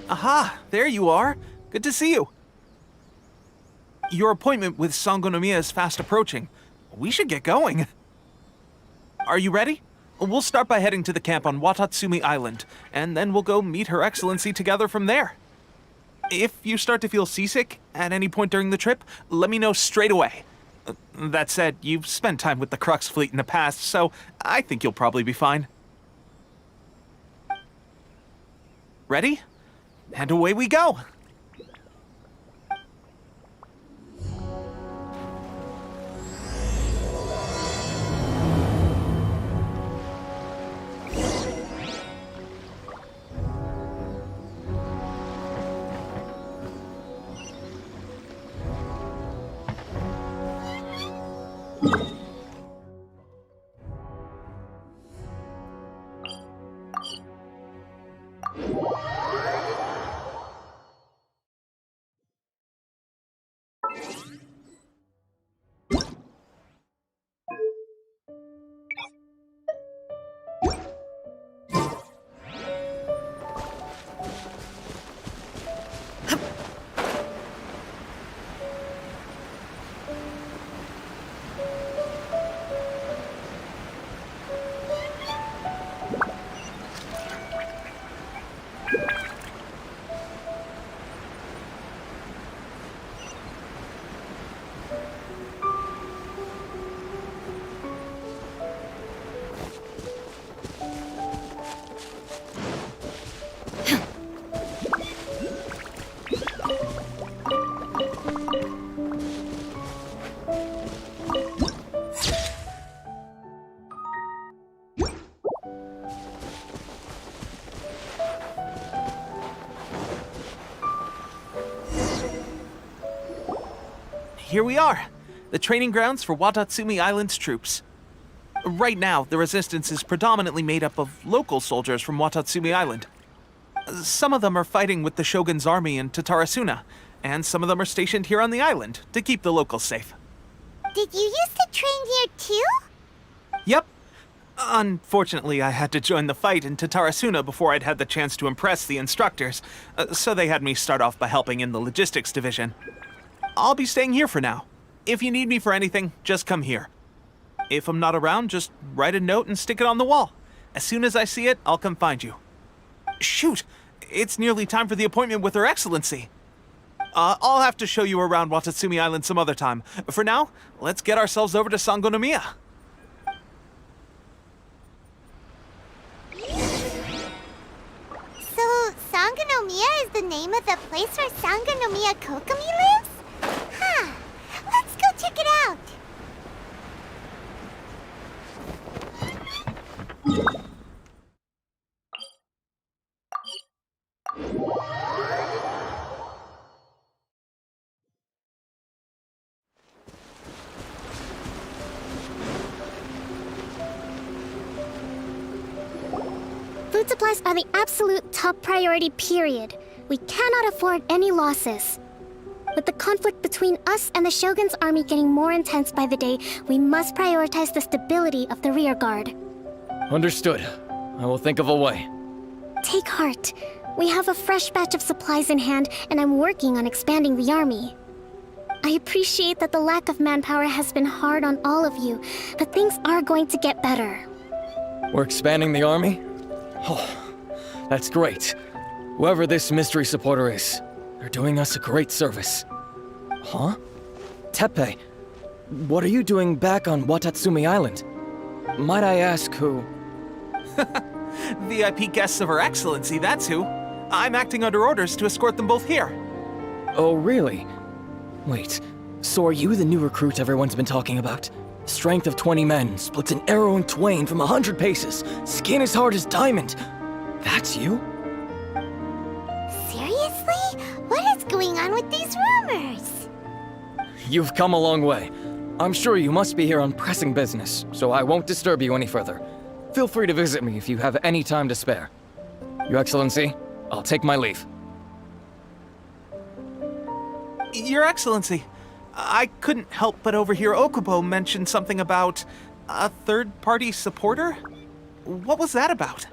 Aha! There you are! Good to see you! Your appointment with Sangonomiya is fast approaching. We should get going. Are you ready? We'll start by heading to the camp on Watatsumi Island, and then we'll go meet Her Excellency together from there. If you start to feel seasick at any point during the trip, let me know straight away. That said, you've spent time with the Crux fleet in the past, so I think you'll probably be fine. Ready? And away we go! Here we are, the training grounds for Watatsumi Island's troops. Right now, the resistance is predominantly made up of local soldiers from Watatsumi Island. Some of them are fighting with the Shogun's army in Tatarasuna, and some of them are stationed here on the island to keep the locals safe. Did you used to train here too? Yep. Unfortunately, I had to join the fight in Tatarasuna before I'd had the chance to impress the instructors, so they had me start off by helping in the logistics division. I'll be staying here for now. If you need me for anything, just come here. If I'm not around, just write a note and stick it on the wall. As soon as I see it, I'll come find you. Shoot! It's nearly time for the appointment with Her Excellency. I'll have to show you around Watatsumi Island some other time. For now, let's get ourselves over to Sangonomiya. So, Sangonomiya is the name of the place where Sangonomiya Kokomi lives? Huh. Let's go check it out. Food supplies are the absolute top priority, period. We cannot afford any losses. With the conflict between us and the Shogun's army getting more intense by the day, we must prioritize the stability of the rear guard. Understood. I will think of a way. Take heart. We have a fresh batch of supplies in hand, and I'm working on expanding the army. I appreciate that the lack of manpower has been hard on all of you, but things are going to get better. We're expanding the army? Oh, that's great. Whoever this mystery supporter is, they're doing us a great service. Huh? Teppei, what are you doing back on Watatsumi Island? Might I ask who? VIP guests of Her Excellency, that's who. I'm acting under orders to escort them both here. Oh, really? Wait, so are you the new recruit everyone's been talking about? Strength of 20 men, splits an arrow in twain from 100 paces, skin as hard as diamond. That's you? Seriously? What is going on with these rumors? You've come a long way. I'm sure you must be here on pressing business, so I won't disturb you any further. Feel free to visit me if you have any time to spare. Your Excellency, I'll take my leave. Your Excellency, I couldn't help but overhear Okubo mention something about a third-party supporter? What was that about?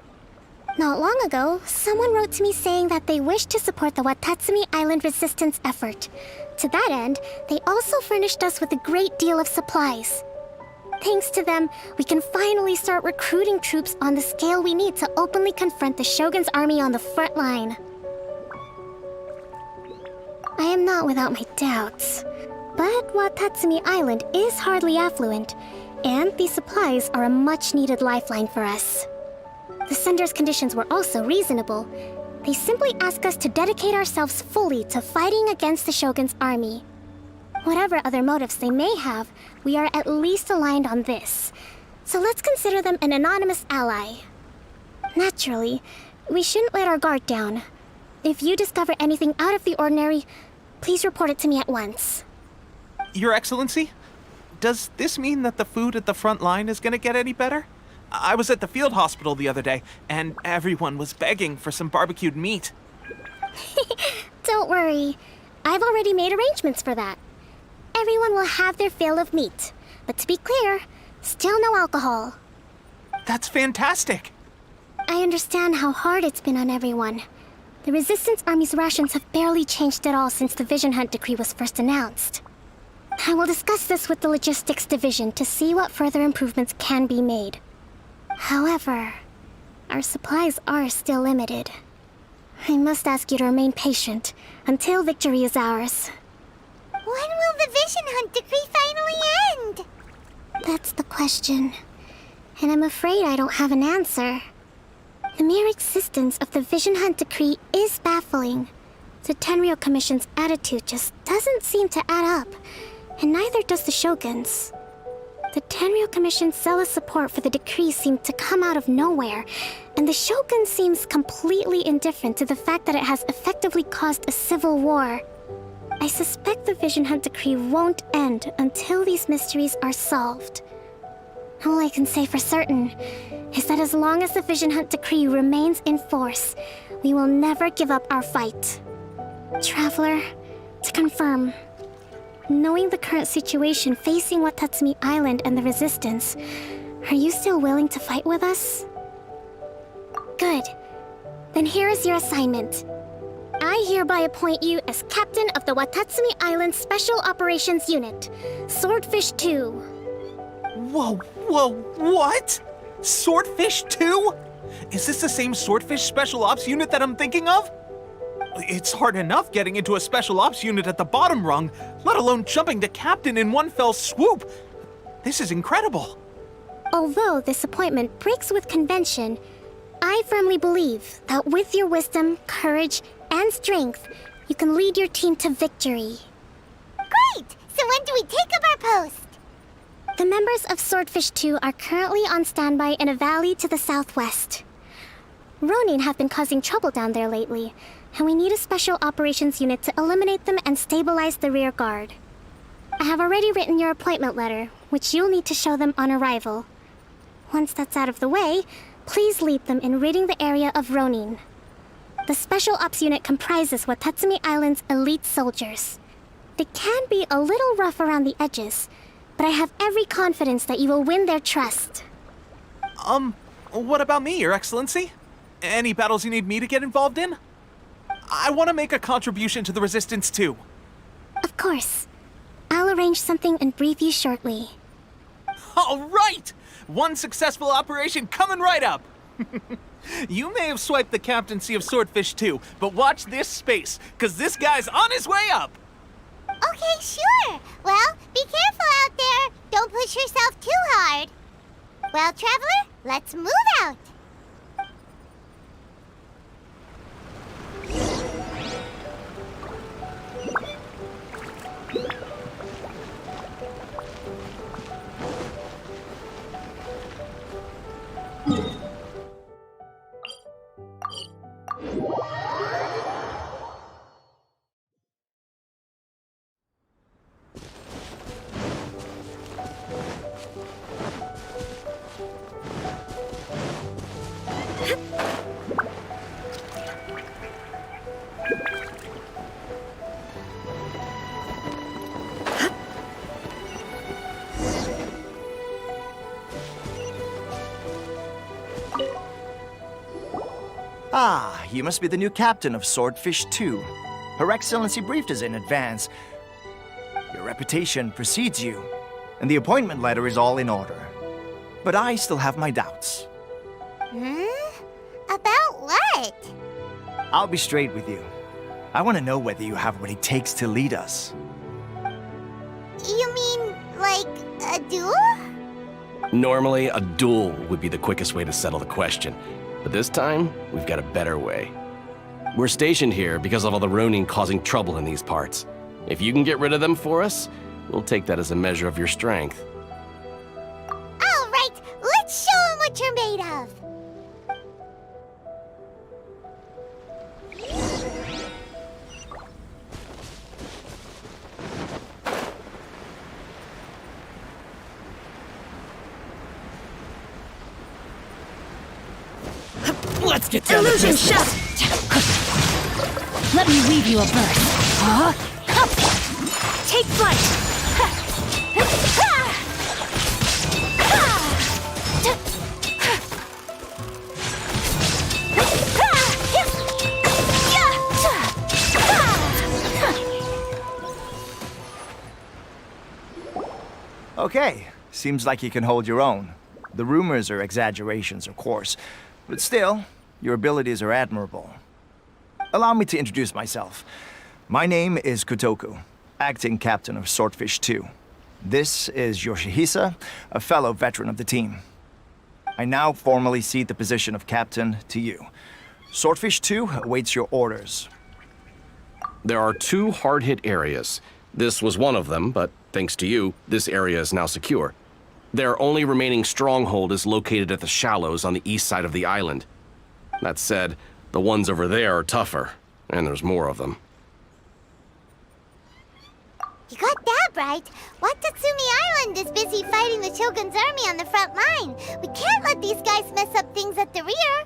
Not long ago, someone wrote to me saying that they wish to support the Watatsumi Island resistance effort. To that end, they also furnished us with a great deal of supplies. Thanks to them, we can finally start recruiting troops on the scale we need to openly confront the Shogun's army on the front line. I am not without my doubts, but Watatsumi Island is hardly affluent, and these supplies are a much-needed lifeline for us. The sender's conditions were also reasonable. They simply ask us to dedicate ourselves fully to fighting against the Shogun's army. Whatever other motives they may have, we are at least aligned on this. So let's consider them an anonymous ally. Naturally, we shouldn't let our guard down. If you discover anything out of the ordinary, please report it to me at once. Your Excellency, does this mean that the food at the front line is gonna get any better? I was at the field hospital the other day, and everyone was begging for some barbecued meat. Don't worry. I've already made arrangements for that. Everyone will have their fill of meat. But to be clear, still no alcohol. That's fantastic! I understand how hard it's been on everyone. The Resistance Army's rations have barely changed at all since the Vision Hunt decree was first announced. I will discuss this with the Logistics Division to see what further improvements can be made. However, our supplies are still limited. I must ask you to remain patient until victory is ours. When will the Vision Hunt decree finally end? That's the question. And I'm afraid I don't have an answer. The mere existence of the Vision Hunt decree is baffling. The Tenryou Commission's attitude just doesn't seem to add up, and neither does the Shogun's. The Tenryou Commission's zealous support for the decree seemed to come out of nowhere, and the Shogun seems completely indifferent to the fact that it has effectively caused a civil war. I suspect the Vision Hunt decree won't end until these mysteries are solved. All I can say for certain is that as long as the Vision Hunt decree remains in force, we will never give up our fight. Traveler, to confirm, knowing the current situation facing Watatsumi Island and the Resistance, are you still willing to fight with us? Good. Then here is your assignment. I hereby appoint you as captain of the Watatsumi Island Special Operations Unit, Swordfish 2. Whoa, what? Swordfish 2? Is this the same Swordfish Special Ops unit that I'm thinking of? It's hard enough getting into a Special Ops unit at the bottom rung, let alone jumping to captain in one fell swoop. This is incredible. Although this appointment breaks with convention, I firmly believe that with your wisdom, courage, and strength, you can lead your team to victory. Great! So when do we take up our post? The members of Swordfish 2 are currently on standby in a valley to the southwest. Ronin have been causing trouble down there lately, and we need a special operations unit to eliminate them and stabilize the rear guard. I have already written your appointment letter, which you'll need to show them on arrival. Once that's out of the way, please lead them in ridding the area of Ronin. The Special Ops unit comprises Watatsumi Island's elite soldiers. They can be a little rough around the edges, but I have every confidence that you will win their trust. What about me, Your Excellency? Any battles you need me to get involved in? I want to make a contribution to the Resistance too. Of course. I'll arrange something and brief you shortly. All right! One successful operation coming right up! You may have swiped the captaincy of Swordfish 2, but watch this space, because this guy's on his way up! Okay, sure. Well, be careful out there. Don't push yourself too hard. Well, Traveler, let's move out. Ah, you must be the new captain of Swordfish 2. Her Excellency briefed us in advance. Your reputation precedes you, and the appointment letter is all in order. But I still have my doubts. About what? I'll be straight with you. I want to know whether you have what it takes to lead us. You mean, like, a duel? Normally, a duel would be the quickest way to settle the question, but this time, we've got a better way. We're stationed here because of all the Ronin causing trouble in these parts. If you can get rid of them for us, we'll take that as a measure of your strength. All right, let's show 'em what you're made of. Let's get down Illusion to shot! Let me weave you a burst. Take flight! Okay, seems like you can hold your own. The rumors are exaggerations, of course, but still, your abilities are admirable. Allow me to introduce myself. My name is Kotoku, acting captain of Swordfish 2. This is Yoshihisa, a fellow veteran of the team. I now formally cede the position of captain to you. Swordfish 2 awaits your orders. There are 2 hard-hit areas. This was one of them, but thanks to you, this area is now secure. Their only remaining stronghold is located at the shallows on the east side of the island. That said, the ones over there are tougher, and there's more of them. You got that right. Watatsumi Island is busy fighting the Shogun's army on the front line. We can't let these guys mess up things at the rear.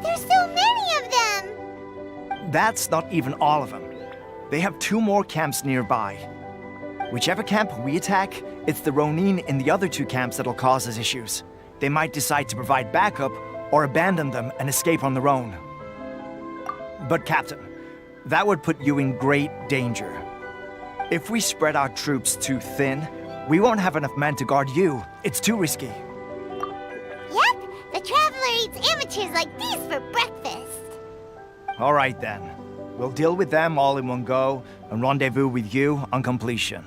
There's so many of them! That's not even all of them. They have 2 more camps nearby. Whichever camp we attack, it's the Ronin in the other 2 camps that'll cause us issues. They might decide to provide backup or abandon them and escape on their own. But Captain, that would put you in great danger. If we spread our troops too thin, we won't have enough men to guard you. It's too risky. Yep, the Traveler eats amateurs like these for breakfast. All right then. We'll deal with them all in one go and rendezvous with you on completion.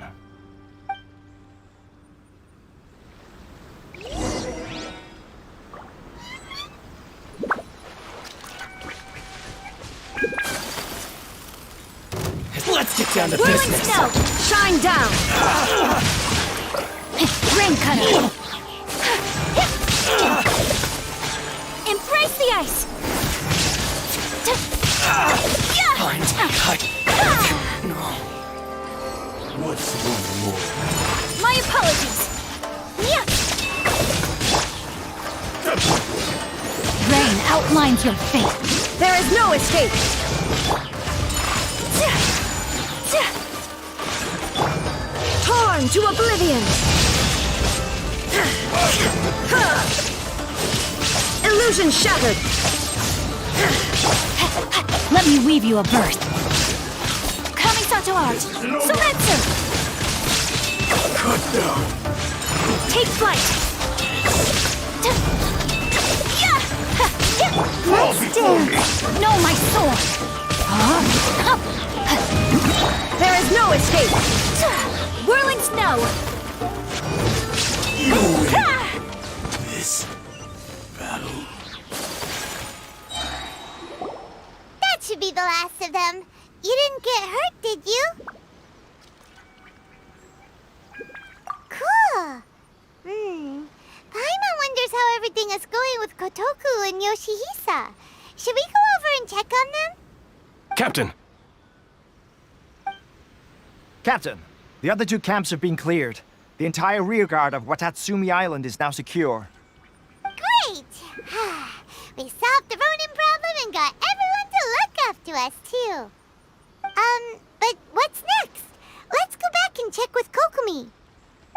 Let's get down to Whirling business. snow! Shine down! Rain cutter! Embrace the ice! Fine. What's one more? My apologies! Rain outlines your fate. There is no escape! Torn to oblivion! Illusion shattered! Let me weave you a burst. Kamisato art! Sumetsu! Cut down. Take flight! Fall before me. No, my sword! There is no escape! Whirling snow! This battle. That should be the last of them. You didn't get hurt, did you? Cool. Paimon wonders how everything is going with Kotoku and Yoshihisa. Should we go over and check on them? Captain! Captain, the other two camps have been cleared. The entire rearguard of Watatsumi Island is now secure. Great! We solved the Ronin problem and got everyone to look after us, too. But what's next? Let's go back and check with Kokumi.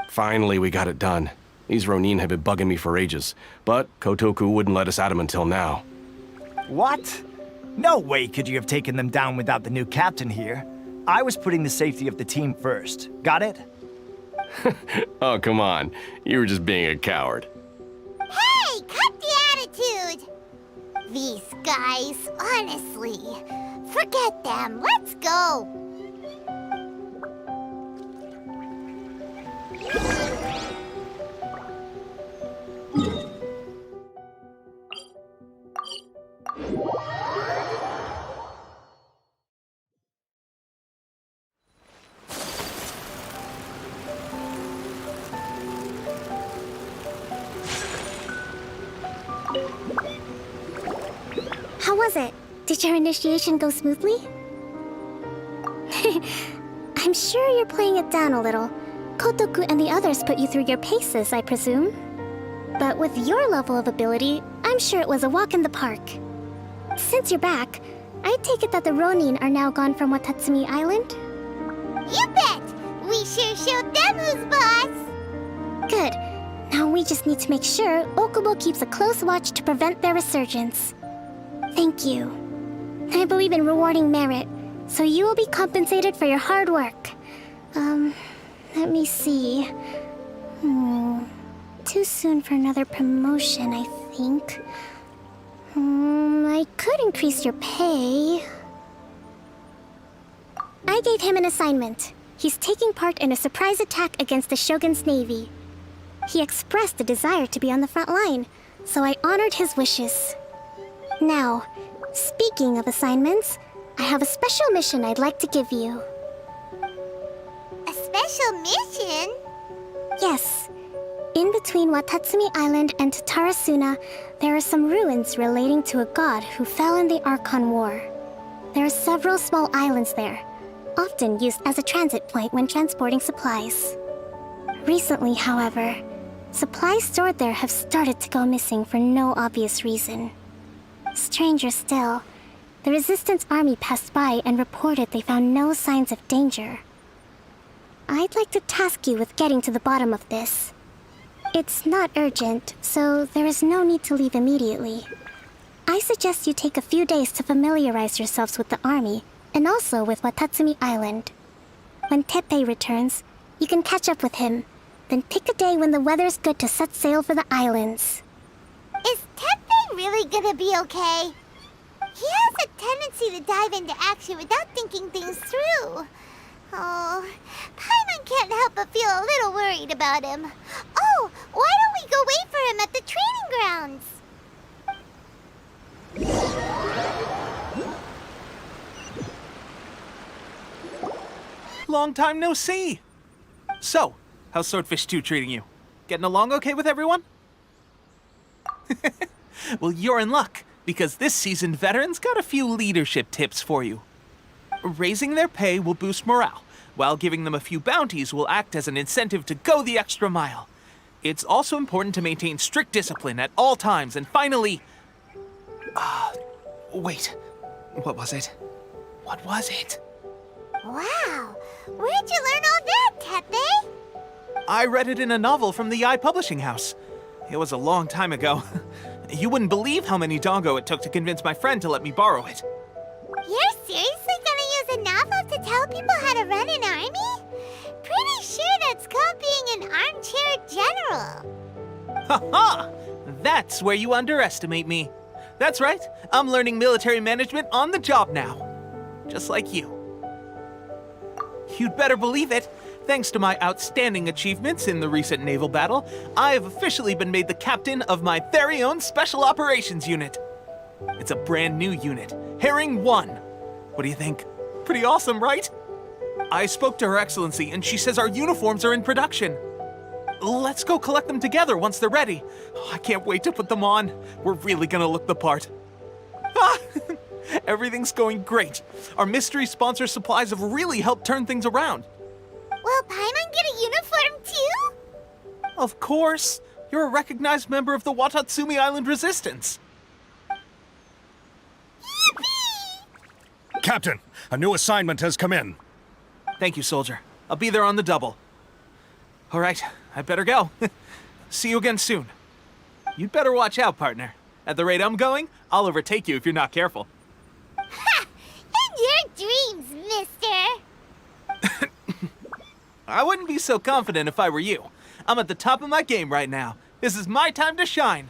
Finally, we got it done. These Ronin have been bugging me for ages, but Kotoku wouldn't let us at them until now. What? No way could you have taken them down without the new captain here. I was putting the safety of the team first. Got it? Oh, come on. You were just being a coward. Hey, cut the attitude! These guys, honestly. Forget them. Let's go. How was it? Did your initiation go smoothly? I'm sure you're playing it down a little. Kotoku and the others put you through your paces, I presume. But with your level of ability, I'm sure it was a walk in the park. Since you're back, I take it that the Ronin are now gone from Watatsumi Island? You bet! We sure showed them who's boss! Good. Now we just need to make sure Okubo keeps a close watch to prevent their resurgence. Thank you. I believe in rewarding merit, so you will be compensated for your hard work. Let me see. Too soon for another promotion, I think. I could increase your pay. I gave him an assignment. He's taking part in a surprise attack against the Shogun's navy. He expressed a desire to be on the front line, so I honored his wishes. Now, speaking of assignments, I have a special mission I'd like to give you. A special mission? Yes. In between Watatsumi Island and Tatarasuna, there are some ruins relating to a god who fell in the Archon War. There are several small islands there, often used as a transit point when transporting supplies. Recently, however, supplies stored there have started to go missing for no obvious reason. Stranger still, the Resistance army passed by and reported they found no signs of danger. I'd like to task you with getting to the bottom of this. It's not urgent, so there is no need to leave immediately. I suggest you take a few days to familiarize yourselves with the army, and also with Watatsumi Island. When Teppei returns, you can catch up with him, then pick a day when the weather's good to set sail for the islands. Is Teppei really gonna be okay? He has a tendency to dive into action without thinking things through. Oh, Paimon can't help but feel a little worried about him. Oh, why don't we go wait for him at the training grounds? Long time no see. So, how's Swordfish 2 treating you? Getting along okay with everyone? Well, you're in luck, because this seasoned veteran's got a few leadership tips for you. Raising their pay will boost morale, while giving them a few bounties will act as an incentive to go the extra mile. It's also important to maintain strict discipline at all times, and finally... wait. What was it? What was it? Wow, where'd you learn all that, Teppei? I read it in a novel from the Yae Publishing House. It was a long time ago. You wouldn't believe how many dongo it took to convince my friend to let me borrow it. You're seriously gonna use a novel to tell people how to run an army? Pretty sure that's called being an armchair general. Ha ha! That's where you underestimate me. That's right, I'm learning military management on the job now. Just like you. You'd better believe it. Thanks to my outstanding achievements in the recent naval battle, I have officially been made the captain of my very own Special Operations Unit. It's a brand new unit, Herring 1. What do you think? Pretty awesome, right? I spoke to Her Excellency, and she says our uniforms are in production. Let's go collect them together once they're ready. Oh, I can't wait to put them on. We're really gonna look the part. Ah! Everything's going great. Our mystery sponsor supplies have really helped turn things around. Will Paimon get a uniform too? Of course. You're a recognized member of the Watatsumi Island Resistance. Captain, a new assignment has come in. Thank you, soldier. I'll be there on the double. All right, I better go. See you again soon. You'd better watch out, partner. At the rate I'm going, I'll overtake you if you're not careful. Ha! In your dreams, mister! I wouldn't be so confident if I were you. I'm at the top of my game right now. This is my time to shine.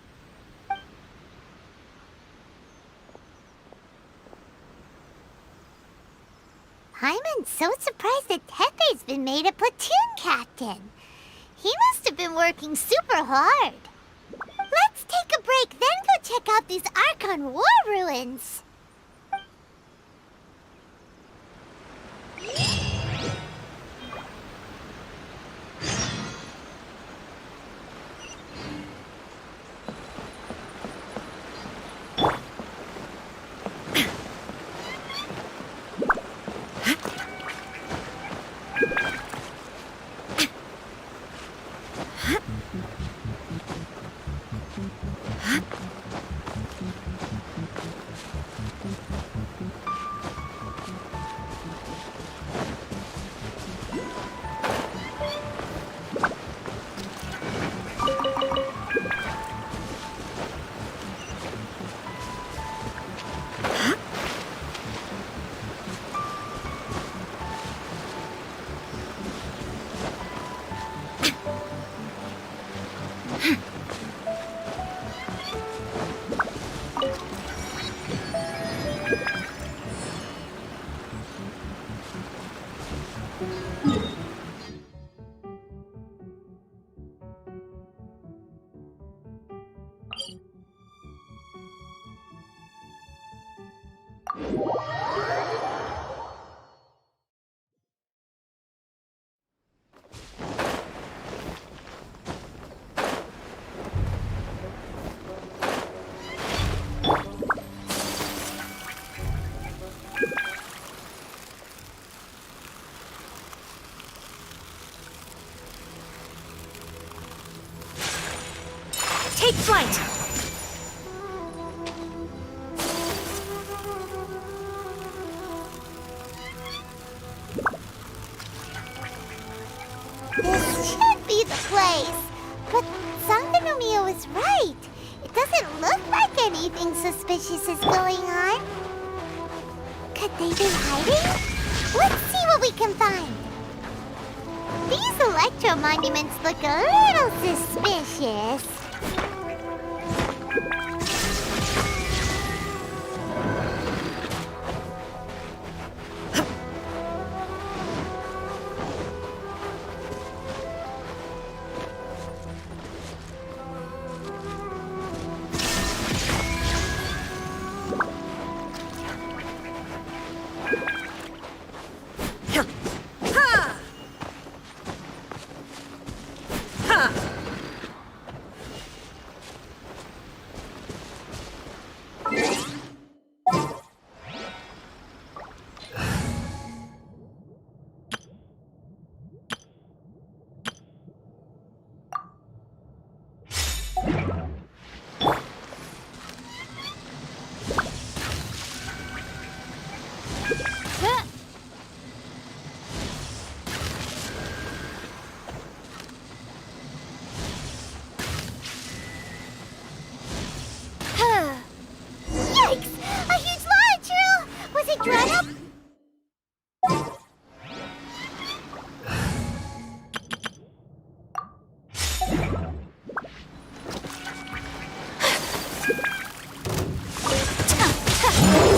Paimon's so surprised that Tepe's been made a platoon captain. He must have been working super hard. Let's take a break, then go check out these Archon war ruins. Take flight! This should be the place. But Sangonomiya was right. It doesn't look like anything suspicious is going on. Could they be hiding? Let's see what we can find. These electro monuments look a little suspicious. Yikes! A huge lava drill! Was it drawn up?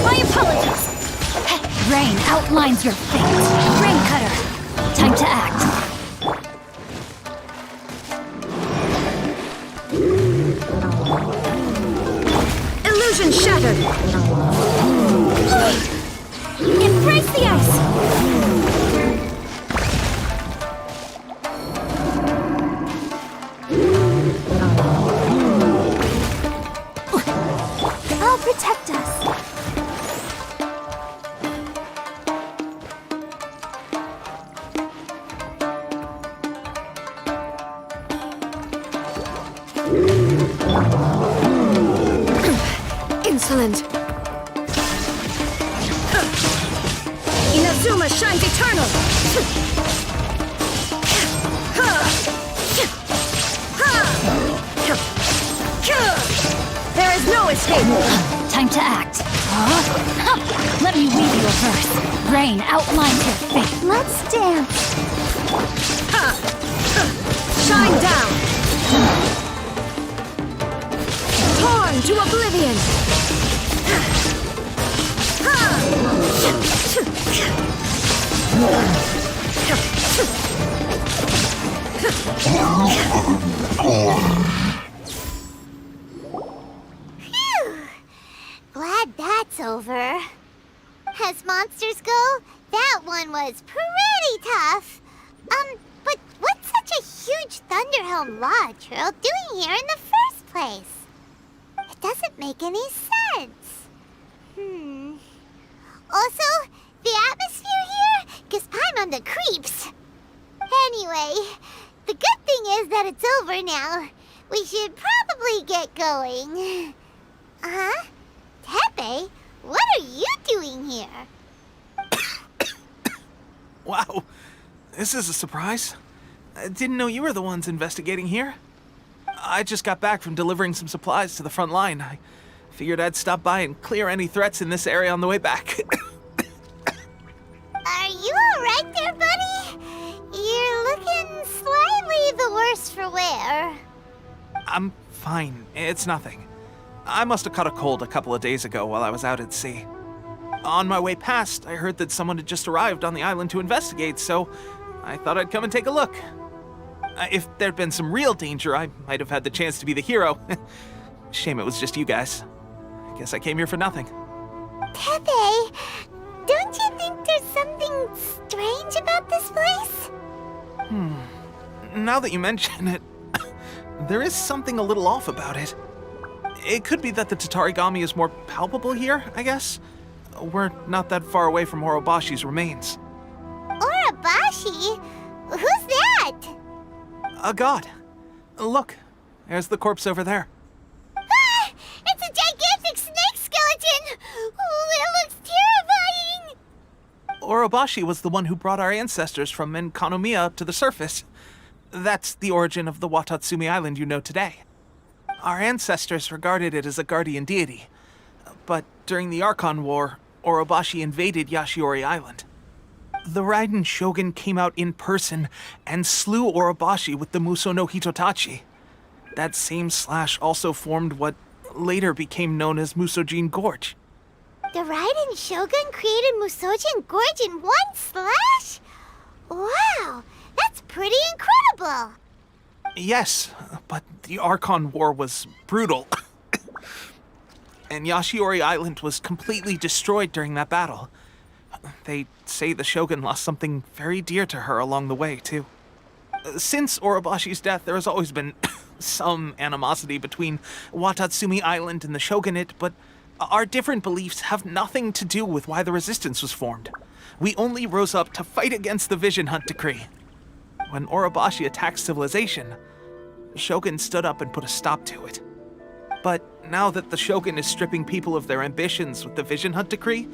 My apologies! Rain outlines your fate. Rain Cutter. Time to act. Illusion shattered. Embrace the ice. Island! Inazuma shines eternal! There is no escape! Time to act. Huh? Let me weave you a verse. Rain outlines your fate. Let's dance. Shine down! Torn to oblivion! Glad that's over. As monsters go, that one was pretty tough. But what's such a huge Thunderhelm Lodge Trail doing here in the first place? It doesn't make any sense. Also, the atmosphere here gives Paimon the creeps. Anyway, the good thing is that it's over now. We should probably get going. Huh? Tepe, what are you doing here? Wow, this is a surprise. I didn't know you were the ones investigating here. I just got back from delivering some supplies to the front line. I figured I'd stop by and clear any threats in this area on the way back. Are you alright there, buddy? You're looking slightly the worse for wear. I'm fine. It's nothing. I must have caught a cold a couple of days ago while I was out at sea. On my way past, I heard that someone had just arrived on the island to investigate, so I thought I'd come and take a look. If there'd been some real danger, I might have had the chance to be the hero. Shame it was just you guys. I guess I came here for nothing. Tepe, don't you think there's something strange about this place? Now that you mention it, there is something a little off about it. It could be that the Tatarigami is more palpable here, I guess. We're not that far away from Orobashi's remains. Orobashi? Who's that? A god. Look, there's the corpse over there. Ah! It's a gigantic snake skeleton! Oh, it looks terrifying! Orobashi was the one who brought our ancestors from Enkanomiya up to the surface. That's the origin of the Watatsumi Island you know today. Our ancestors regarded it as a guardian deity. But during the Archon War, Orobashi invaded Yashiori Island. The Raiden Shogun came out in person and slew Orobashi with the Muso no Hitotachi. That same slash also formed what later became known as Musojin Gorge. The Raiden Shogun created Musojin Gorge in one slash? Wow, that's pretty incredible! Yes, but the Archon War was brutal. And Yashiori Island was completely destroyed during that battle. They say the Shogun lost something very dear to her along the way, too. Since Orobashi's death, there has always been some animosity between Watatsumi Island and the Shogunate, but our different beliefs have nothing to do with why the resistance was formed. We only rose up to fight against the Vision Hunt Decree. When Orobashi attacked civilization, the Shogun stood up and put a stop to it. But now that the Shogun is stripping people of their ambitions with the Vision Hunt Decree,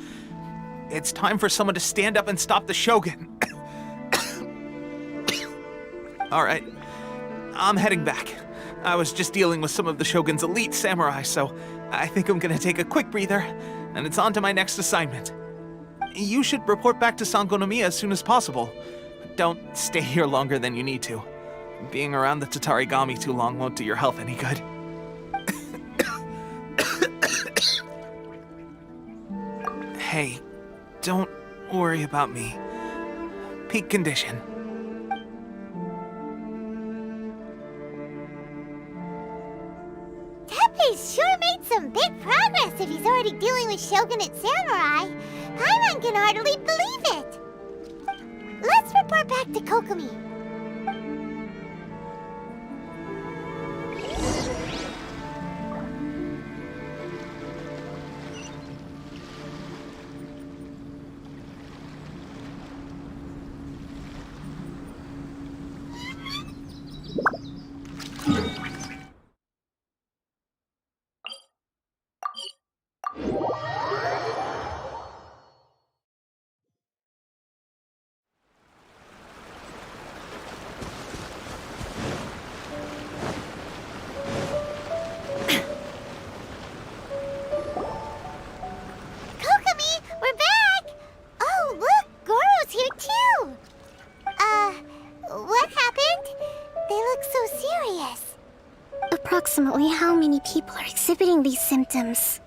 it's time for someone to stand up and stop the Shogun. All right, I'm heading back. I was just dealing with some of the Shogun's elite samurai, so I think I'm gonna take a quick breather, and it's on to my next assignment. You should report back to Sangonomiya as soon as possible. Don't stay here longer than you need to. Being around the Tatarigami too long won't do your health any good. Hey, don't worry about me. Peak condition. Tepe's sure made some big progress if he's already dealing with Shogunate samurai. Paimon can hardly believe it. Let's report back to Kokomi. many people are exhibiting these symptoms.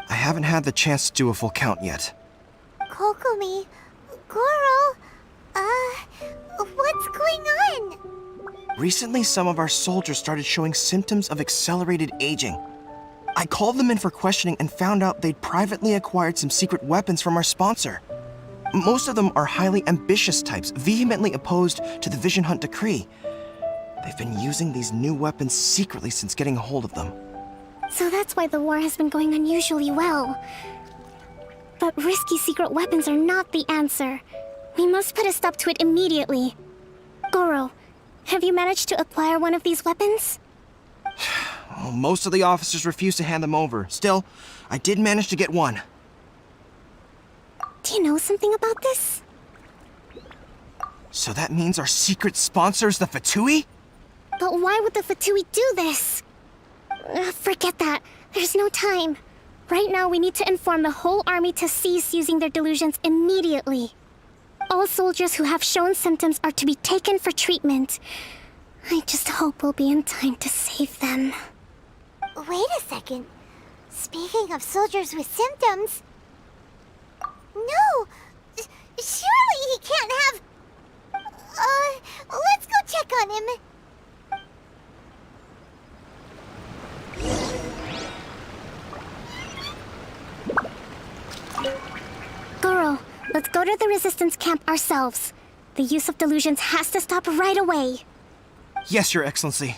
I haven't had the chance to do a full count yet. Kokomi, Goro, what's going on? Recently, some of our soldiers started showing symptoms of accelerated aging. I called them in for questioning and found out they'd privately acquired some secret weapons from our sponsor. Most of them are highly ambitious types, vehemently opposed to the Vision Hunt decree. They've been using these new weapons secretly since getting a hold of them. So that's why the war has been going unusually well. But risky secret weapons are not the answer. We must put a stop to it immediately. Goro, have you managed to acquire one of these weapons? Well, most of the officers refuse to hand them over. Still, I did manage to get one. Do you know something about this? So that means our secret sponsor is the Fatui? But why would the Fatui do this? Forget that. There's no time. Right now, we need to inform the whole army to cease using their delusions immediately. All soldiers who have shown symptoms are to be taken for treatment. I just hope we'll be in time to save them. Wait a second. Speaking of soldiers with symptoms... No! Surely he can't have... let's go check on him. Goro, let's go to the resistance camp ourselves. The use of delusions has to stop right away. Yes, Your Excellency.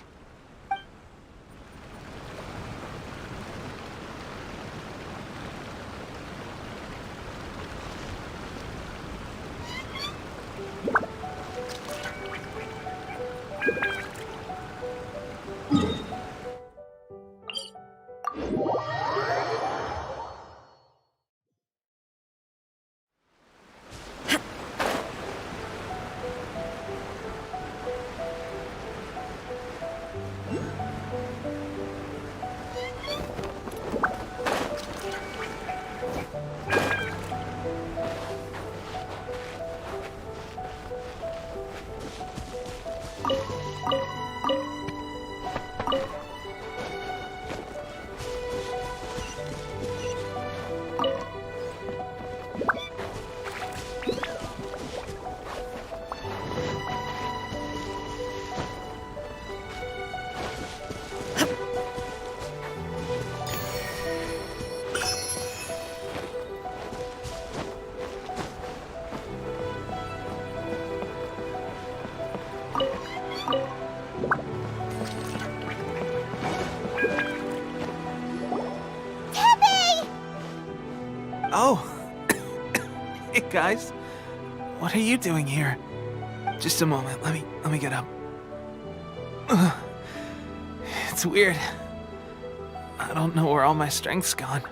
Oh. Hey guys. What are you doing here? Just a moment. Let me get up. Ugh. It's weird. I don't know where all my strength's gone.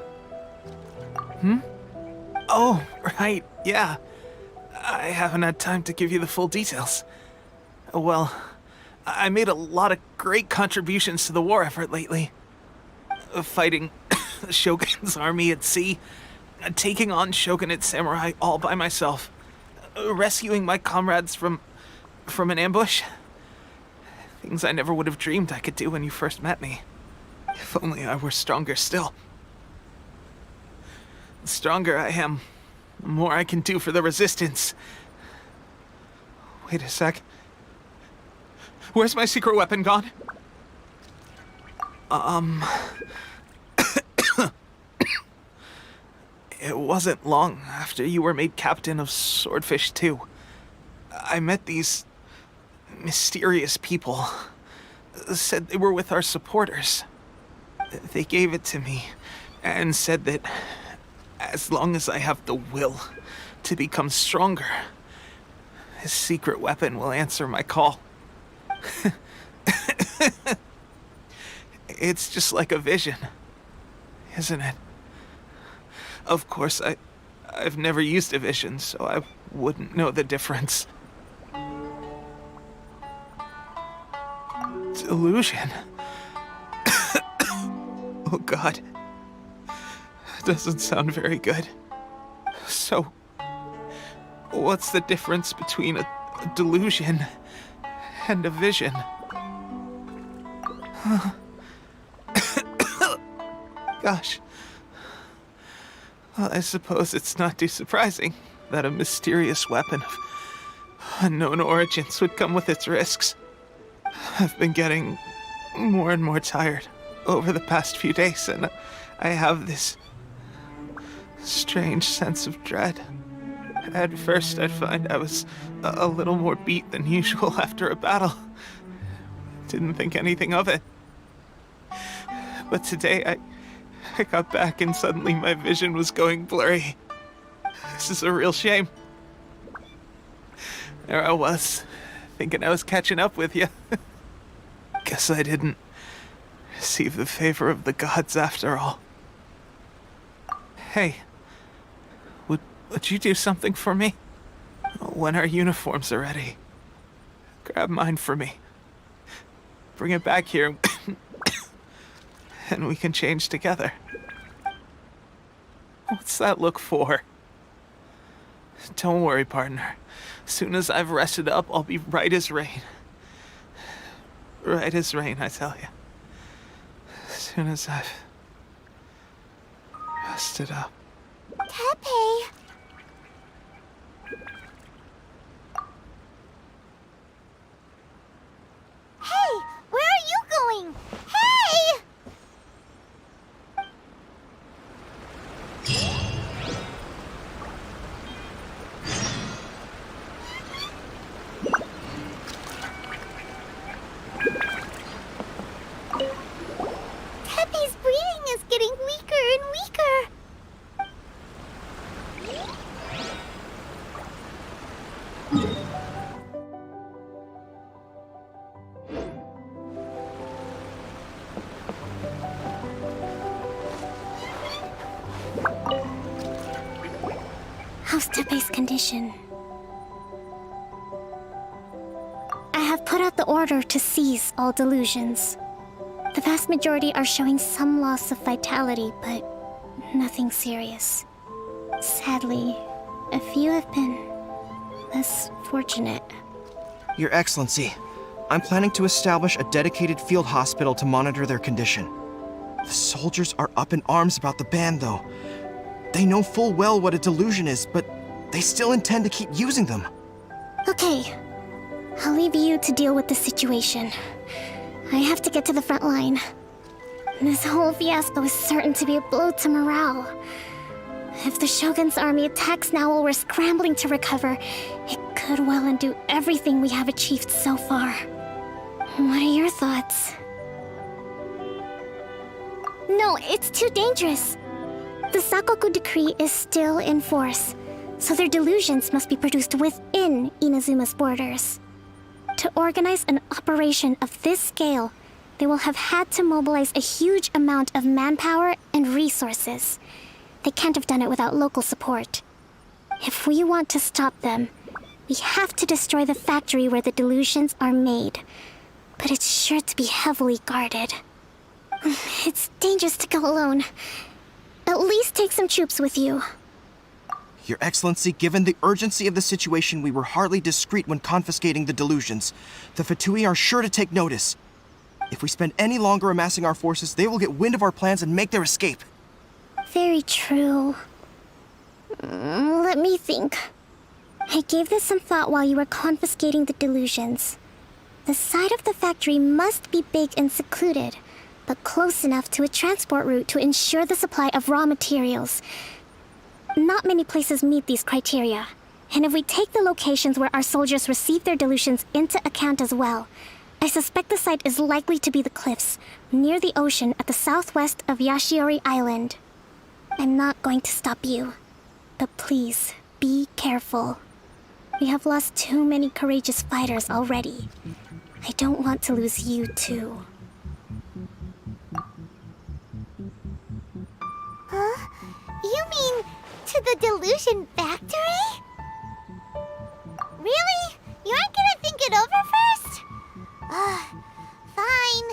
Oh, right. Yeah. I haven't had time to give you the full details. Well, I made a lot of great contributions to the war effort lately. Fighting the Shogun's army at sea, taking on Shogunate samurai all by myself, rescuing my comrades from an ambush. Things I never would have dreamed I could do when you first met me. If only I were stronger still. The stronger I am, the more I can do for the Resistance. Wait a sec. Where's my secret weapon gone? It wasn't long after you were made captain of Swordfish 2. I met these mysterious people. Said they were with our supporters. They gave it to me and said that as long as I have the will to become stronger, his secret weapon will answer my call. It's just like a vision, isn't it? Of course, I've never used a vision, so I wouldn't know the difference. Delusion. Oh God. Doesn't sound very good. So, what's the difference between a delusion and a vision? Gosh. Well, I suppose it's not too surprising that a mysterious weapon of unknown origins would come with its risks. I've been getting more and more tired over the past few days, and I have this strange sense of dread. At first, I'd find I was a little more beat than usual after a battle. Didn't think anything of it. But today, I got back and suddenly my vision was going blurry. This is a real shame. There I was, thinking I was catching up with you. Guess I didn't receive the favor of the gods after all. Hey, would you do something for me? When our uniforms are ready, grab mine for me. Bring it back here, and we can change together. What's that look for? Don't worry, partner. As soon as I've rested up, I'll be right as rain. Right as rain, I tell you. As soon as I've rested up. Tepe! Hey! Where are you going? Hey! Tepe's breathing is getting weaker and weaker. How's Tepe's condition? I have put out the order to seize all delusions. The vast majority are showing some loss of vitality, but nothing serious. Sadly, a few have been less fortunate. Your Excellency, I'm planning to establish a dedicated field hospital to monitor their condition. The soldiers are up in arms about the ban, though. They know full well what a delusion is, but they still intend to keep using them. Okay, I'll leave you to deal with the situation. I have to get to the front line. This whole fiasco is certain to be a blow to morale. If the Shogun's army attacks now while we're scrambling to recover, it could well undo everything we have achieved so far. What are your thoughts? No, it's too dangerous. The Sakoku decree is still in force, so their delusions must be produced within Inazuma's borders. To organize an operation of this scale, they will have had to mobilize a huge amount of manpower and resources. They can't have done it without local support. If we want to stop them, we have to destroy the factory where the delusions are made. But it's sure to be heavily guarded. It's dangerous to go alone. At least take some troops with you. Your Excellency, given the urgency of the situation, we were hardly discreet when confiscating the delusions. The Fatui are sure to take notice. If we spend any longer amassing our forces, they will get wind of our plans and make their escape. Very true. Let me think. I gave this some thought while you were confiscating the delusions. The side of the factory must be big and secluded, but close enough to a transport route to ensure the supply of raw materials. Not many places meet these criteria, and if we take the locations where our soldiers receive their delusions into account as well, I suspect the site is likely to be the cliffs, near the ocean at the southwest of Yashiori Island. I'm not going to stop you, but please, be careful. We have lost too many courageous fighters already. I don't want to lose you too. Huh? You mean to the delusion factory? Really? You aren't gonna think it over first? Fine.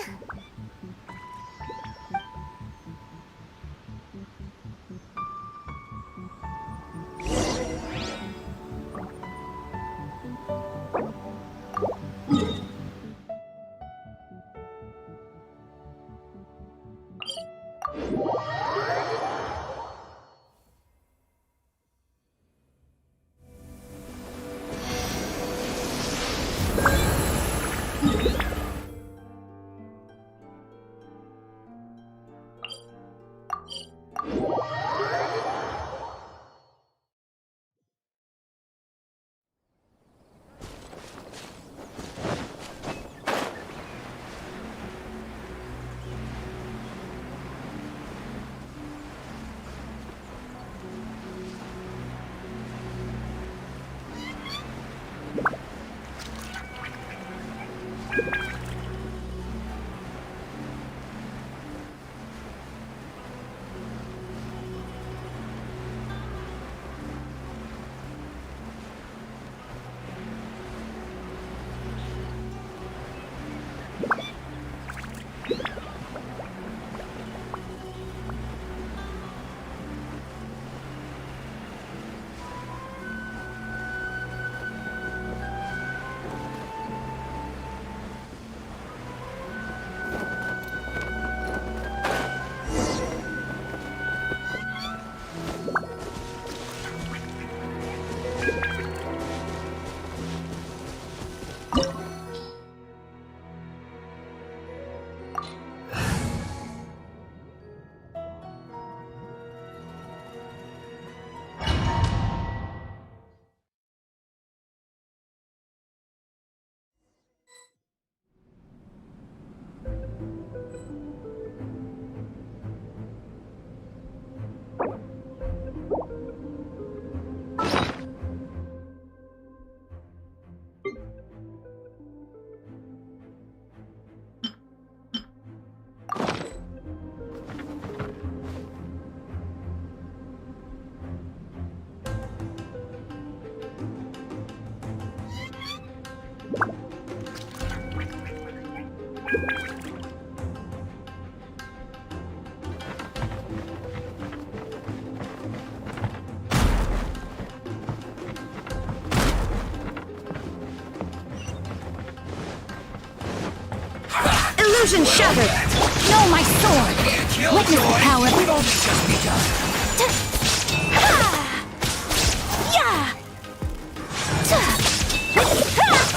Illusion shattered! No, my sword! Witness the power of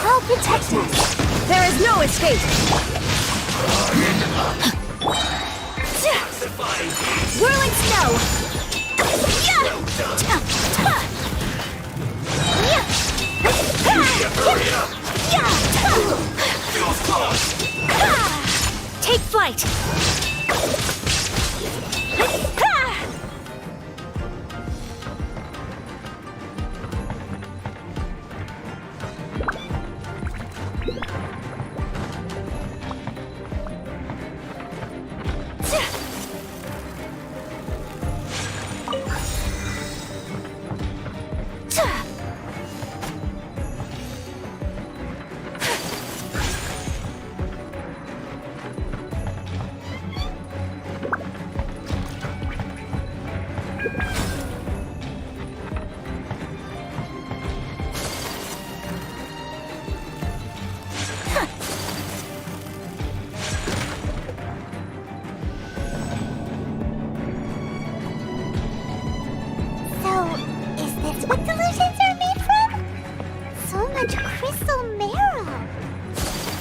I'll protect us. There is no escape! whirling snow! Take flight! So, is this what delusions are made from? So much crystal marrow.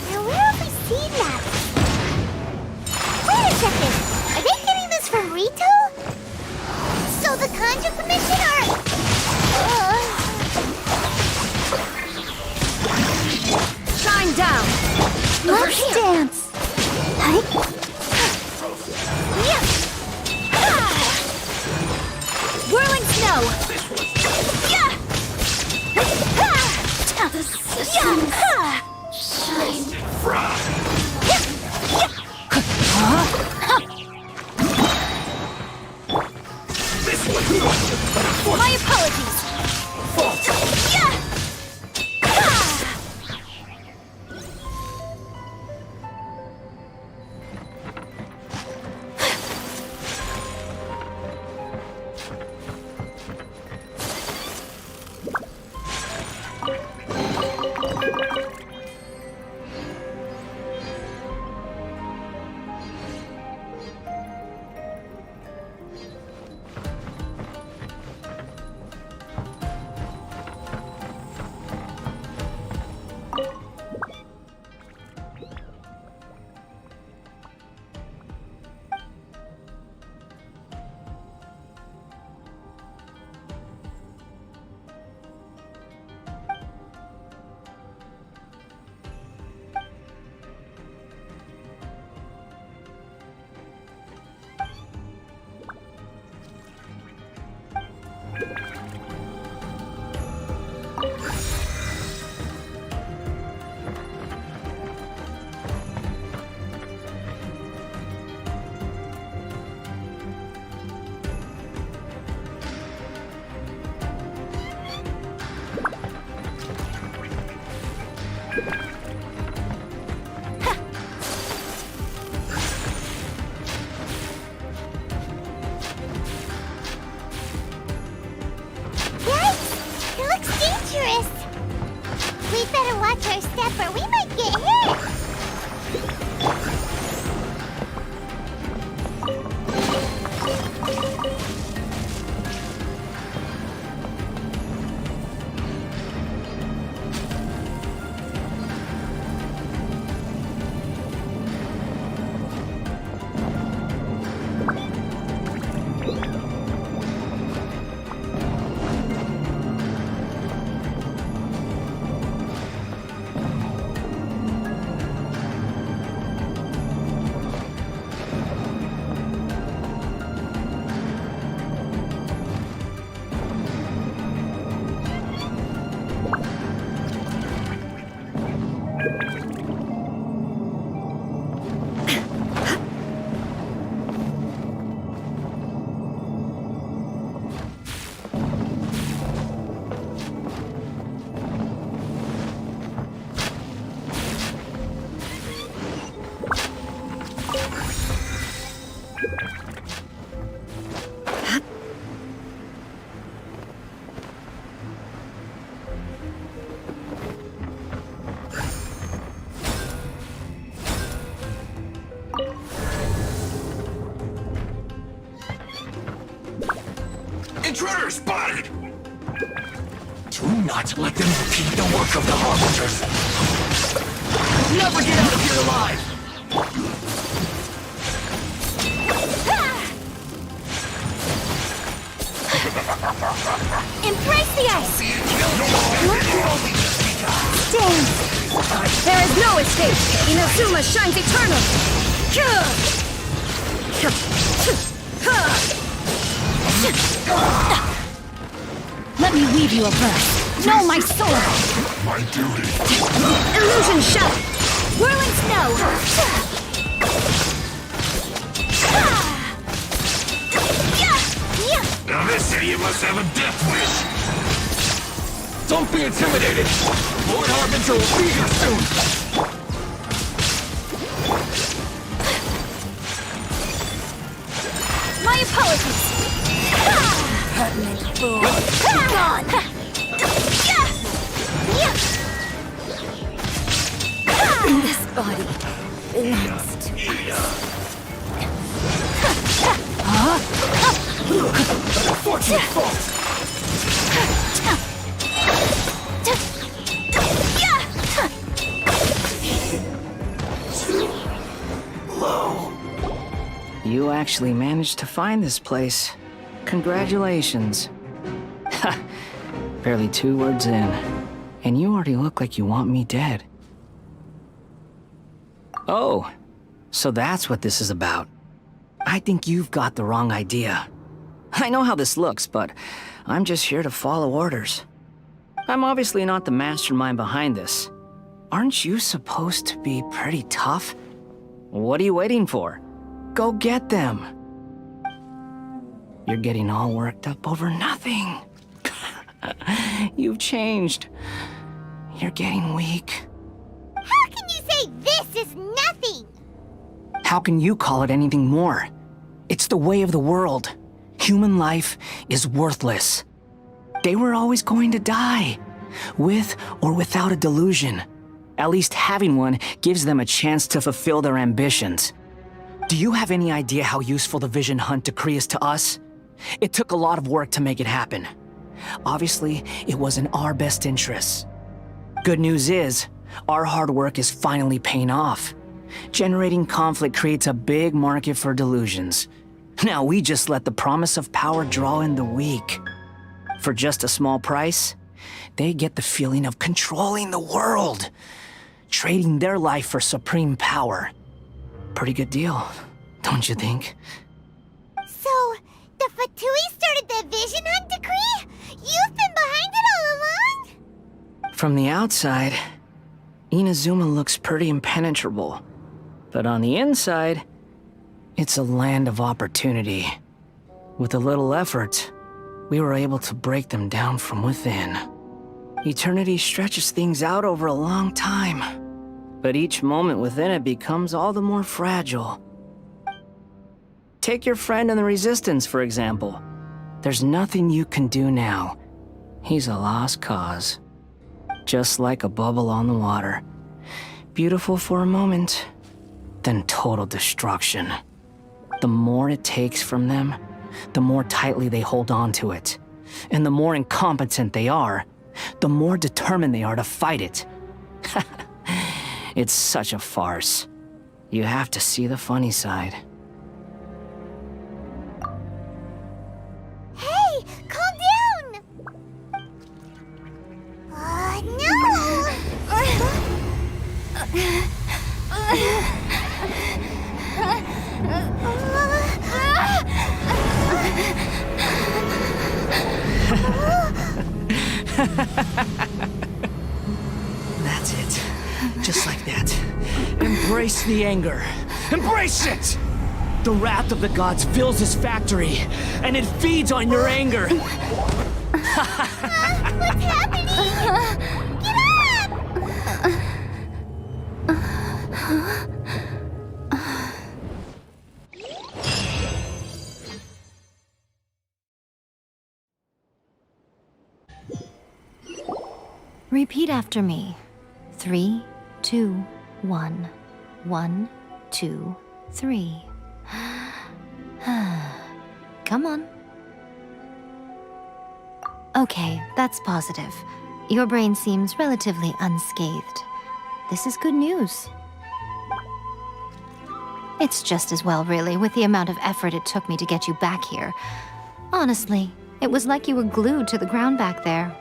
Now, where have we seen that? Wait a second. Are they getting this from Rito? So the Conjure Commission are... Shine down! Let's dance. Whirling snow! My apologies! Yikes! It looks dangerous. We'd better watch our step or we might get hit. Do not let them repeat the work of the Harbingers. Never get out of here alive! Embrace the ice! Dang! There is no escape! Inazuma shines eternal! Let me weave you a verse. Know my sword. My duty. Illusion shot! Whirling snow. Now this idiot must have a death wish. Don't be intimidated! Lord Harbinger will be here soon! My apologies. Pertinent fool. Gone. This body belongs to us. Unfortunate fault. You actually managed to find this place. Congratulations. Ha! Barely 2 words in, and you already look like you want me dead. Oh, so that's what this is about. I think you've got the wrong idea. I know how this looks, but I'm just here to follow orders. I'm obviously not the mastermind behind this. Aren't you supposed to be pretty tough? What are you waiting for? Go get them. You're getting all worked up over nothing. You've changed. You're getting weak. How can you say this is nothing? How can you call it anything more? It's the way of the world. Human life is worthless. They were always going to die, with or without a delusion. At least having one gives them a chance to fulfill their ambitions. Do you have any idea how useful the Vision Hunt decree is to us? It took a lot of work to make it happen. Obviously, it was in our best interests. Good news is, our hard work is finally paying off. Generating conflict creates a big market for delusions. Now we just let the promise of power draw in the weak. For just a small price, they get the feeling of controlling the world, trading their life for supreme power. Pretty good deal, don't you think? So, the Fatui started the Vision Hunt decree? You've been behind it all along? From the outside, Inazuma looks pretty impenetrable. But on the inside, it's a land of opportunity. With a little effort, we were able to break them down from within. Eternity stretches things out over a long time, but each moment within it becomes all the more fragile. Take your friend in the Resistance, for example. There's nothing you can do now. He's a lost cause. Just like a bubble on the water. Beautiful for a moment, then total destruction. The more it takes from them, the more tightly they hold on to it. And the more incompetent they are, the more determined they are to fight it. It's such a farce. You have to see the funny side. Hey, calm down! That's it. Just like that. Embrace the anger. Embrace it! The wrath of the gods fills this factory, and it feeds on your anger. What's happening? Get up! Repeat after me. 3, 2, 1. 1, 2, 3. Come on. Okay, that's positive. Your brain seems relatively unscathed. This is good news. It's just as well, really, with the amount of effort it took me to get you back here. Honestly, it was like you were glued to the ground back there.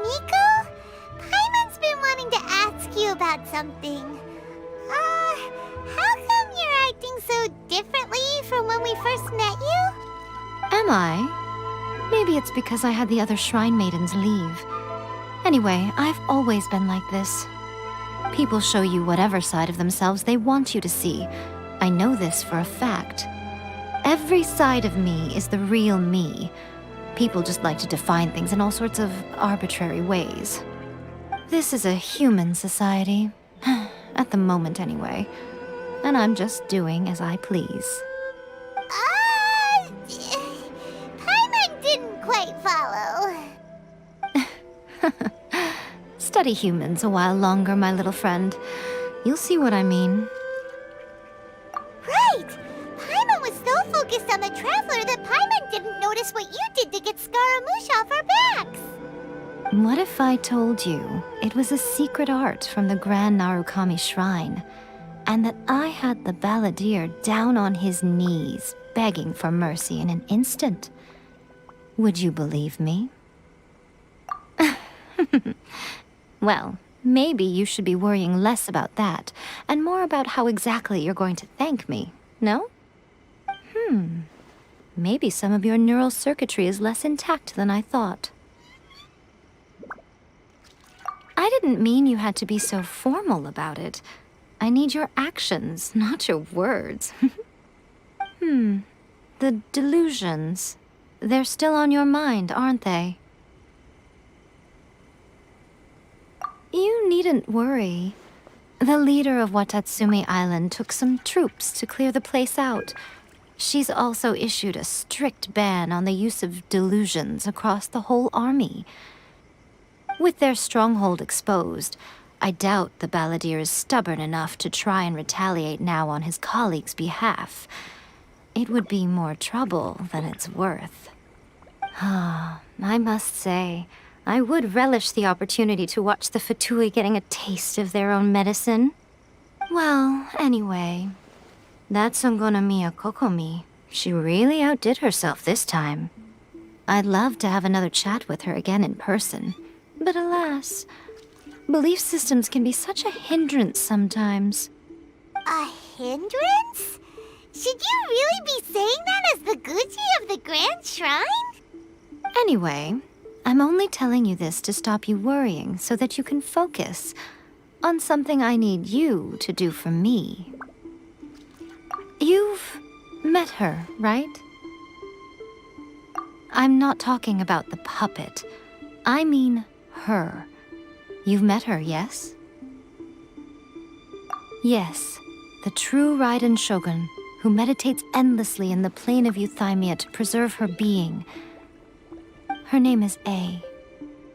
Nico? Paimon's been wanting to ask you about something. How come you're acting so differently from when we first met you? Am I? Maybe it's because I had the other Shrine Maidens leave. Anyway, I've always been like this. People show you whatever side of themselves they want you to see. I know this for a fact. Every side of me is the real me. People just like to define things in all sorts of arbitrary ways. This is a human society. At the moment, anyway. And I'm just doing as I please. Paimon didn't quite follow. Study humans a while longer, my little friend. You'll see what I mean. Right! Paimon was so focused on the Traveler that Paimon didn't notice what you did to get Scaramouche off our backs. What if I told you it was a secret art from the Grand Narukami Shrine, and that I had the balladeer down on his knees, begging for mercy in an instant? Would you believe me? Well, maybe you should be worrying less about that, and more about how exactly you're going to thank me, no? Maybe some of your neural circuitry is less intact than I thought. I didn't mean you had to be so formal about it. I need your actions, not your words. The delusions. They're still on your mind, aren't they? You needn't worry. The leader of Watatsumi Island took some troops to clear the place out. She's also issued a strict ban on the use of delusions across the whole army. With their stronghold exposed, I doubt the balladeer is stubborn enough to try and retaliate now on his colleagues' behalf. It would be more trouble than it's worth. I must say, I would relish the opportunity to watch the Fatui getting a taste of their own medicine. Well, anyway, that Songonomiya Kokomi, she really outdid herself this time. I'd love to have another chat with her again in person, but alas, belief systems can be such a hindrance sometimes. A hindrance? Should you really be saying that as the Gucci of the Grand Shrine? Anyway, I'm only telling you this to stop you worrying so that you can focus on something I need you to do for me. You've met her, right? I'm not talking about the puppet. I mean her. You've met her, yes? Yes, the true Raiden Shogun, who meditates endlessly in the plane of Euthymia to preserve her being. Her name is A.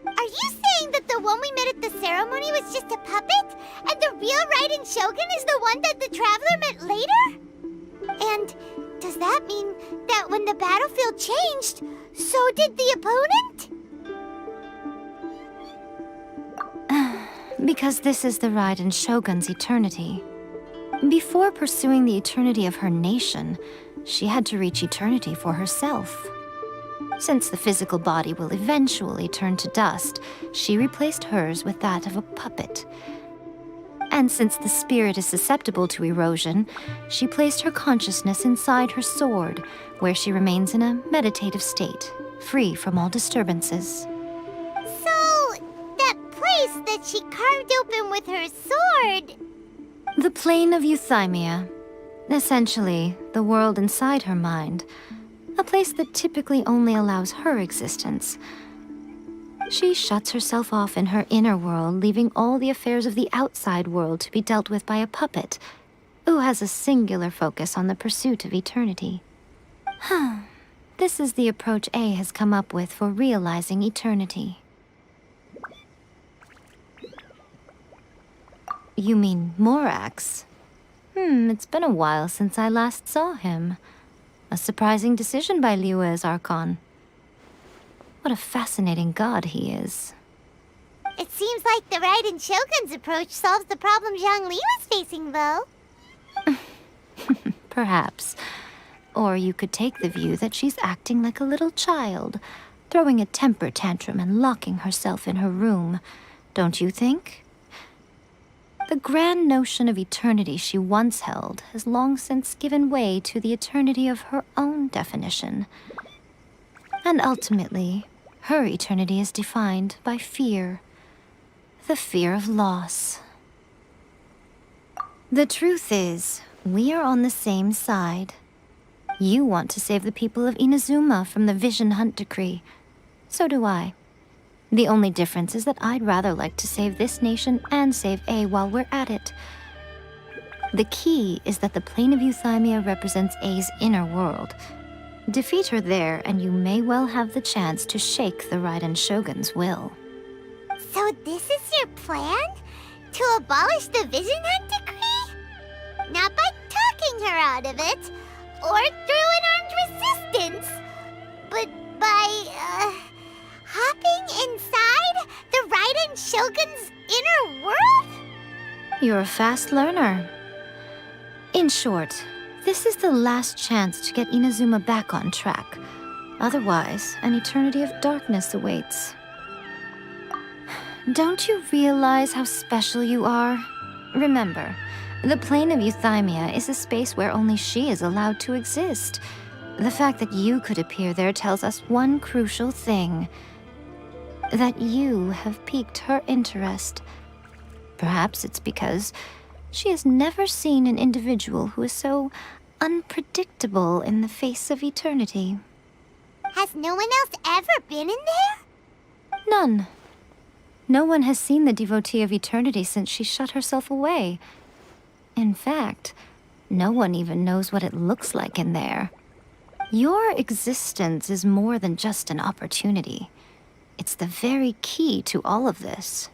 Are you saying that the one we met at the ceremony was just a puppet? And the real Raiden Shogun is the one that the Traveler met later? And does that mean that when the battlefield changed, so did the opponent? Because this is the Raiden Shogun's eternity. Before pursuing the eternity of her nation, she had to reach eternity for herself. Since the physical body will eventually turn to dust, she replaced hers with that of a puppet. And since the spirit is susceptible to erosion, she placed her consciousness inside her sword, where she remains in a meditative state, free from all disturbances. So, that place that she carved open with her sword... The plane of Euthymia. Essentially, the world inside her mind. A place that typically only allows her existence. She shuts herself off in her inner world, leaving all the affairs of the outside world to be dealt with by a puppet, who has a singular focus on the pursuit of eternity. This is the approach A has come up with for realizing eternity. You mean Morax? It's been a while since I last saw him. A surprising decision by Liyue's Archon. What a fascinating god he is. It seems like the Raiden Shogun's approach solves the problem Zhongli was facing, though. Perhaps. Or you could take the view that she's acting like a little child, throwing a temper tantrum and locking herself in her room. Don't you think? The grand notion of eternity she once held has long since given way to the eternity of her own definition. And ultimately, her eternity is defined by fear. The fear of loss. The truth is, we are on the same side. You want to save the people of Inazuma from the Vision Hunt decree. So do I. The only difference is that I'd rather like to save this nation and save A while we're at it. The key is that the plane of Euthymia represents A's inner world. Defeat her there, and you may well have the chance to shake the Raiden Shogun's will. So this is your plan? To abolish the Vision Hunt decree? Not by talking her out of it, or through an armed resistance, but by, hopping inside the Raiden Shogun's inner world? You're a fast learner. In short, this is the last chance to get Inazuma back on track. Otherwise, an eternity of darkness awaits. Don't you realize how special you are? Remember, the plane of Euthymia is a space where only she is allowed to exist. The fact that you could appear there tells us one crucial thing. That you have piqued her interest. Perhaps it's because she has never seen an individual who is so unpredictable in the face of eternity. Has no one else ever been in there? None. No one has seen the devotee of eternity since she shut herself away. In fact, no one even knows what it looks like in there. Your existence is more than just an opportunity. It's the very key to all of this.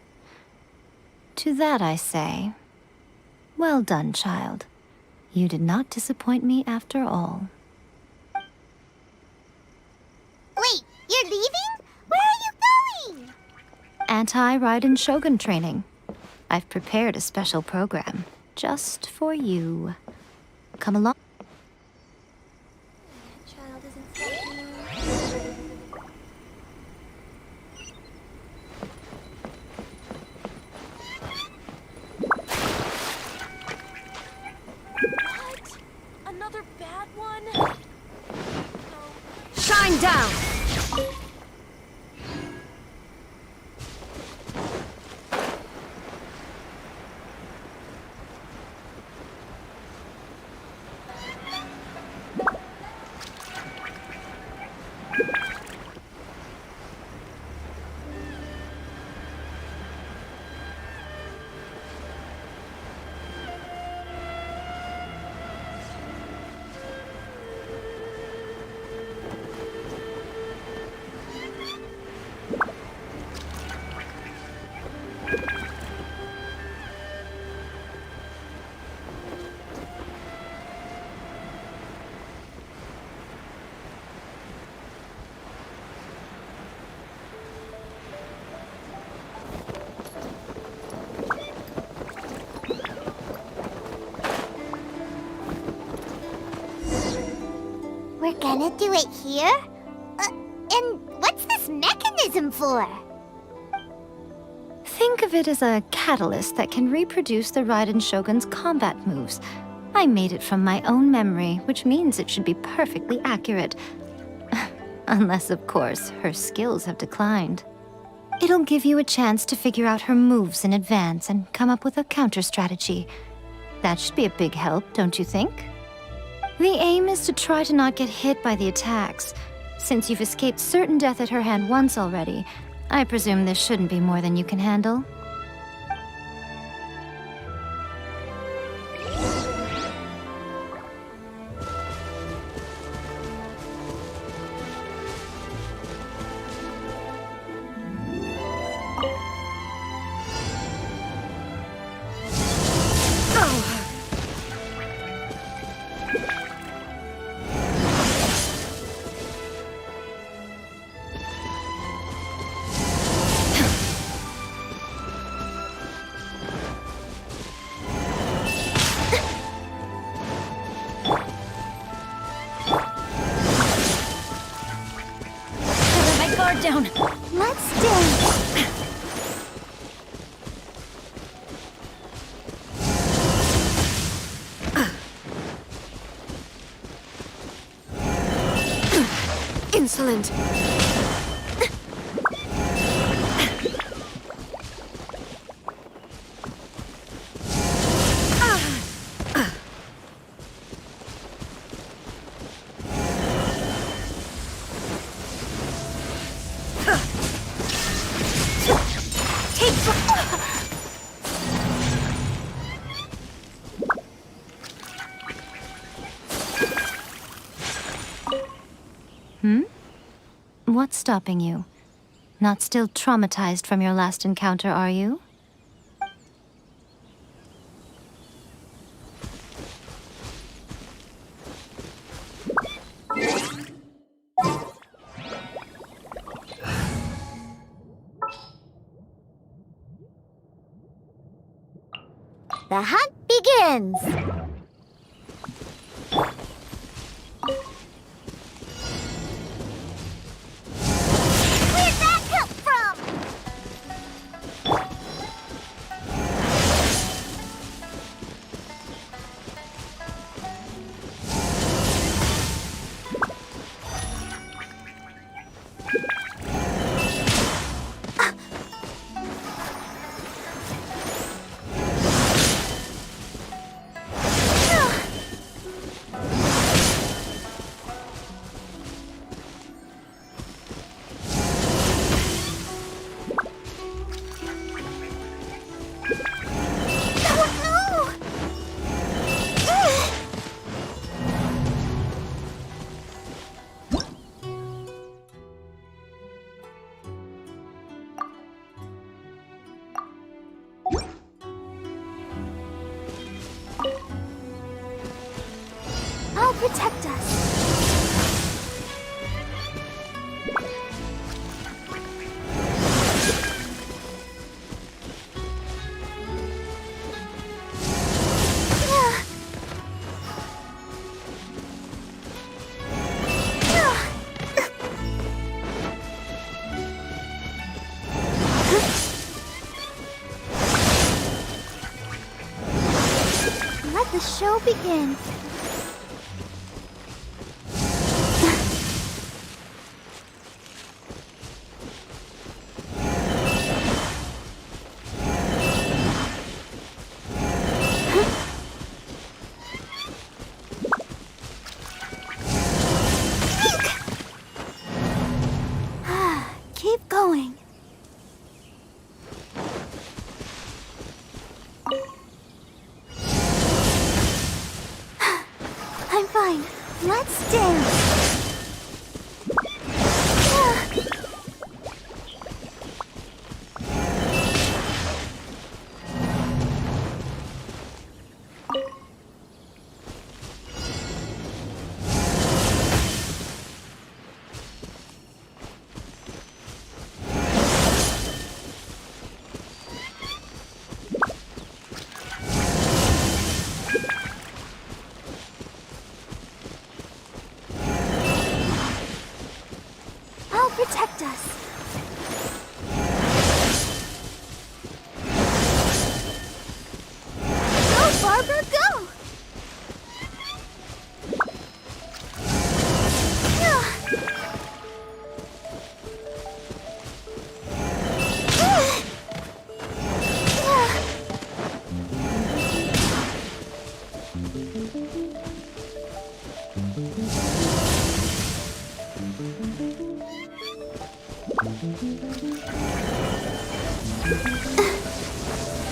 To that I say, well done, child. You did not disappoint me after all. Wait, you're leaving? Where are you going? Anti-Raiden Shogun training. I've prepared a special program just for you. Come along. Another bad one? Shine down! We're gonna do it here? And what's this mechanism for? Think of it as a catalyst that can reproduce the Raiden Shogun's combat moves. I made it from my own memory, which means it should be perfectly accurate. Unless, of course, her skills have declined. It'll give you a chance to figure out her moves in advance and come up with a counter strategy. That should be a big help, don't you think? The aim is to try to not get hit by the attacks. Since you've escaped certain death at her hand once already, I presume this shouldn't be more than you can handle. Excellent. What's stopping you? Not still traumatized from your last encounter, are you? The hunt begins! Where'd that come from? I'll protect us. Let the show begin. Keep going. I'm fine. Let's dance. I'll protect us. Go, Barbara, go!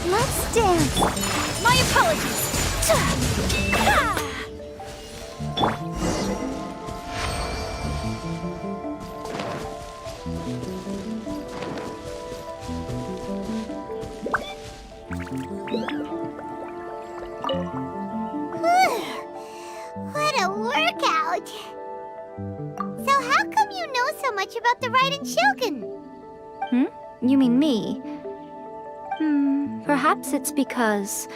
Let's dance. My apologies. What a workout. So how come you know so much about the Raiden Shogun? You mean me? Perhaps it's because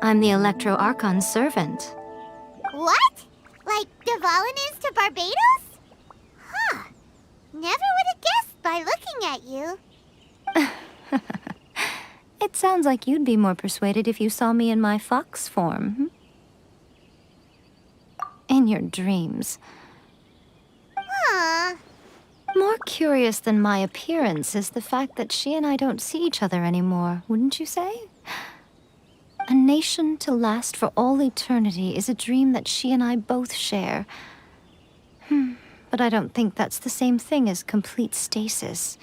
I'm the Electro Archon's servant. What? Like Devalin is to Barbados? Huh. Never would have guessed by looking at you. It sounds like you'd be more persuaded if you saw me in my fox form. In your dreams. Huh. More curious than my appearance is the fact that she and I don't see each other anymore, wouldn't you say? A nation to last for all eternity is a dream that she and I both share. But I don't think that's the same thing as complete stasis.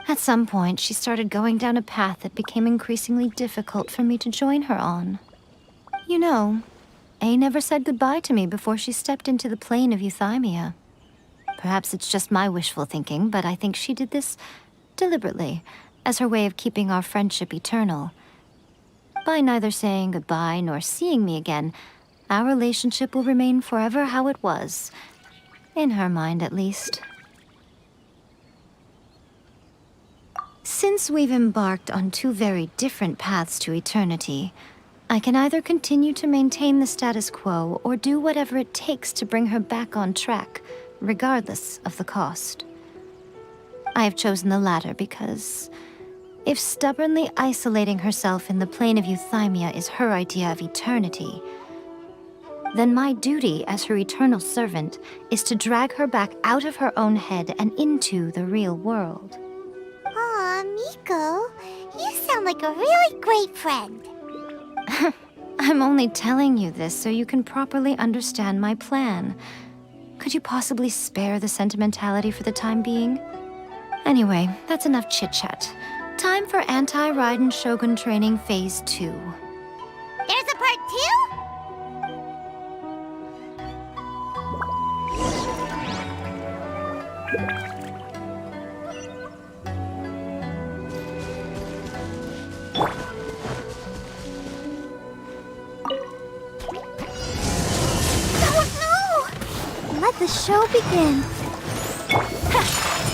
At some point, she started going down a path that became increasingly difficult for me to join her on. You know, A never said goodbye to me before she stepped into the plane of Euthymia. Perhaps it's just my wishful thinking, but I think she did this deliberately, as her way of keeping our friendship eternal. By neither saying goodbye nor seeing me again, our relationship will remain forever how it was. In her mind, at least. Since we've embarked on two very different paths to eternity, I can either continue to maintain the status quo or do whatever it takes to bring her back on track, regardless of the cost. I have chosen the latter because if stubbornly isolating herself in the plane of Euthymia is her idea of eternity, then my duty as her eternal servant is to drag her back out of her own head and into the real world. Aw, Miko, you sound like a really great friend. I'm only telling you this so you can properly understand my plan. Could you possibly spare the sentimentality for the time being? Anyway, that's enough chit-chat. Time for Anti-Raiden Shogun Training Phase 2. There's a part 2? Let the show begin.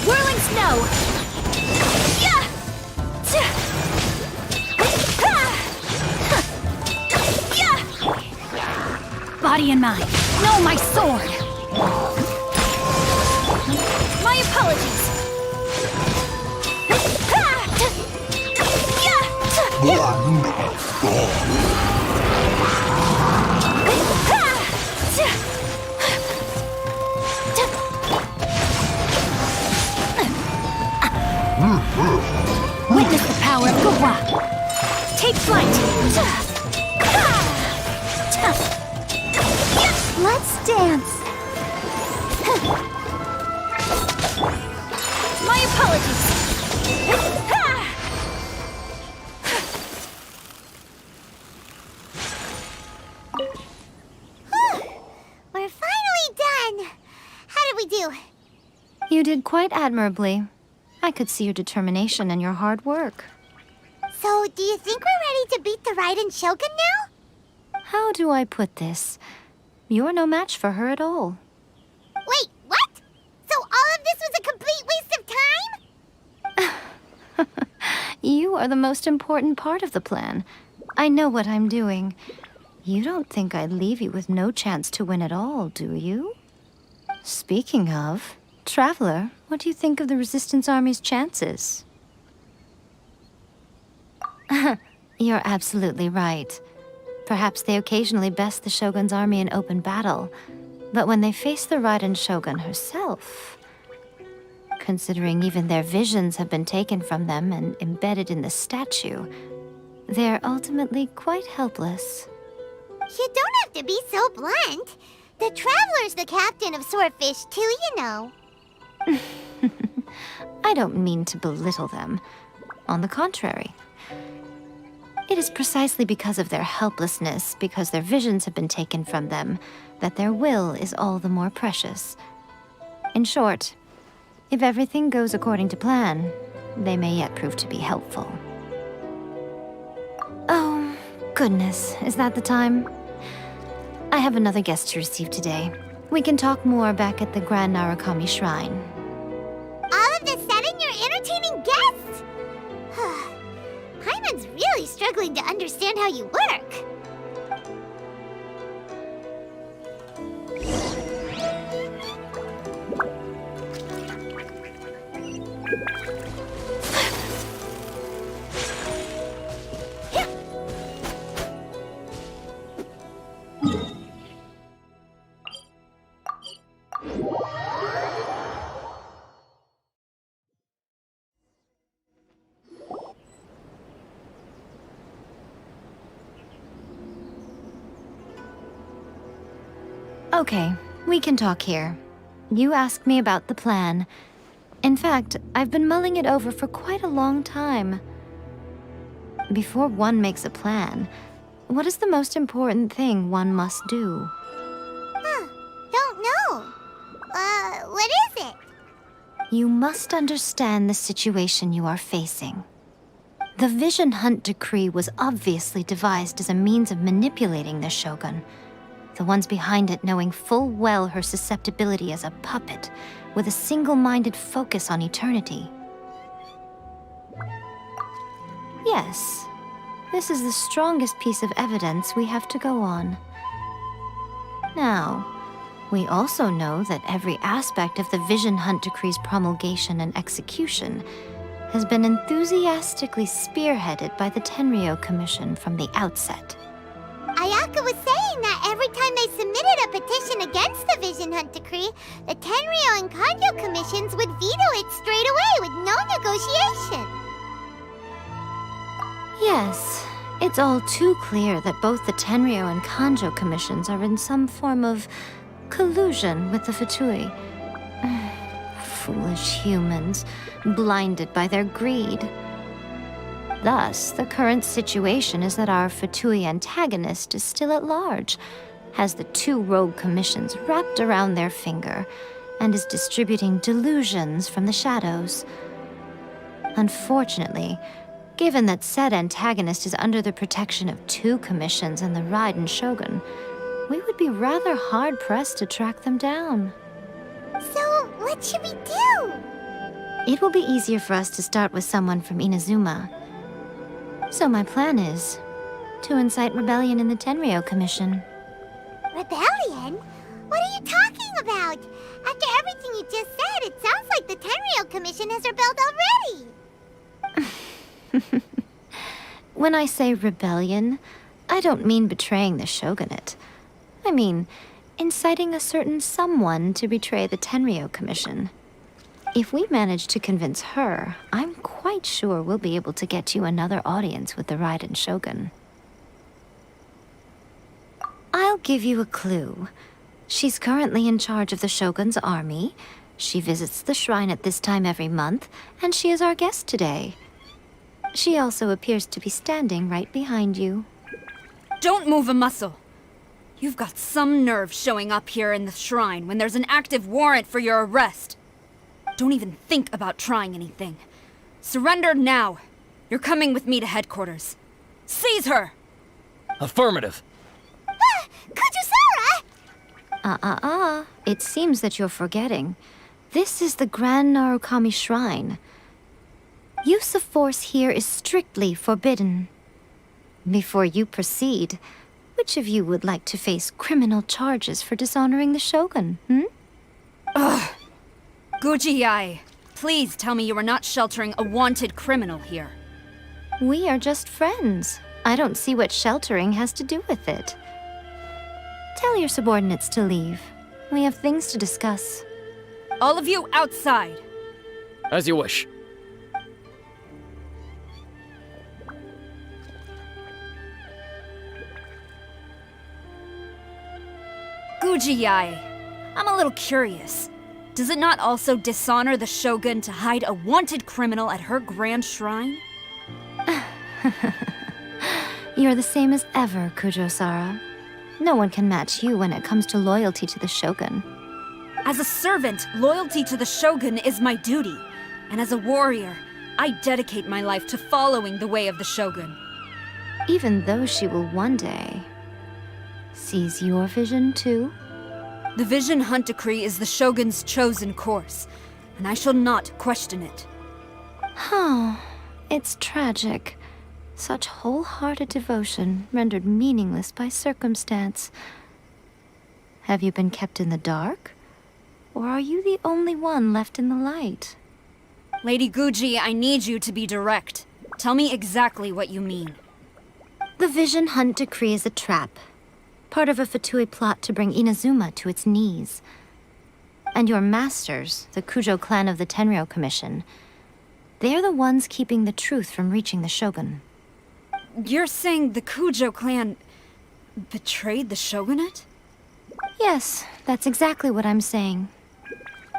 Whirling snow! Body and mind. No, my sword! My apologies! Witness the power of Gua! Take flight! Let's dance. My apologies! We're finally done. How did we do? You did quite admirably. I could see your determination and your hard work. So, do you think we're ready to beat the Raiden Shogun now? How do I put this? You're no match for her at all. Wait, what? So all of this was a complete waste of time? You are the most important part of the plan. I know what I'm doing. You don't think I'd leave you with no chance to win at all, do you? Speaking of, Traveler, what do you think of the Resistance Army's chances? You're absolutely right. Perhaps they occasionally best the Shogun's army in open battle, but when they face the Raiden Shogun herself, considering even their visions have been taken from them and embedded in the statue, they're ultimately quite helpless. You don't have to be so blunt. The Traveler's the captain of Swordfish too, you know. I don't mean to belittle them. On the contrary. It is precisely because of their helplessness, because their visions have been taken from them, that their will is all the more precious. In short, if everything goes according to plan, they may yet prove to be helpful. Oh, goodness, is that the time? I have another guest to receive today. We can talk more back at the Grand Narukami Shrine. All of this said and you're entertaining guests? Paimon's really struggling to understand how you work. Okay, we can talk here. You asked me about the plan. In fact, I've been mulling it over for quite a long time. Before one makes a plan, what is the most important thing one must do? Don't know. What is it? You must understand the situation you are facing. The Vision Hunt Decree was obviously devised as a means of manipulating the Shogun, the ones behind it knowing full well her susceptibility as a puppet, with a single-minded focus on eternity. Yes, this is the strongest piece of evidence we have to go on. Now, we also know that every aspect of the Vision Hunt Decree's promulgation and execution has been enthusiastically spearheaded by the Tenryou Commission from the outset. Ayaka was saying that every time they submitted a petition against the Vision Hunt Decree, the Tenryou and Kanjo commissions would veto it straight away with no negotiation. Yes, it's all too clear that both the Tenryou and Kanjo commissions are in some form of collusion with the Fatui. Foolish humans, blinded by their greed. Thus, the current situation is that our Fatui antagonist is still at large, has the two rogue commissions wrapped around their finger, and is distributing delusions from the shadows. Unfortunately, given that said antagonist is under the protection of two commissions and the Raiden Shogun, we would be rather hard-pressed to track them down. So, what should we do? It will be easier for us to start with someone from Inazuma. So my plan is to incite rebellion in the Tenryou Commission. Rebellion? What are you talking about? After everything you just said, it sounds like the Tenryou Commission has rebelled already. When I say rebellion, I don't mean betraying the shogunate. I mean inciting a certain someone to betray the Tenryou Commission. If we manage to convince her, I'm quite sure we'll be able to get you another audience with the Raiden Shogun. I'll give you a clue. She's currently in charge of the Shogun's army. She visits the shrine at this time every month, and she is our guest today. She also appears to be standing right behind you. Don't move a muscle. You've got some nerve showing up here in the shrine when there's an active warrant for your arrest. Don't even think about trying anything. Surrender now. You're coming with me to headquarters. Seize her! Affirmative. Kujusara! It seems that you're forgetting. This is the Grand Narukami Shrine. Use of force here is strictly forbidden. Before you proceed, which of you would like to face criminal charges for dishonoring the Shogun, Ugh! Guji-ai, please tell me you are not sheltering a wanted criminal here. We are just friends. I don't see what sheltering has to do with it. Tell your subordinates to leave. We have things to discuss. All of you outside. As you wish. Guji-ai, I'm a little curious. Does it not also dishonor the Shogun to hide a wanted criminal at her grand shrine? You're the same as ever, Kujo-sara. No one can match you when it comes to loyalty to the Shogun. As a servant, loyalty to the Shogun is my duty. And as a warrior, I dedicate my life to following the way of the Shogun. Even though she will one day seize your vision too? The Vision Hunt Decree is the Shogun's chosen course, and I shall not question it. Oh, it's tragic. Such wholehearted devotion rendered meaningless by circumstance. Have you been kept in the dark? Or are you the only one left in the light? Lady Guji, I need you to be direct. Tell me exactly what you mean. The Vision Hunt Decree is a trap. Part of a Fatui plot to bring Inazuma to its knees. And your masters, the Kujo clan of the Tenryou Commission, they're the ones keeping the truth from reaching the Shogun. You're saying the Kujo clan betrayed the Shogunate? Yes, that's exactly what I'm saying.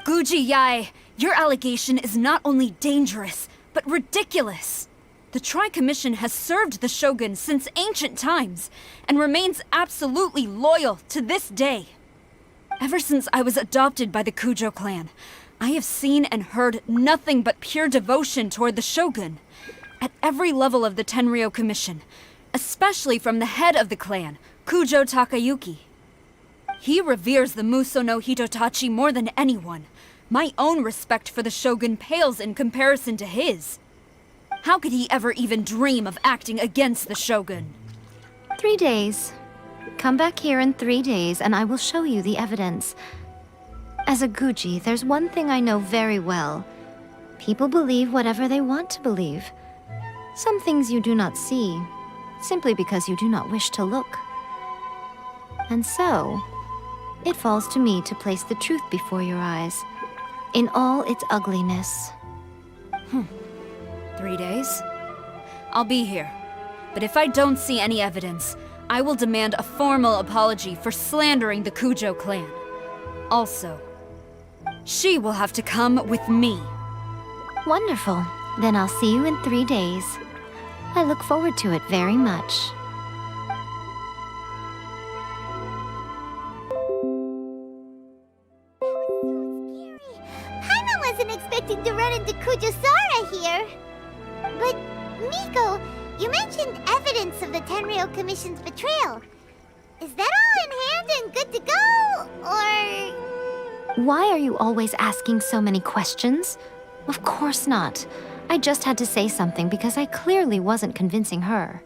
Guji Yae, your allegation is not only dangerous, but ridiculous. The Tri-Commission has served the Shogun since ancient times, and remains absolutely loyal to this day. Ever since I was adopted by the Kujo clan, I have seen and heard nothing but pure devotion toward the Shogun. At every level of the Tenryou Commission, especially from the head of the clan, Kujo Takayuki. He reveres the Muso no Hitotachi more than anyone. My own respect for the Shogun pales in comparison to his. How could he ever even dream of acting against the Shogun? 3 days. Come back here in 3 days and I will show you the evidence. As a Guji, there's one thing I know very well. People believe whatever they want to believe. Some things you do not see, simply because you do not wish to look. And so, it falls to me to place the truth before your eyes, in all its ugliness. 3 days? I'll be here. But if I don't see any evidence, I will demand a formal apology for slandering the Kujo clan. Also, she will have to come with me. Wonderful. Then I'll see you in 3 days. I look forward to it very much. Paimon wasn't expecting to run into Kujosara here. But, Miko, you mentioned evidence of the Tenryou Commission's betrayal. Is that all in hand and good to go, or...? Why are you always asking so many questions? Of course not. I just had to say something because I clearly wasn't convincing her.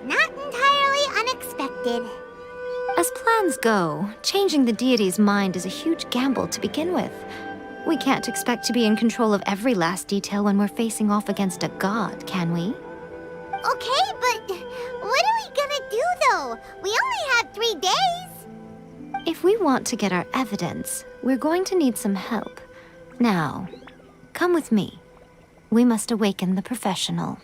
Not entirely unexpected. As plans go, changing the deity's mind is a huge gamble to begin with. We can't expect to be in control of every last detail when we're facing off against a god, can we? Okay, but what are we gonna do, though? We only have 3 days. If we want to get our evidence, we're going to need some help. Now, come with me. We must awaken the professional.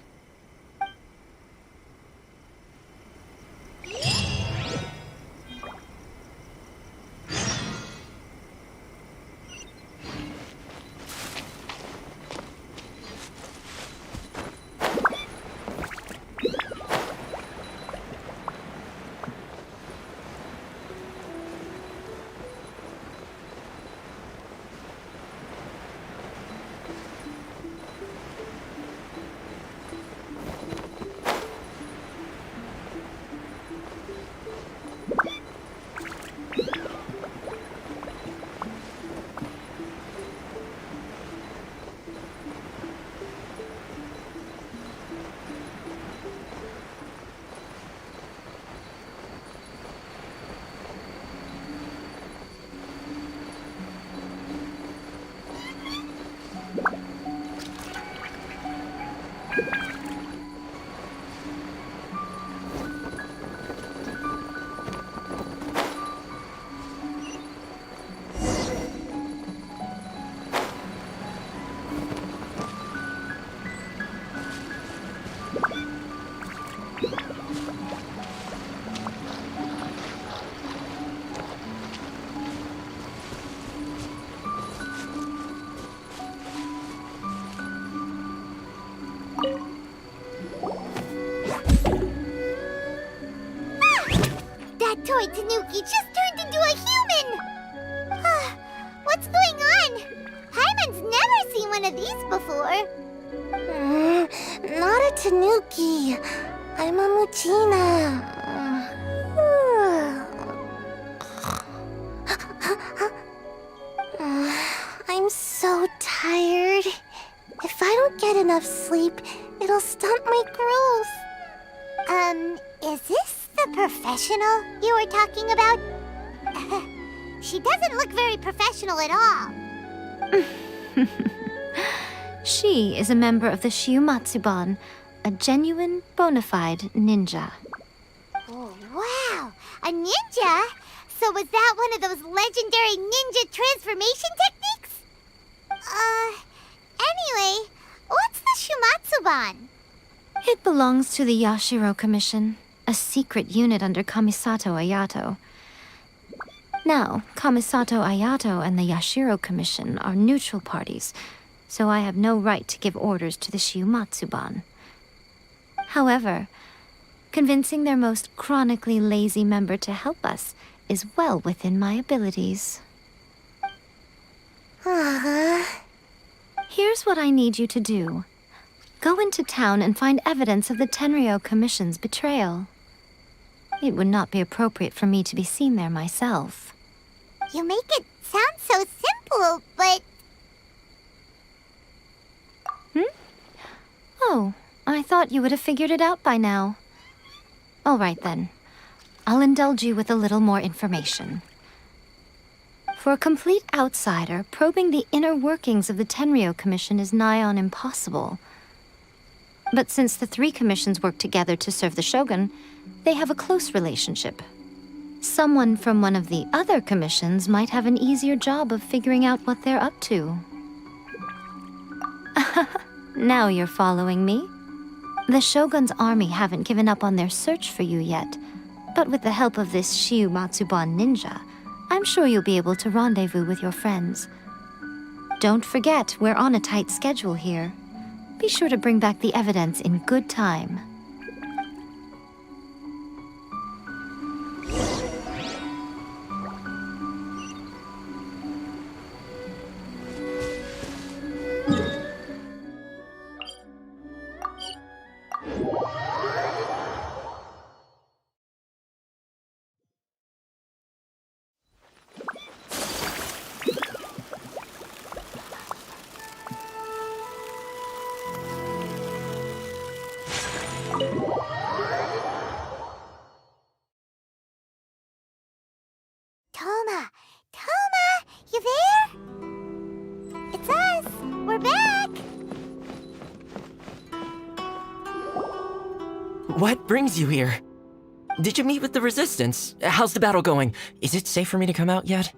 Toy Tanuki just turned into a human! What's going on? Paimon's never seen one of these before. Not a Tanuki. I'm a Muchina. I'm so tired. If I don't get enough sleep, it'll stunt my growth. Is this the professional you were talking about? She doesn't look very professional at all. She is a member of the Shiumatsuban, a genuine, bona fide ninja. Oh, wow! A ninja? So was that one of those legendary ninja transformation techniques? Anyway, what's the Shiumatsuban? It belongs to the Yashiro Commission, a secret unit under Kamisato Ayato. Now, Kamisato Ayato and the Yashiro Commission are neutral parties, so I have no right to give orders to the Shiumatsuban. However, convincing their most chronically lazy member to help us is well within my abilities. Here's what I need you to do. Go into town and find evidence of the Tenryou Commission's betrayal. It would not be appropriate for me to be seen there myself. You make it sound so simple, but... Oh, I thought you would have figured it out by now. All right then. I'll indulge you with a little more information. For a complete outsider, probing the inner workings of the Tenryou Commission is nigh on impossible. But since the three commissions work together to serve the Shogun, they have a close relationship. Someone from one of the other commissions might have an easier job of figuring out what they're up to. Now you're following me. The Shogun's army haven't given up on their search for you yet, but with the help of this Shiumatsuban ninja, I'm sure you'll be able to rendezvous with your friends. Don't forget, we're on a tight schedule here. Be sure to bring back the evidence in good time. Toma, you there? It's us. We're back. What brings you here? Did you meet with the Resistance? How's the battle going? Is it safe for me to come out yet?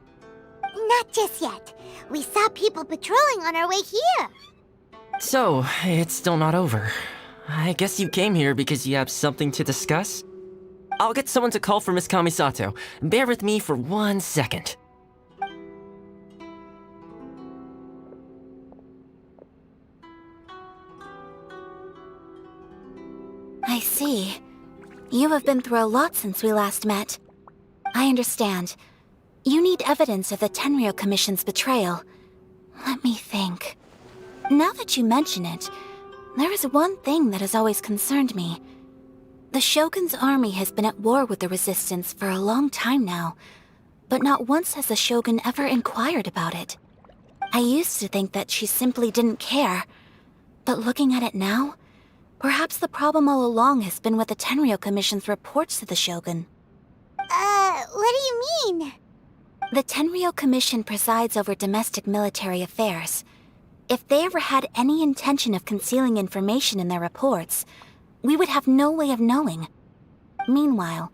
Not just yet. We saw people patrolling on our way here. So, it's still not over. I guess you came here because you have something to discuss? I'll get someone to call for Miss Kamisato. Bear with me for 1 second. I see. You have been through a lot since we last met. I understand. You need evidence of the Tenryou Commission's betrayal. Let me think. Now that you mention it, there is one thing that has always concerned me. The Shogun's army has been at war with the Resistance for a long time now, but not once has the Shogun ever inquired about it. I used to think that she simply didn't care, but looking at it now, perhaps the problem all along has been with the Tenryou Commission's reports to the Shogun. What do you mean? The Tenryou Commission presides over domestic military affairs. If they ever had any intention of concealing information in their reports, we would have no way of knowing. Meanwhile,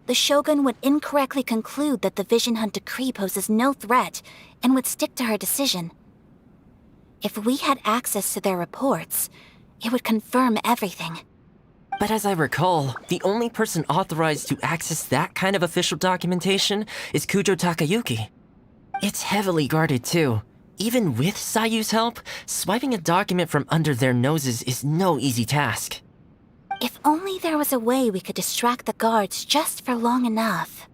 the Shogun would incorrectly conclude that the Vision Hunt decree poses no threat and would stick to her decision. If we had access to their reports, it would confirm everything. But as I recall, the only person authorized to access that kind of official documentation is Kujo Takayuki. It's heavily guarded too. Even with Sayu's help, swiping a document from under their noses is no easy task. If only there was a way we could distract the guards just for long enough.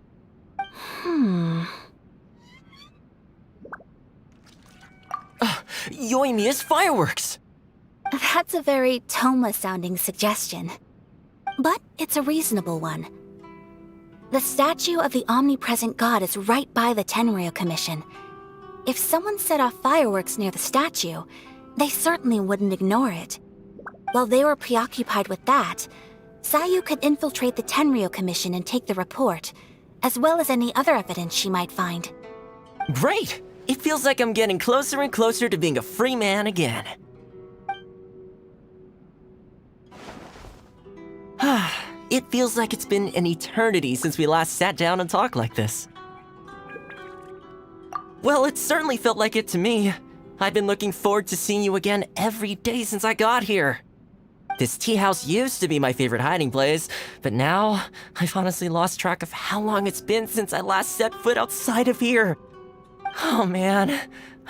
Yoimiya's fireworks! That's a very Toma-sounding suggestion. But it's a reasonable one. The statue of the omnipresent god is right by the Tenryou Commission. If someone set off fireworks near the statue, they certainly wouldn't ignore it. While they were preoccupied with that, Sayu could infiltrate the Tenryou Commission and take the report, as well as any other evidence she might find. Great! It feels like I'm getting closer and closer to being a free man again. It feels like it's been an eternity since we last sat down and talked like this. Well, it certainly felt like it to me. I've been looking forward to seeing you again every day since I got here. This tea house used to be my favorite hiding place, but now I've honestly lost track of how long it's been since I last set foot outside of here. Oh man,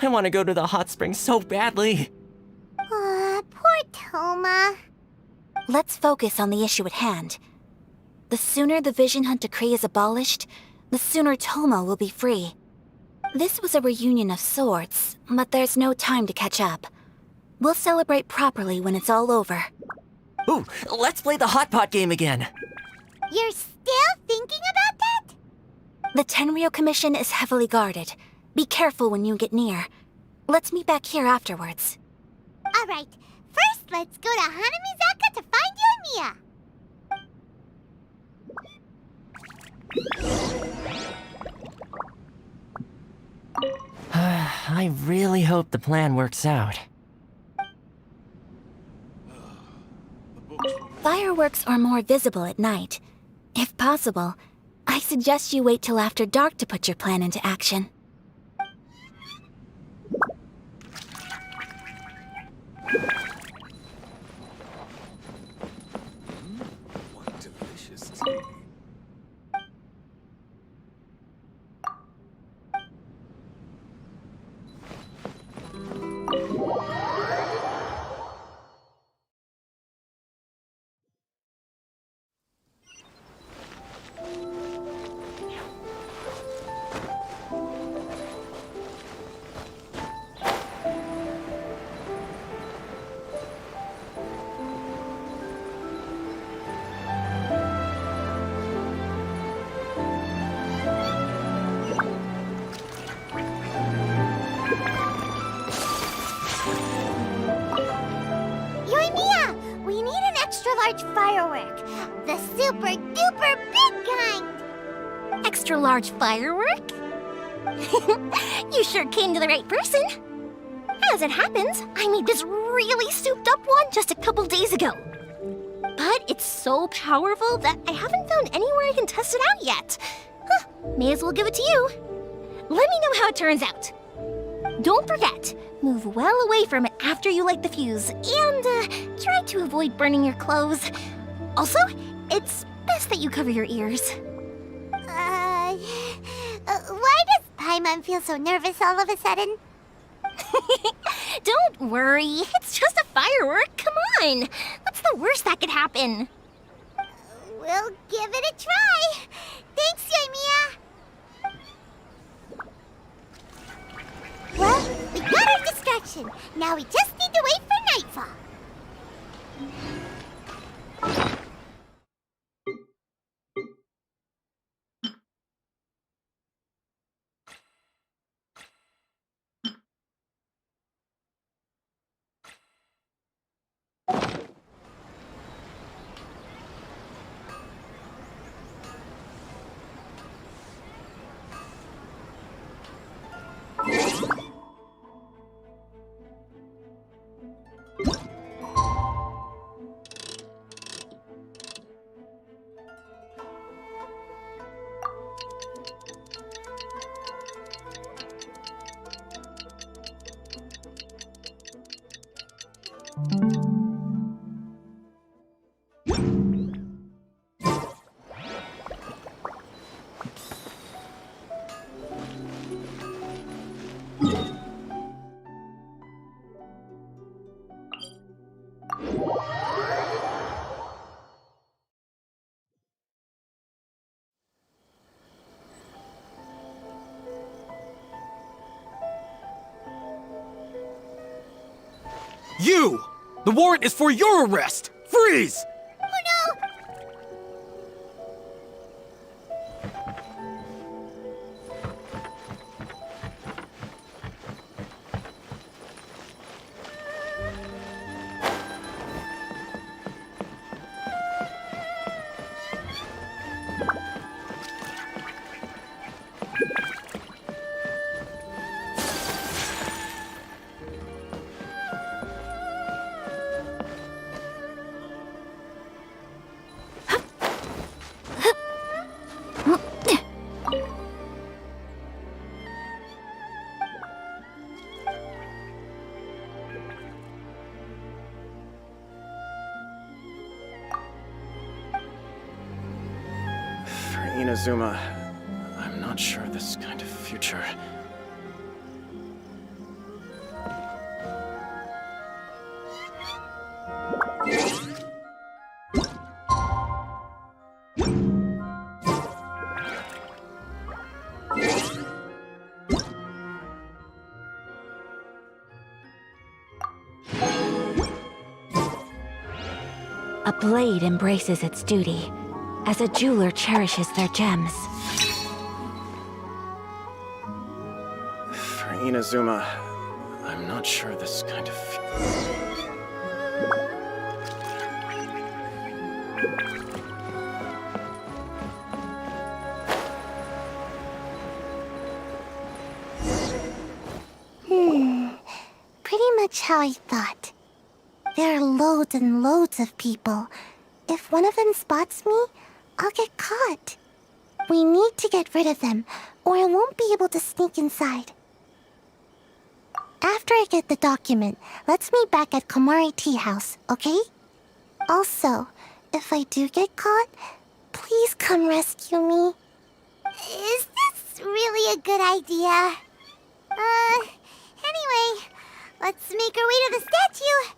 I want to go to the hot springs so badly. Poor Toma. Let's focus on the issue at hand. The sooner the Vision Hunt decree is abolished, the sooner Toma will be free. This was a reunion of sorts, but there's no time to catch up. We'll celebrate properly when it's all over. Ooh, let's play the hot pot game again. You're still thinking about that? The Tenryo Commission is heavily guarded. Be careful when you get near. Let's meet back here afterwards. Alright, first let's go to Hanamizaka to find you and Mia. I really hope the plan works out. Fireworks are more visible at night. If possible, I suggest you wait till after dark to put your plan into action. What delicious tea. Yoimiya, we need an extra large firework. The super duper big kind. Extra large firework? You sure came to the right person. As it happens, I made this really souped up one just a couple days ago. But it's so powerful that I haven't found anywhere I can test it out yet. Huh, may as well give it to you. Let me know how it turns out. Don't forget, move well away from it after you light the fuse, and try to avoid burning your clothes. Also, it's best that you cover your ears. Why does Paimon feel so nervous all of a sudden? Don't worry, it's just a firework. Come on, what's the worst that could happen? We'll give it a try. Thanks, Yoimiya. Well, we got our distraction. Now we just need to wait for nightfall. You! The warrant is for your arrest! Freeze! Oh no! Inazuma, I'm not sure this kind of future. A blade embraces its duty, as a jeweler cherishes their gems. For Inazuma, I'm not sure this kind of Pretty much how I thought. There are loads and loads of people. If one of them spots me, I'll get caught. We need to get rid of them, or I won't be able to sneak inside. After I get the document, let's meet back at Komari Tea House, okay? Also, if I do get caught, please come rescue me. Is this really a good idea? Anyway, let's make our way to the statue.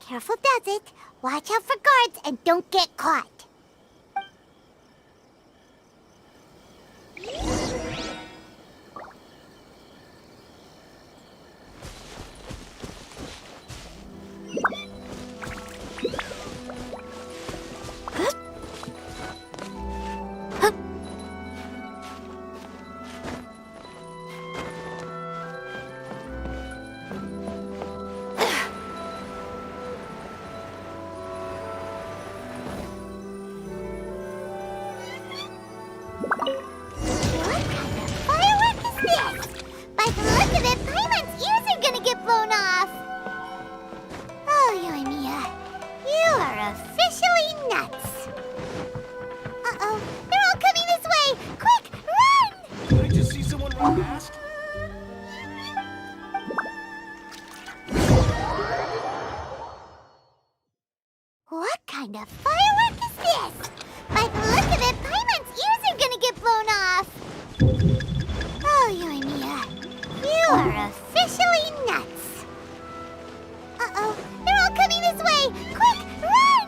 Careful does it. Watch out for guards and don't get caught. What kind of firework is this? By the look of it, Paimon's ears are gonna get blown off! Oh, Yoimiya, you are officially nuts! Uh-oh, they're all coming this way! Quick, run!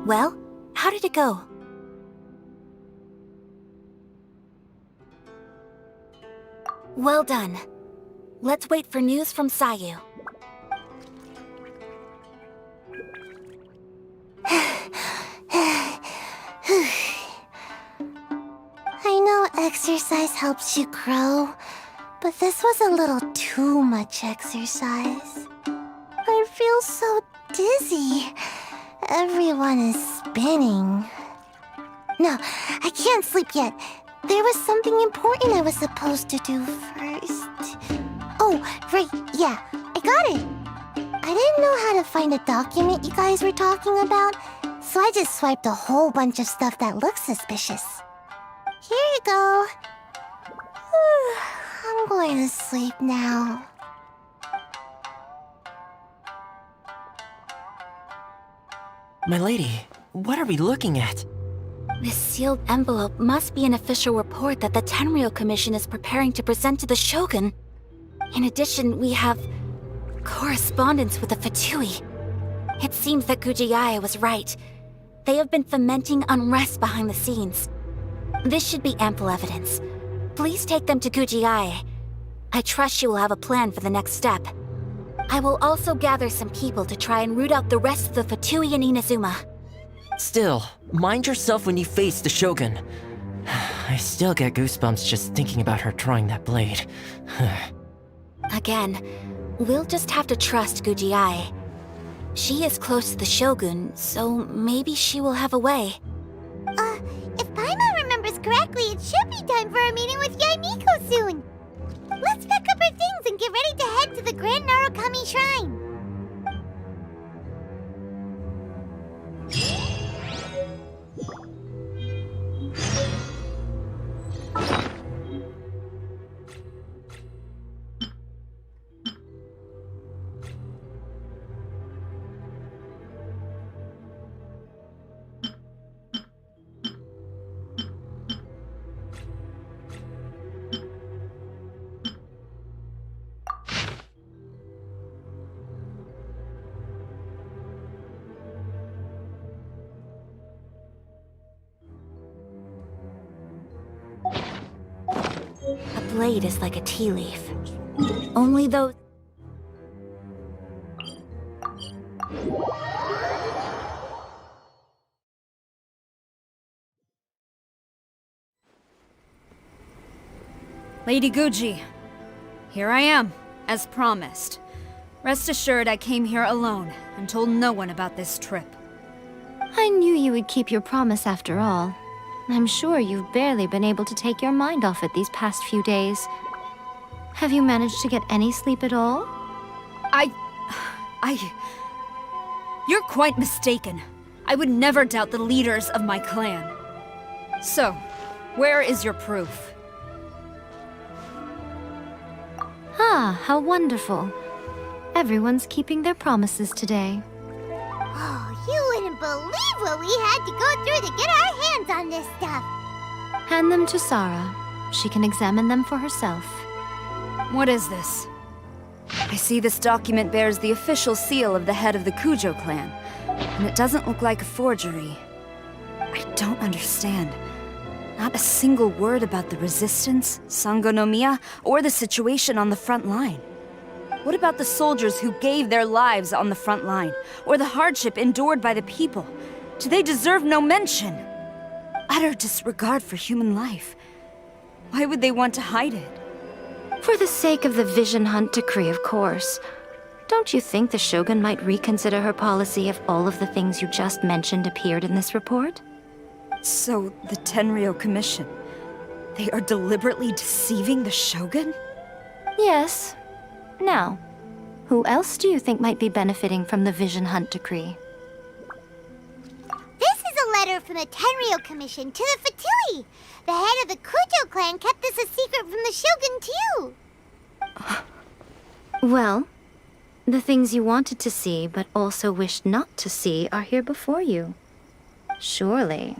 Well, how did it go? Well done. Let's wait for news from Sayu. I know exercise helps you grow, but this was a little too much exercise. I feel so dizzy. Everyone is spinning. No, I can't sleep yet. There was something important I was supposed to do first. Oh, right, yeah, I got it. I didn't know how to find a document you guys were talking about, so I just swiped a whole bunch of stuff that looks suspicious. Here you go. I'm going to sleep now. My lady, what are we looking at? This sealed envelope must be an official report that the Tenryou Commission is preparing to present to the Shogun. In addition, we have correspondence with the Fatui. It seems that Gujiae was right. They have been fomenting unrest behind the scenes. This should be ample evidence. Please take them to Gujiae. I trust she will have a plan for the next step. I will also gather some people to try and root out the rest of the Fatui and Inazuma. Still, mind yourself when you face the Shogun. I still get goosebumps just thinking about her drawing that blade. Again, we'll just have to trust Gujiae. She is close to the Shogun, so maybe she will have a way. If Paimon remembers correctly, it should be time for a meeting with Yaimiko soon. Let's pack up our things and get ready to head to the Grand Narukami Shrine. blade is like a tea leaf. Only those... Lady Guji, here I am, as promised. Rest assured I came here alone and told no one about this trip. I knew you would keep your promise after all. I'm sure you've barely been able to take your mind off it these past few days. Have you managed to get any sleep at all? You're quite mistaken. I would never doubt the leaders of my clan. So, where is your proof? Ah, how wonderful. Everyone's keeping their promises today. Oh, you wouldn't believe what we had to go through to get our hands on this stuff. Hand them to Sarah. She can examine them for herself. What is this? I see this document bears the official seal of the head of the Kujo clan, and it doesn't look like a forgery. I don't understand. Not a single word about the resistance, Sangonomiya, or the situation on the front line. What about the soldiers who gave their lives on the front line, or the hardship endured by the people? Do they deserve no mention? Utter disregard for human life. Why would they want to hide it? For the sake of the Vision Hunt decree, of course. Don't you think the Shogun might reconsider her policy if all of the things you just mentioned appeared in this report? So, the Tenryo Commission, they are deliberately deceiving the Shogun? Yes. Now, who else do you think might be benefiting from the Vision Hunt decree? This is a letter from the Tenryo Commission to the Fatui. The head of the Kujo clan kept this a secret from the Shogun, too. Well, the things you wanted to see but also wished not to see are here before you. Surely,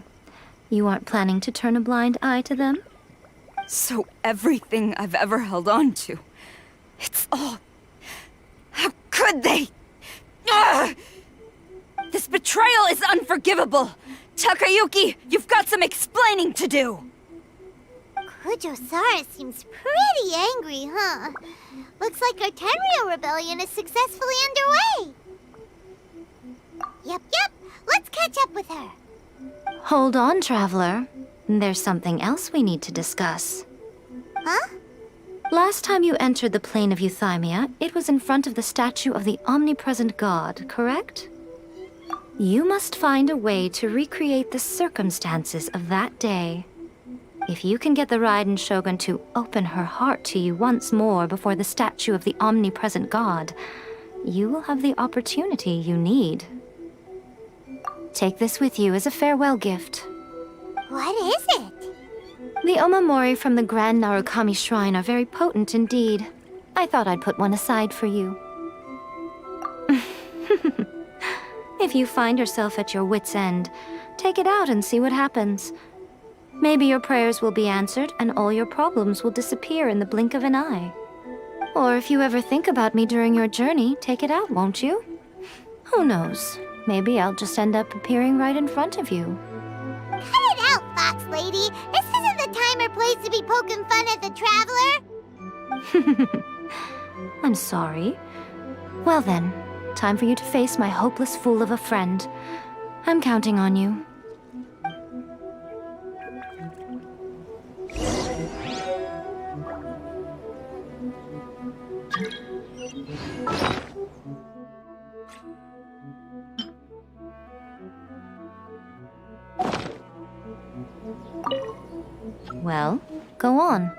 you aren't planning to turn a blind eye to them? So everything I've ever held on to, it's all... How could they? Ugh! This betrayal is unforgivable! Takayuki, you've got some explaining to do! Kujo-Sara seems pretty angry, huh? Looks like our Tenryo rebellion is successfully underway. Yep. Let's catch up with her. Hold on, Traveler. There's something else we need to discuss. Huh? Last time you entered the plane of Euthymia, it was in front of the statue of the omnipresent god, correct? You must find a way to recreate the circumstances of that day. If you can get the Raiden Shogun to open her heart to you once more before the statue of the omnipresent god, you will have the opportunity you need. Take this with you as a farewell gift. What is it? The omamori from the Grand Narukami Shrine are very potent indeed. I thought I'd put one aside for you. If you find yourself at your wit's end, take it out and see what happens. Maybe your prayers will be answered and all your problems will disappear in the blink of an eye. Or if you ever think about me during your journey, take it out, won't you? Who knows? Maybe I'll just end up appearing right in front of you. Cut it out, Fox Lady. This isn't the time or place to be poking fun at the Traveler. I'm sorry. Well then, time for you to face my hopeless fool of a friend. I'm counting on you. Well, go on.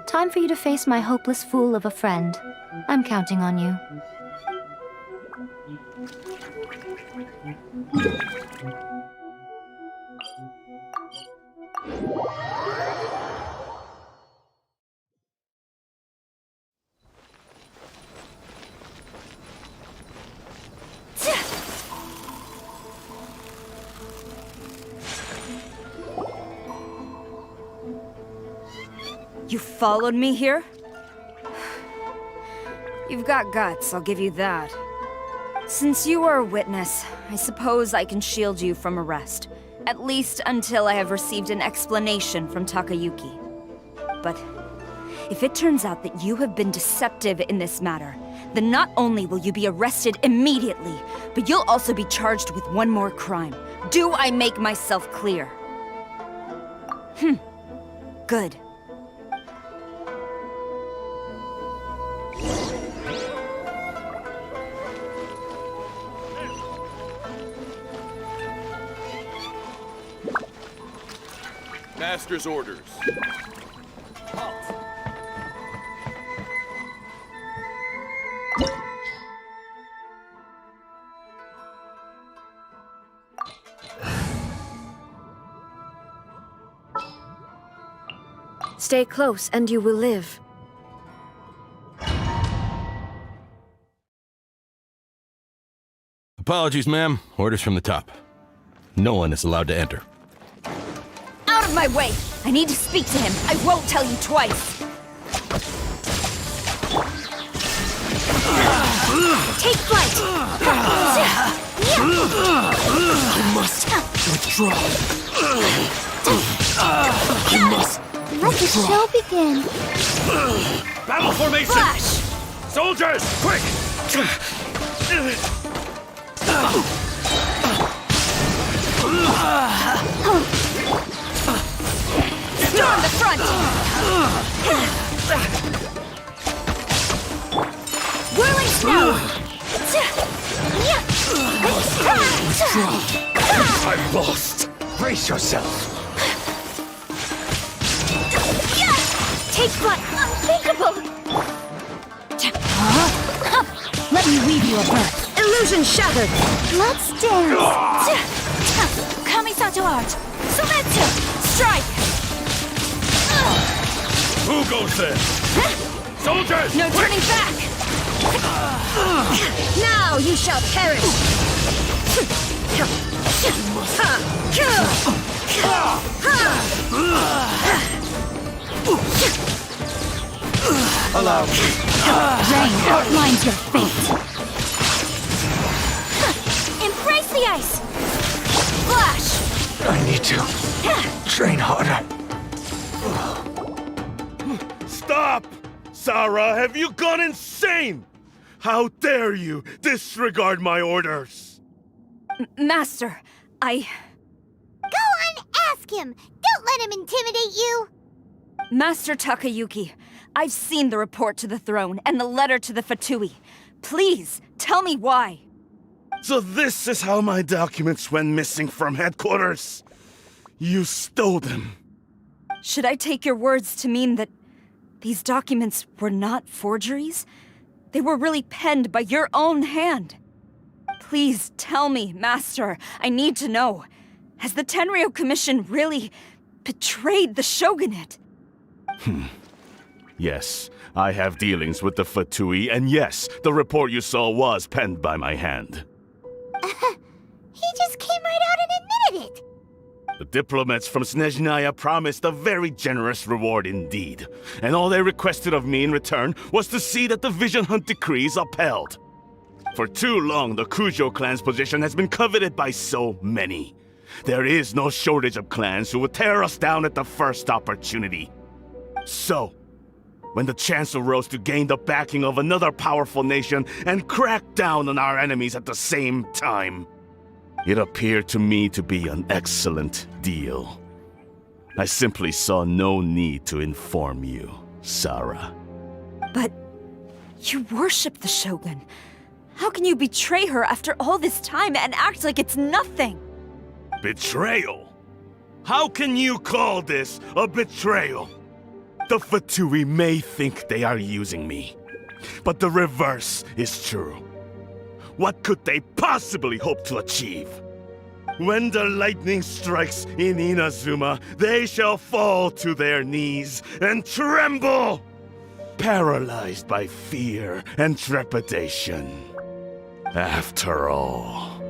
Time for you to face my hopeless fool of a friend. I'm counting on you. You followed me here? You've got guts, I'll give you that. Since you are a witness, I suppose I can shield you from arrest. At least until I have received an explanation from Takayuki. But If it turns out that you have been deceptive in this matter, then not only will you be arrested immediately, but you'll also be charged with one more crime. Do I make myself clear? Good. Master's orders. Stay close and you will live. Apologies, ma'am. Orders from the top. No one is allowed to enter. Out of my way! I need to speak to him. I won't tell you twice. Take flight! I must withdraw. I must Let the show begin. Battle formation! Flash! Soldiers, quick! Storm the front! Whirling snow! I'm lost. Brace yourself. Take flight! Unthinkable! Let me weave you a birth. Illusion shattered! Let's dance. Kamisato art! Sometsu! Strike! Who goes there? Soldiers! No turning back! Now you shall perish! Allow me. Rain outlines your fate! Embrace the ice! Flash! I need to train harder. Stop! Sarah, have you gone insane? How dare you disregard my orders? Master, I... Go and ask him! Don't let him intimidate you! Master Takayuki, I've seen the report to the throne and the letter to the Fatui. Please, tell me why. So this is how my documents went missing from headquarters? You stole them. Should I take your words to mean that these documents were not forgeries? They were really penned by your own hand. Please tell me, Master. I need to know. Has the Tenryou Commission really betrayed the Shogunate? Yes, I have dealings with the Fatui, and yes, the report you saw was penned by my hand. He just came right out and admitted it! The diplomats from Snezhnaya promised a very generous reward indeed, and all they requested of me in return was to see that the Vision Hunt decree is upheld. For too long, the Kujo clan's position has been coveted by so many. There is no shortage of clans who would tear us down at the first opportunity. So, when the chance arose to gain the backing of another powerful nation and crack down on our enemies at the same time, it appeared to me to be an excellent deal. I simply saw no need to inform you, Sarah. But you worship the Shogun. How can you betray her after all this time and act like it's nothing? Betrayal? How can you call this a betrayal? The Fatui may think they are using me, but the reverse is true. What could they possibly hope to achieve? When the lightning strikes in Inazuma, they shall fall to their knees and tremble, paralyzed by fear and trepidation. After all,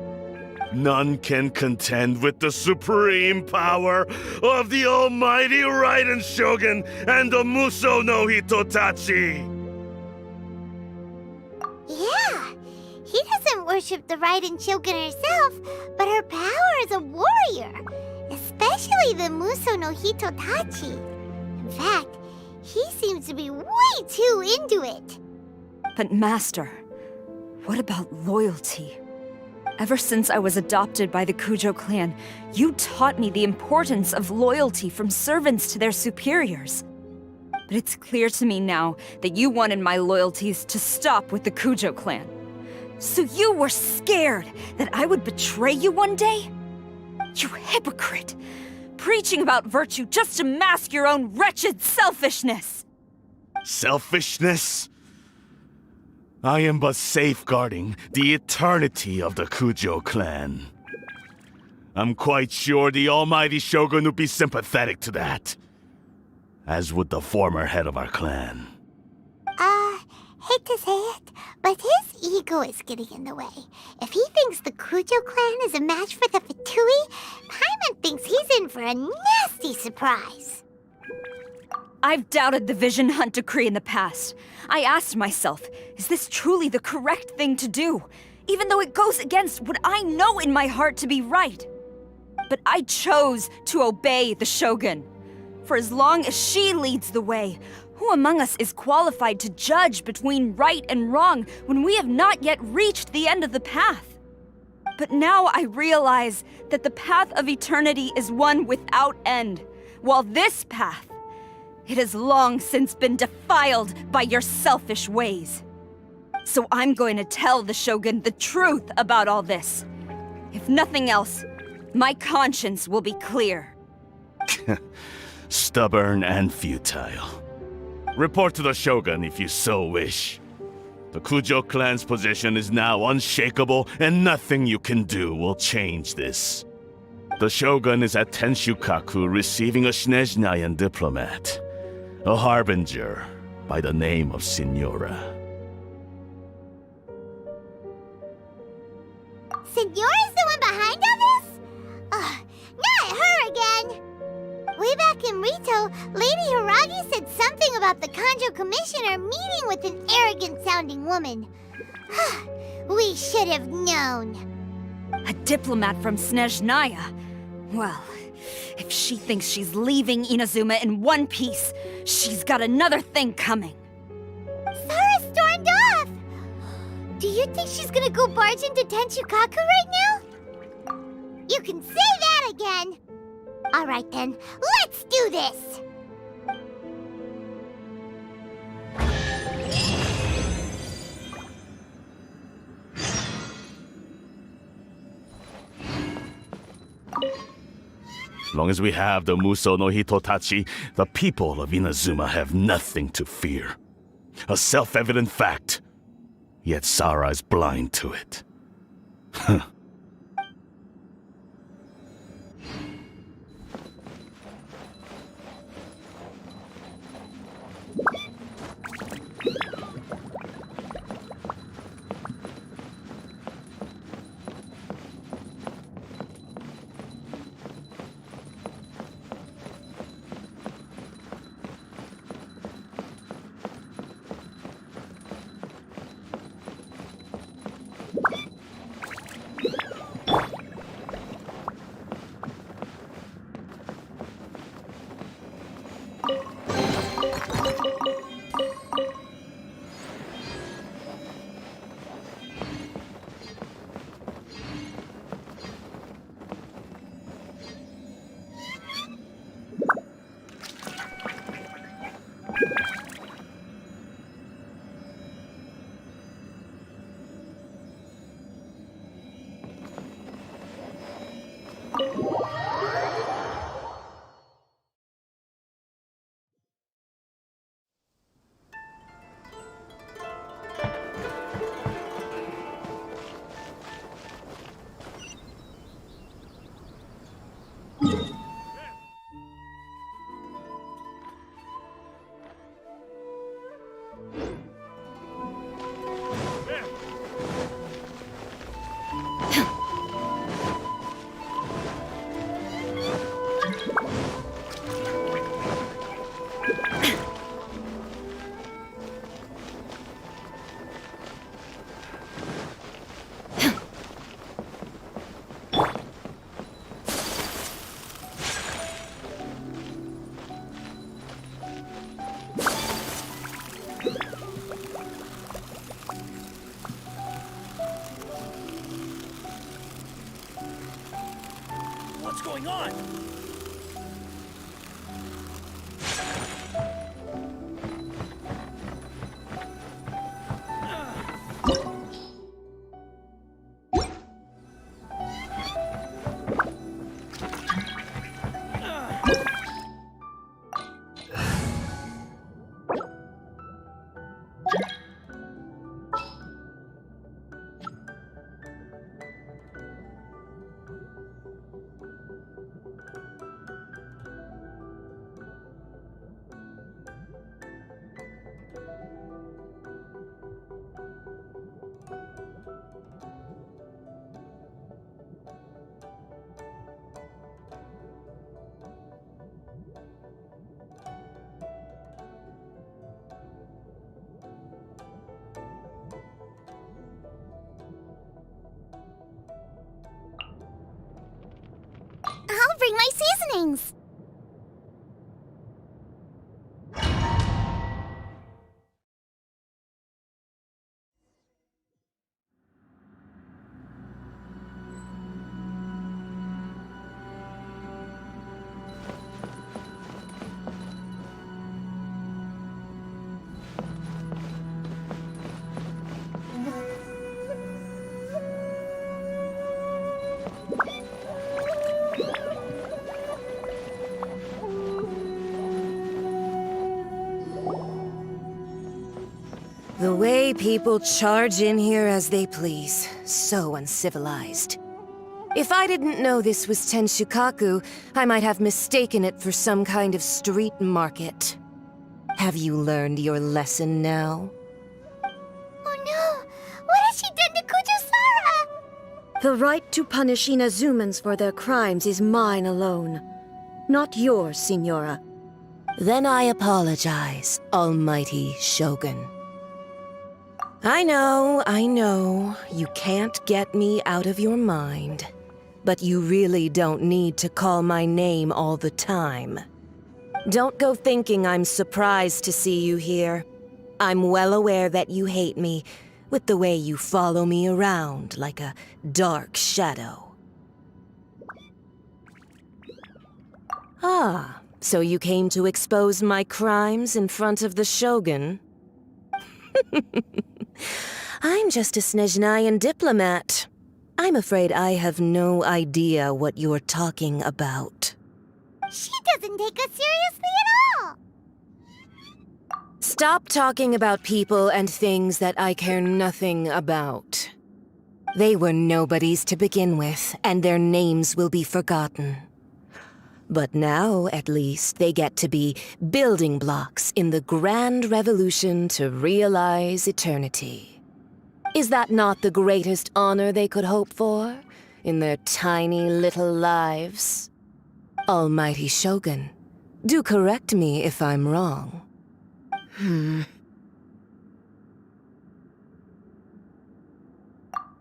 none can contend with the supreme power of the almighty Raiden Shogun and the Muso no Hitotachi! Yeah, he doesn't worship the Raiden Shogun herself, but her power as a warrior, especially the Muso no Hitotachi. In fact, He seems to be way too into it. But Master, what about loyalty? Ever since I was adopted by the Kujo clan, you taught me the importance of loyalty from servants to their superiors. But it's clear to me now that you wanted my loyalties to stop with the Kujo clan. So you were scared that I would betray you one day? You hypocrite! Preaching about virtue just to mask your own wretched selfishness! Selfishness? I am but safeguarding the eternity of the Kujo clan. I'm quite sure the almighty Shogun would be sympathetic to that. As would the former head of our clan. Hate to say it, but his ego is getting in the way. If he thinks the Kujo clan is a match for the Fatui, Paimon thinks he's in for a nasty surprise. I've doubted the Vision Hunt decree in the past. I asked myself, is this truly the correct thing to do? Even though it goes against what I know in my heart to be right. But I chose to obey the Shogun. For as long as she leads the way, who among us is qualified to judge between right and wrong when we have not yet reached the end of the path? But now I realize that the path of eternity is one without end, while this path, it has long since been defiled by your selfish ways. So I'm going to tell the Shogun the truth about all this. If nothing else, my conscience will be clear. Stubborn and futile. Report to the Shogun if you so wish. The Kujo clan's position is now unshakable, and nothing you can do will change this. The Shogun is at Tenshukaku receiving a Snezhnayan diplomat, a harbinger by the name of Signora. Signora's the one behind all this? Not her again! Way back in Rito, Lady Hiragi said something about the Kanjo Commissioner meeting with an arrogant-sounding woman. We should have known. A diplomat from Snezhnaya? Well, if she thinks she's leaving Inazuma in one piece, she's got another thing coming. Sara stormed off! Do you think she's gonna go barge into Tenshukaku right now? You can say that again! Alright then, let's do this! As long as we have the Muso no Hitotachi, the people of Inazuma have nothing to fear. A self-evident fact. Yet Sara is blind to it. going on? I'll bring my seasonings! The way people charge in here as they please. So uncivilized. If I didn't know this was Tenshukaku, I might have mistaken it for some kind of street market. Have you learned your lesson now? Oh no! What has she done to Kujusara? The right to punish Inazumans for their crimes is mine alone. Not yours, Signora. Then I apologize, Almighty Shogun. I know, you can't get me out of your mind. But you really don't need to call my name all the time. Don't go thinking I'm surprised to see you here. I'm well aware that you hate me, with the way you follow me around like a dark shadow. Ah, so you came to expose my crimes in front of the Shogun? I'm just a Snezhnayan diplomat. I'm afraid I have no idea what you're talking about. She doesn't take us seriously at all! Stop talking about people and things that I care nothing about. They were nobodies to begin with, and their names will be forgotten. But now, at least, they get to be building blocks in the grand revolution to realize eternity. Is that not the greatest honor they could hope for in their tiny little lives? Almighty Shogun, do correct me if I'm wrong.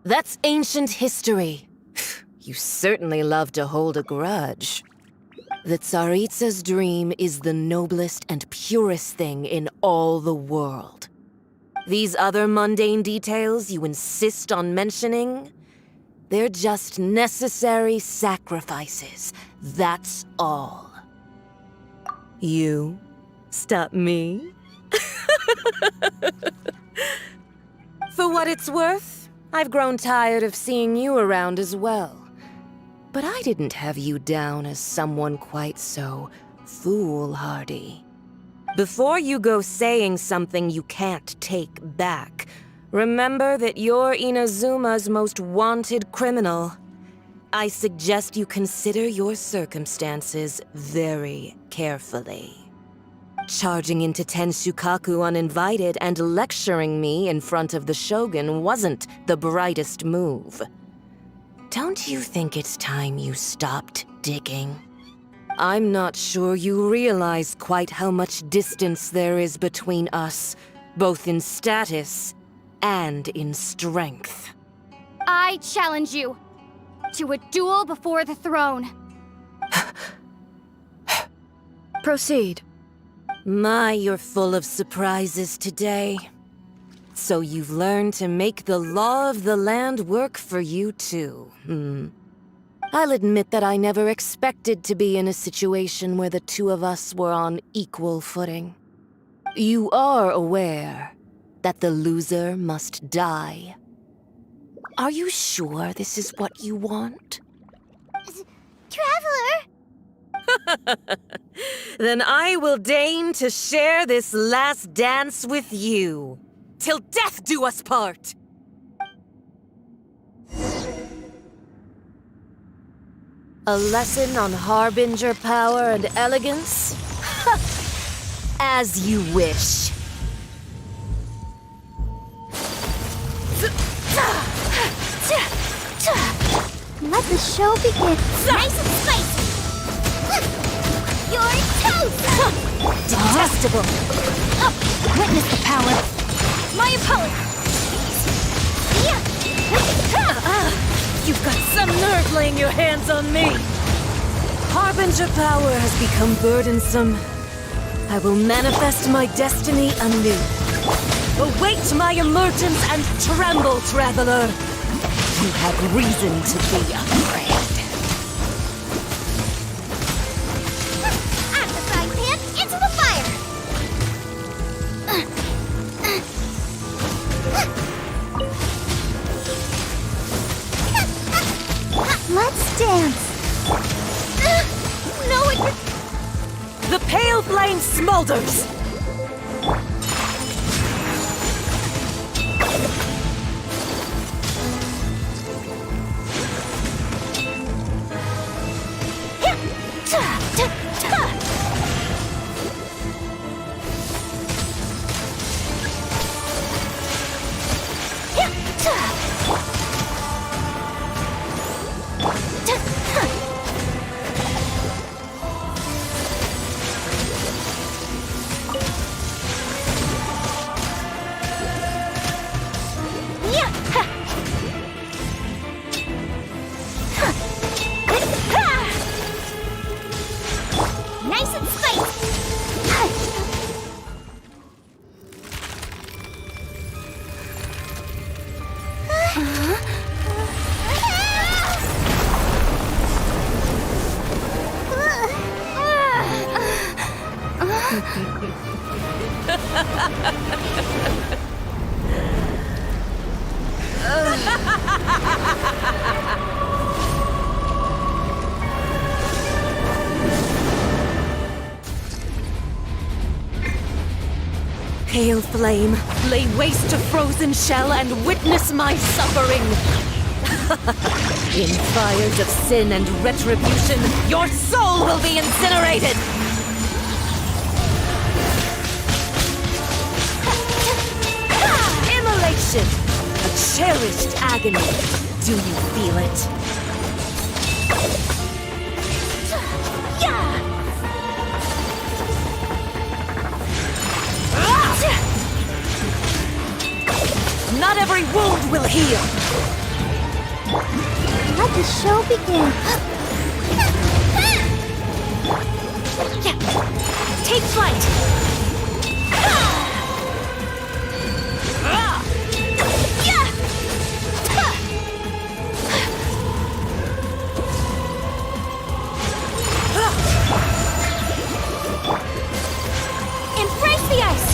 That's ancient history. You certainly love to hold a grudge. The Tsaritsa's dream is the noblest and purest thing in all the world. These other mundane details you insist on mentioning, they're just necessary sacrifices, that's all. You stop me? For what it's worth, I've grown tired of seeing you around as well. But I didn't have you down as someone quite so foolhardy. Before you go saying something you can't take back, remember that you're Inazuma's most wanted criminal. I suggest you consider your circumstances very carefully. Charging into Tenshukaku uninvited and lecturing me in front of the Shogun wasn't the brightest move. Don't you think it's time you stopped digging? I'm not sure you realize quite how much distance there is between us, both in status and in strength. I challenge you to a duel before the throne. Proceed. My, you're full of surprises today. So you've learned to make the law of the land work for you too, I'll admit that I never expected to be in a situation where the two of us were on equal footing. You are aware that the loser must die. Are you sure this is what you want? Traveler! Then I will deign to share this last dance with you. Till death do us part! A lesson on Harbinger power and elegance? As you wish. Let the show begin. Nice and spicy! You're toast! Detestable! Witness the power! My apologies! You've got some nerve laying your hands on me! Harbinger power has become burdensome. I will manifest my destiny anew. Await my emergence and tremble, traveler! You have reason to be afraid. Out of the frying pan, into the fire! Let's dance! No, The pale flame smolders! nice and spicy! Pale flame, lay waste to frozen shell and witness my suffering! In fires of sin and retribution, your soul will be incinerated! Immolation! A cherished agony. Do you feel it? Not every wound will heal! Let the show begin. Take flight! Embrace the ice!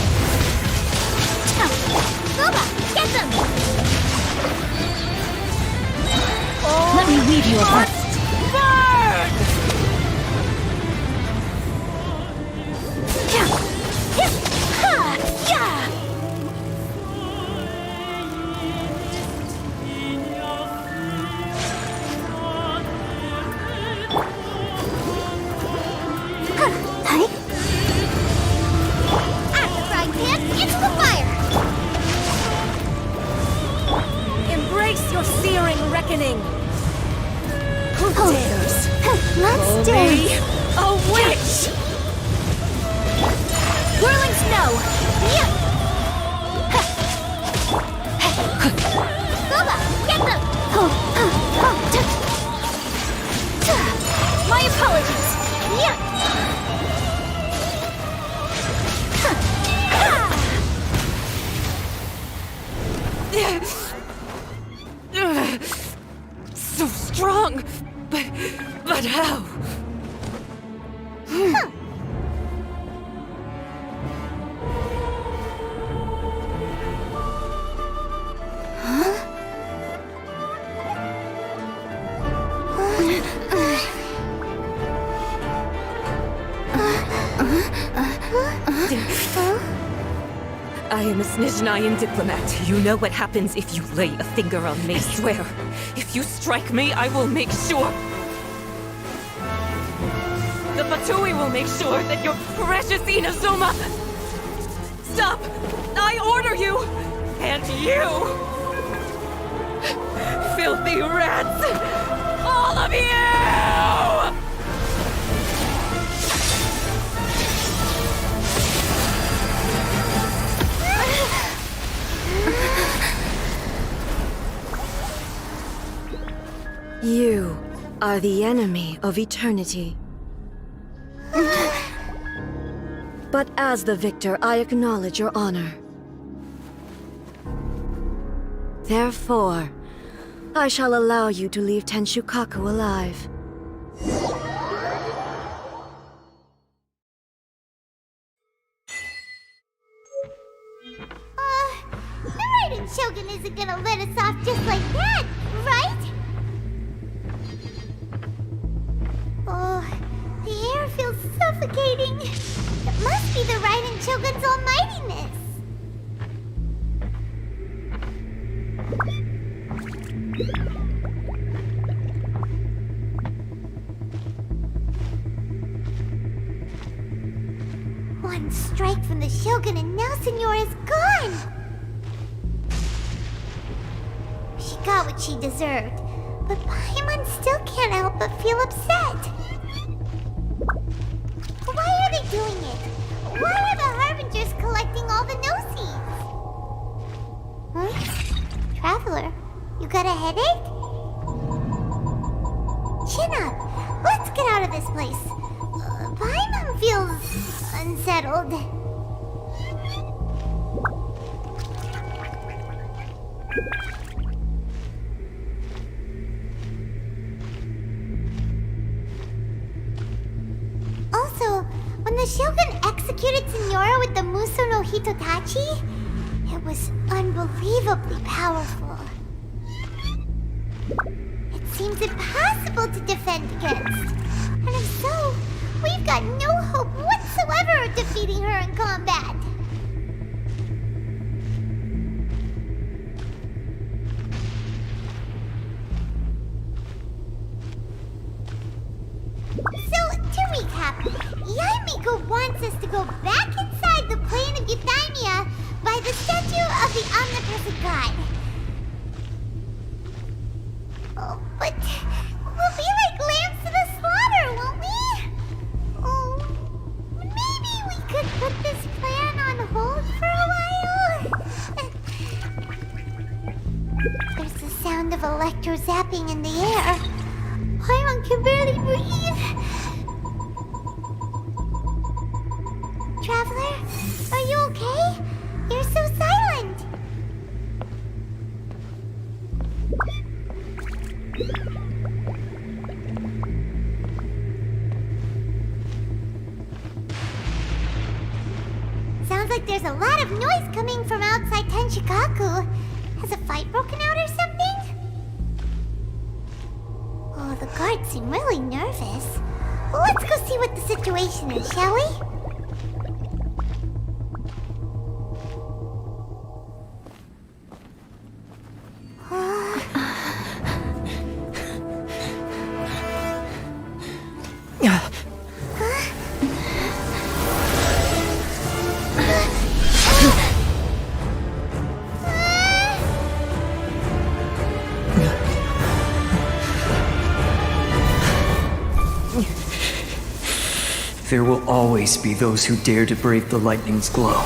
Boba, get them! Let me weave you apart. Out of the frying pan, into the fire! Embrace your searing reckoning! Who dares? Let's Call dance! me a witch! Whirling snow! Boba, get them! My apologies! So strong! But how? I am a Snezhnayan diplomat. You know what happens if you lay a finger on me. I swear, if you strike me, I will make sure. The Fatui will make sure that your precious Inazuma. Stop! I order you! And you! Filthy rats! All of you! You are the enemy of eternity. But as the victor, I acknowledge your honor. Therefore, I shall allow you to leave Tenshukaku alive. The Raiden Shogun isn't gonna let us off just like that, right? Oh, the air feels suffocating. It must be the Raiden Shogun's almightiness. One strike from the Shogun and now Senora is gone! She got what she deserved, but Paimon still can't help but feel upset. Why are they doing it? Why are the Harbingers collecting all the no-seeds? Huh? Traveler, you got a headache? Chin up. Let's get out of this place. Paimon feels unsettled. Also, when the Shogun executed Senora with the Muso no Hitotachi, it was unbelievably powerful. It seems impossible to defend against. And if so, we've got no hope whatsoever of defeating her in combat. So, to recap, Yaimiko wants us to go back inside the plane of Euthymia by the statue of the omnipresent god. Oh, but we'll be like lambs to the slaughter, won't we? Oh, maybe we could put this plan on hold for a while? There's the sound of electro zapping in the air. Paimon can barely breathe. Traveler, are you okay? You're so silent. Sounds like there's a lot of noise coming from outside Tenshukaku. Has a fight broken out or something? Oh, the guards seem really nervous. Well, let's go see what the situation is, shall we? There will always be those who dare to brave the lightning's glow.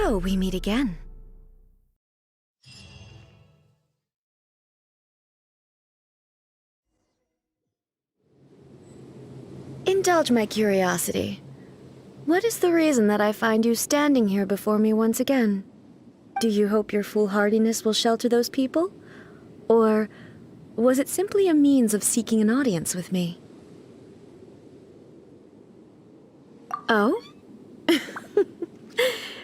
So we meet again. Indulge my curiosity. What is the reason that I find you standing here before me once again? Do you hope your foolhardiness will shelter those people? Or was it simply a means of seeking an audience with me? Oh?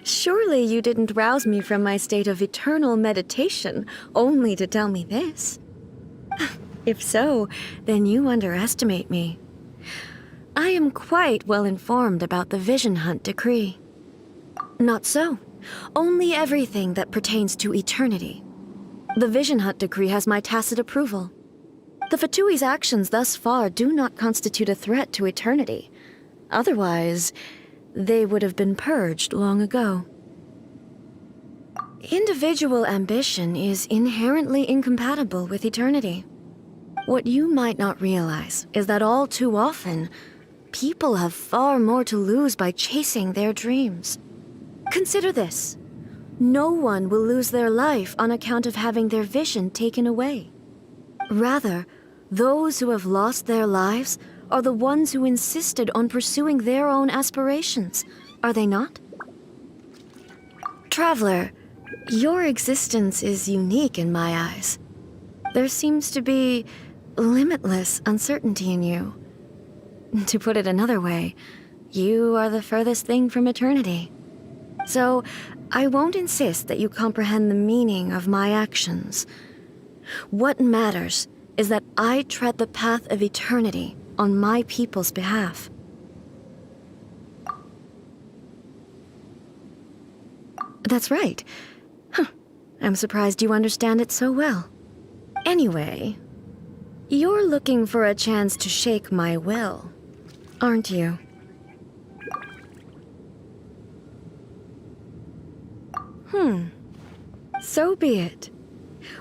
Surely you didn't rouse me from my state of eternal meditation only to tell me this. If so, then you underestimate me. I am quite well informed about the Vision Hunt decree. Not so. Only everything that pertains to eternity. The Vision Hunt decree has my tacit approval. The Fatui's actions thus far do not constitute a threat to eternity. Otherwise, they would have been purged long ago. Individual ambition is inherently incompatible with eternity. What you might not realize is that all too often, people have far more to lose by chasing their dreams. Consider this. No one will lose their life on account of having their vision taken away. Rather, those who have lost their lives are the ones who insisted on pursuing their own aspirations, are they not? Traveler, your existence is unique in my eyes. There seems to be limitless uncertainty in you. To put it another way, you are the furthest thing from eternity. So, I won't insist that you comprehend the meaning of my actions. What matters is that I tread the path of eternity on my people's behalf. That's right. Huh. I'm surprised you understand it so well. Anyway, you're looking for a chance to shake my will, aren't you? So be it.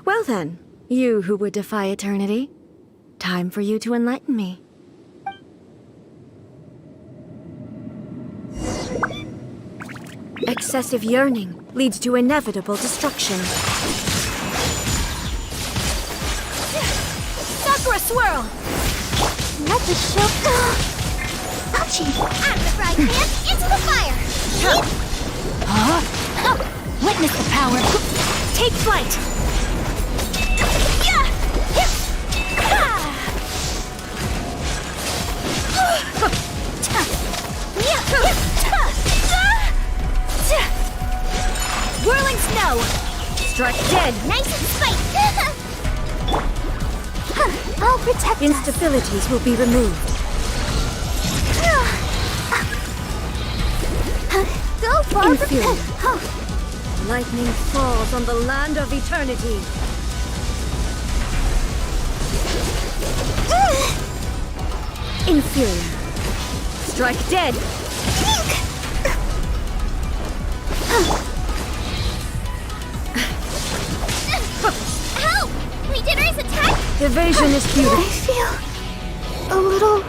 Well then, you who would defy eternity, time for you to enlighten me. Excessive yearning leads to inevitable destruction. Sakura swirl! Let the show go! Ouchie! Out of the frying pan, into the fire! Witness the power. Take flight. Whirling snow. Strike dead. Nice and spiked! I'll protect us. Instabilities will be removed. Go far. Inferior. Lightning falls on the land of eternity. Inferior. Strike dead. Help! Legionnaires attack! Evasion is futile. I feel a little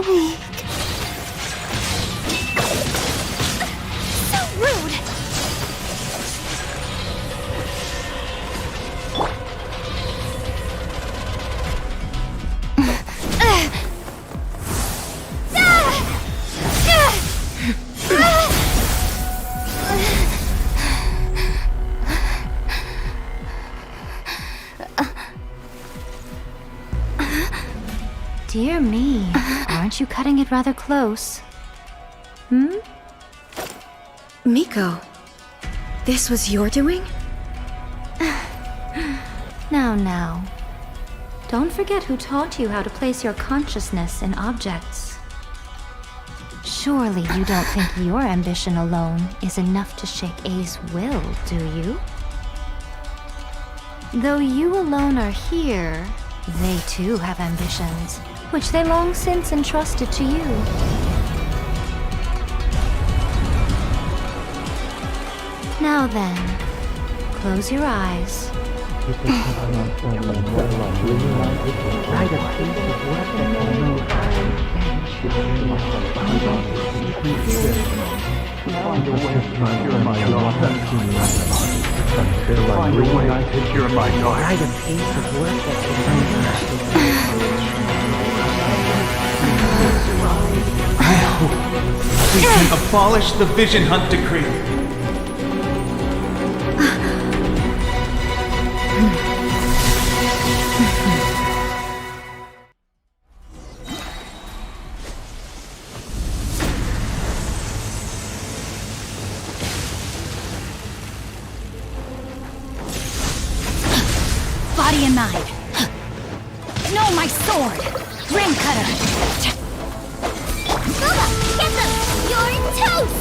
weak. So rude! Dear me, aren't you cutting it rather close? Miko, this was your doing? Now. Don't forget who taught you how to place your consciousness in objects. Surely you don't think your ambition alone is enough to shake A's will, do you? Though you alone are here, they too have ambitions, which they long since entrusted to you. Now then, close your eyes. Find a way to cure my daughter. Until I reunite to cure my daughter. Write a piece of work that I hope we can abolish the Vision Hunt decree. Body and mind. No, my sword! Ring cutter! Booba, get them! You're toast!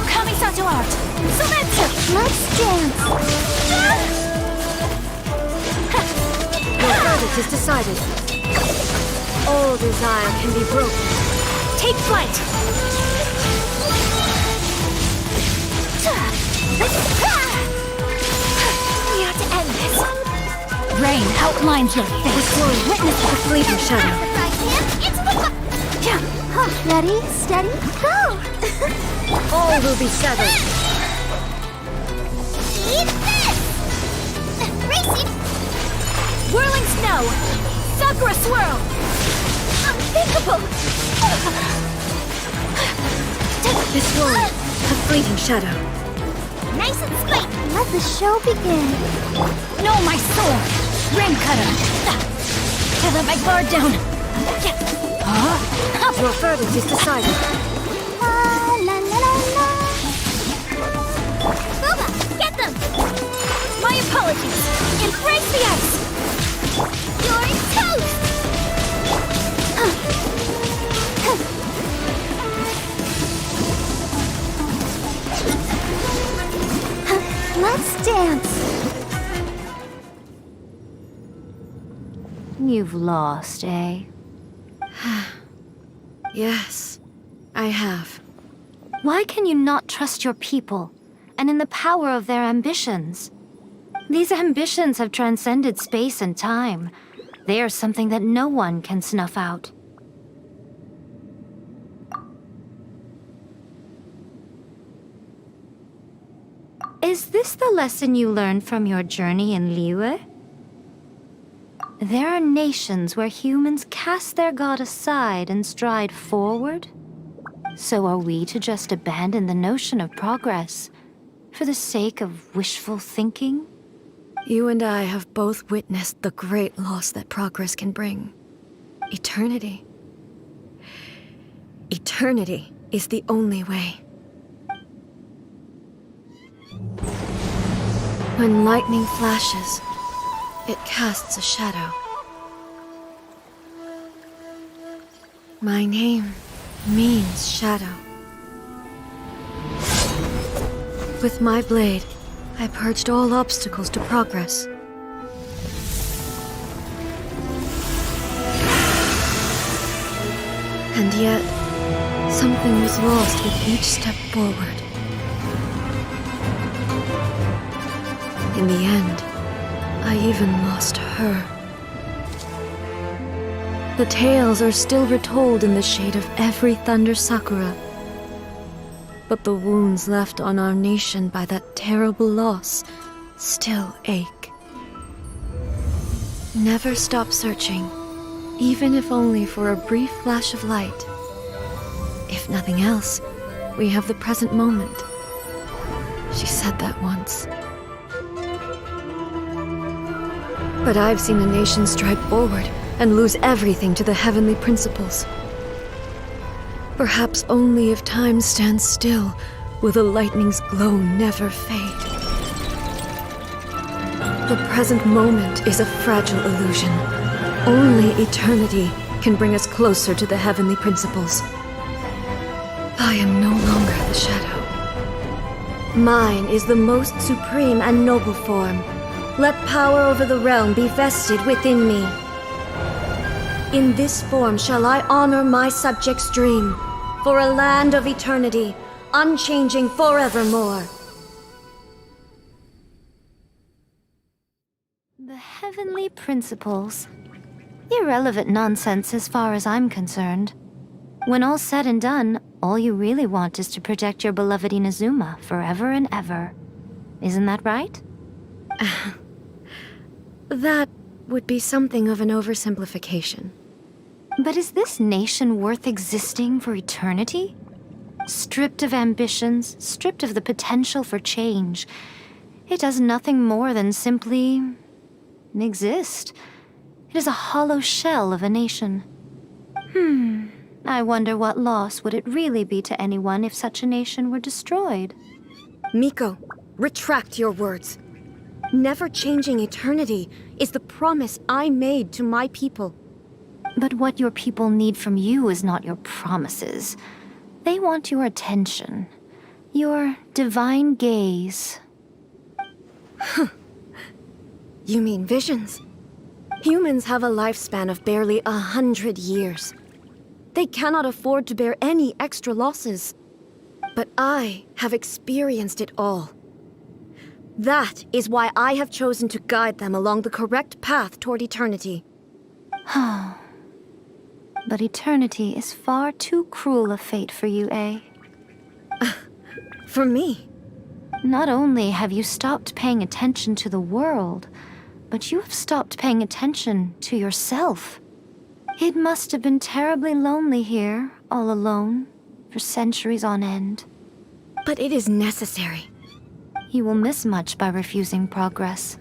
Kamisato art! Sumetsu! Let's dance! Your verdict is decided. All desire can be broken. Take flight! We have to end this. Rain outlines your face. Witness the fleeting shadow. Ready, steady, go! All will be severed. Eat this! Racing! Whirling snow! Sakura swirl! Unthinkable! This one, a fleeting shadow. Nice and straight! Let the show begin. No, my sword! Ring cutter! I let my guard down! Your verdict is decided. La la la la la. Booba, get them! My apologies! Embrace the ice! You're toast! Let's dance! You've lost, eh? Yes, I have. Why can you not trust your people, and in the power of their ambitions? These ambitions have transcended space and time. They are something that no one can snuff out. Is this the lesson you learned from your journey in Liyue? There are nations where humans cast their god aside and stride forward. So are we to just abandon the notion of progress for the sake of wishful thinking? You and I have both witnessed the great loss that progress can bring. Eternity. Eternity is the only way. When lightning flashes, it casts a shadow. My name means shadow. With my blade, I purged all obstacles to progress. And yet, something was lost with each step forward. In the end, I even lost her. The tales are still retold in the shade of every Thunder Sakura. But the wounds left on our nation by that terrible loss still ache. Never stop searching, even if only for a brief flash of light. If nothing else, we have the present moment. She said that once. But I've seen a nation stride forward and lose everything to the heavenly principles. Perhaps only if time stands still will the lightning's glow never fade. The present moment is a fragile illusion. Only eternity can bring us closer to the heavenly principles. I am no longer the shadow. Mine is the most supreme and noble form. Let power over the realm be vested within me. In this form shall I honor my subjects' dream, for a land of eternity, unchanging forevermore. The heavenly principles. Irrelevant nonsense as far as I'm concerned. When all's said and done, All you really want is to protect your beloved Inazuma forever and ever. Isn't that right? That would be something of an oversimplification. But is this nation worth existing for eternity? Stripped of ambitions, stripped of the potential for change, it does nothing more than simply exist. It is a hollow shell of a nation. I wonder what loss would it really be to anyone if such a nation were destroyed? Miko, retract your words. Never changing eternity is the promise I made to my people. But what your people need from you is not your promises. They want your attention, your divine gaze. You mean visions? Humans have a lifespan of barely 100 years. They cannot afford to bear any extra losses. But I have experienced it all. That is why I have chosen to guide them along the correct path toward eternity. But eternity is far too cruel a fate for you, eh? For me? Not only have you stopped paying attention to the world, but you have stopped paying attention to yourself. It must have been terribly lonely here, all alone, for centuries on end. But it is necessary. You will miss much by refusing progress.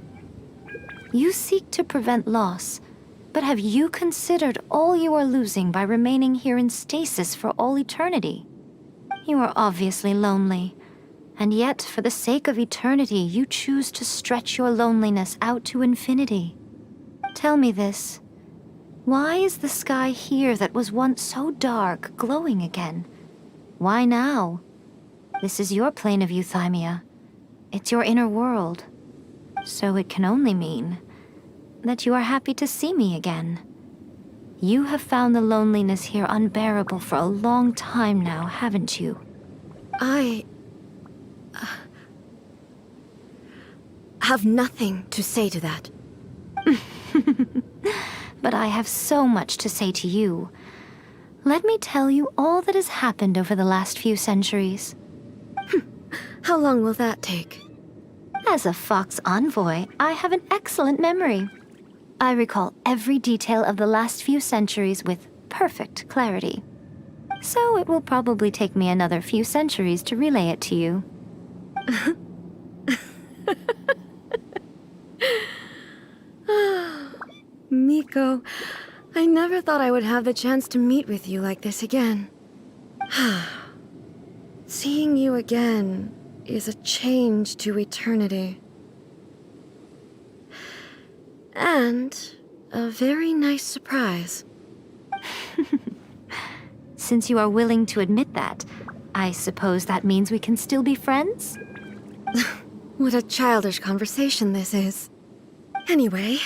You seek to prevent loss, but have you considered all you are losing by remaining here in stasis for all eternity? You are obviously lonely, and yet for the sake of eternity you choose to stretch your loneliness out to infinity. Tell me this. Why is the sky here that was once so dark glowing again? Why now? This is your plane of euthymia. It's your inner world. So it can only mean that you are happy to see me again. You have found the loneliness here unbearable for a long time now, haven't you? I have nothing to say to that. But I have so much to say to you. Let me tell you all that has happened over the last few centuries. How long will that take? As a Fox envoy, I have an excellent memory. I recall every detail of the last few centuries with perfect clarity. So it will probably take me another few centuries to relay it to you. Miko, I never thought I would have the chance to meet with you like this again. Seeing you again is a change to eternity. And a very nice surprise. Since you are willing to admit that, I suppose that means we can still be friends? What a childish conversation this is. Anyway,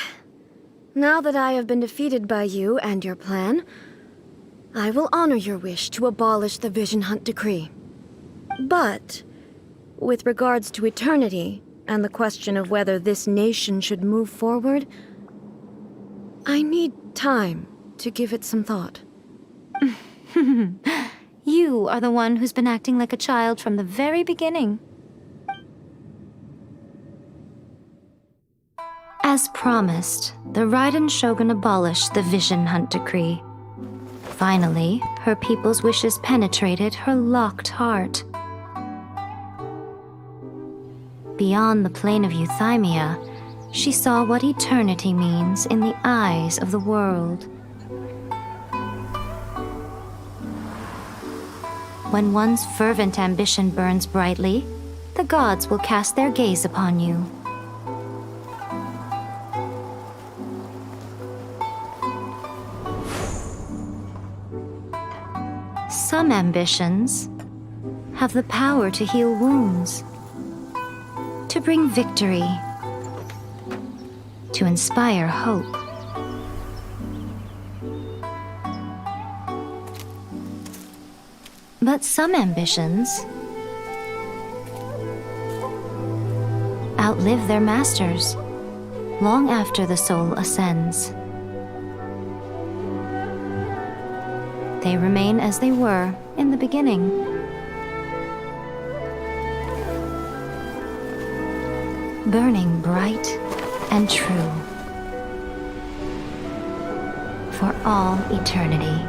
now that I have been defeated by you and your plan, I will honor your wish to abolish the Vision Hunt Decree. But, with regards to eternity, and the question of whether this nation should move forward, I need time to give it some thought. You are the one who's been acting like a child from the very beginning. As promised, the Raiden Shogun abolished the Vision Hunt Decree. Finally, her people's wishes penetrated her locked heart. Beyond the plane of euthymia, she saw what eternity means in the eyes of the world. When one's fervent ambition burns brightly, the gods will cast their gaze upon you. Some ambitions have the power to heal wounds, to bring victory, to inspire hope. But some ambitions outlive their masters long after the soul ascends. They remain as they were in the beginning. Burning bright and true. For all eternity.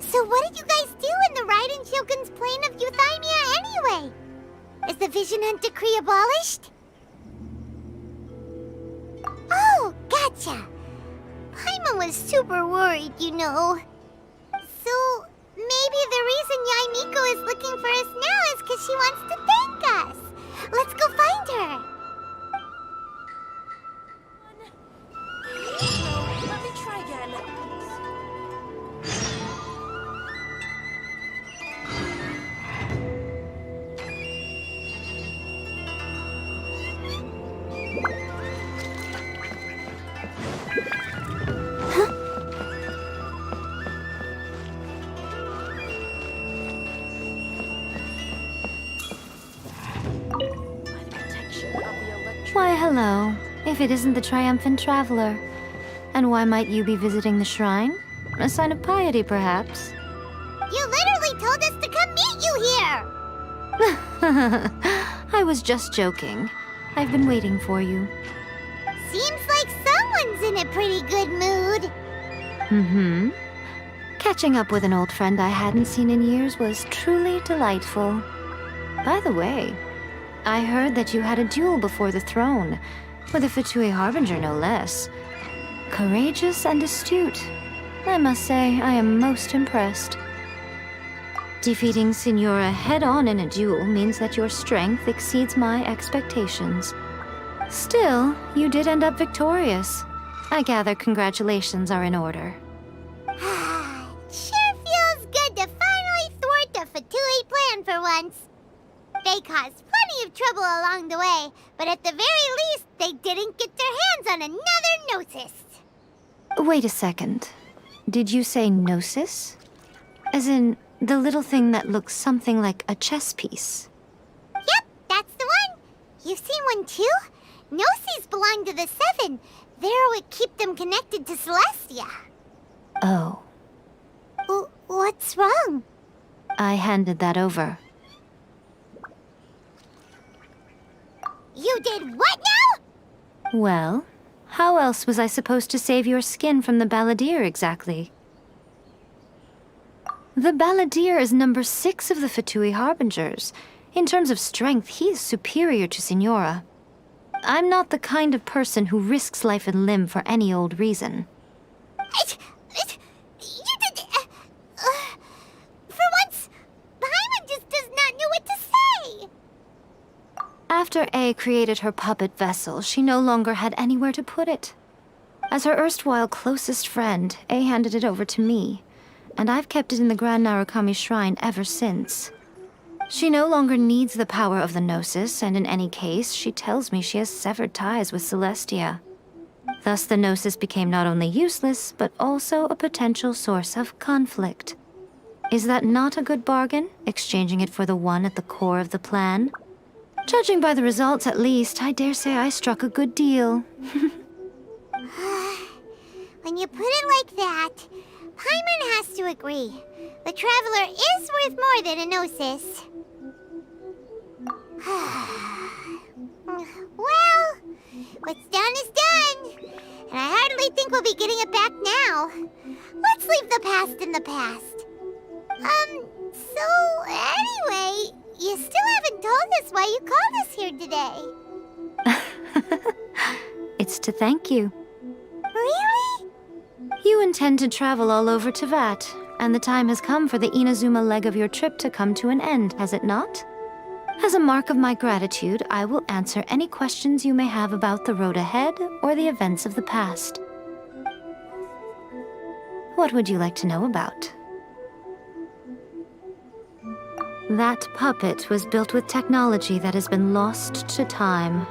So what did you guys do in the Raiden Shogun's plane of Euthymia anyway? Is the Vision Hunt decree abolished? Oh, gotcha. Paimon was super worried, you know. So, maybe the reason Yaimiko is looking for us now is because she wants to thank us. Let's go find her. Let me try again. Why, hello. If it isn't the triumphant traveler. And why might you be visiting the shrine? A sign of piety, perhaps? You literally told us to come meet you here! I was just joking. I've been waiting for you. Seems like someone's in a pretty good mood. Mm-hmm. Catching up with an old friend I hadn't seen in years was truly delightful. By the way, I heard that you had a duel before the throne, with a Fatui Harbinger no less. Courageous and astute. I must say, I am most impressed. Defeating Signora head-on in a duel means that your strength exceeds my expectations. Still, you did end up victorious. I gather congratulations are in order. Sure feels good to finally thwart the Fatui plan for once. They caused plenty of trouble along the way, but at the very least, they didn't get their hands on another Gnosis. Wait a second. Did you say Gnosis? As in, the little thing that looks something like a chess piece? Yep, that's the one. You've seen one too? Gnosis belong to the Seven. They're what keep them connected to Celestia. Oh. What's wrong? I handed that over. You did what now? Well, how else was I supposed to save your skin from the Balladeer exactly? The Balladeer is number 6 of the Fatui Harbingers. In terms of strength, he is superior to Signora. I'm not the kind of person who risks life and limb for any old reason. You did... for once, Paimon just does not know what to say. After A created her puppet vessel, she no longer had anywhere to put it. As her erstwhile closest friend, A handed it over to me, and I've kept it in the Grand Narukami Shrine ever since. She no longer needs the power of the Gnosis, and in any case, she tells me she has severed ties with Celestia. Thus the Gnosis became not only useless, but also a potential source of conflict. Is that not a good bargain, exchanging it for the one at the core of the plan? Judging by the results, at least, I dare say I struck a good deal. When you put it like that, Paimon has to agree. The Traveler is worth more than a Gnosis. Well, what's done is done. And I hardly think we'll be getting it back now. Let's leave the past in the past. So anyway, you still haven't told us why you called us here today. It's to thank you. Really? You intend to travel all over Teyvat, and the time has come for the Inazuma leg of your trip to come to an end, has it not? As a mark of my gratitude, I will answer any questions you may have about the road ahead or the events of the past. What would you like to know about? That puppet was built with technology that has been lost to time.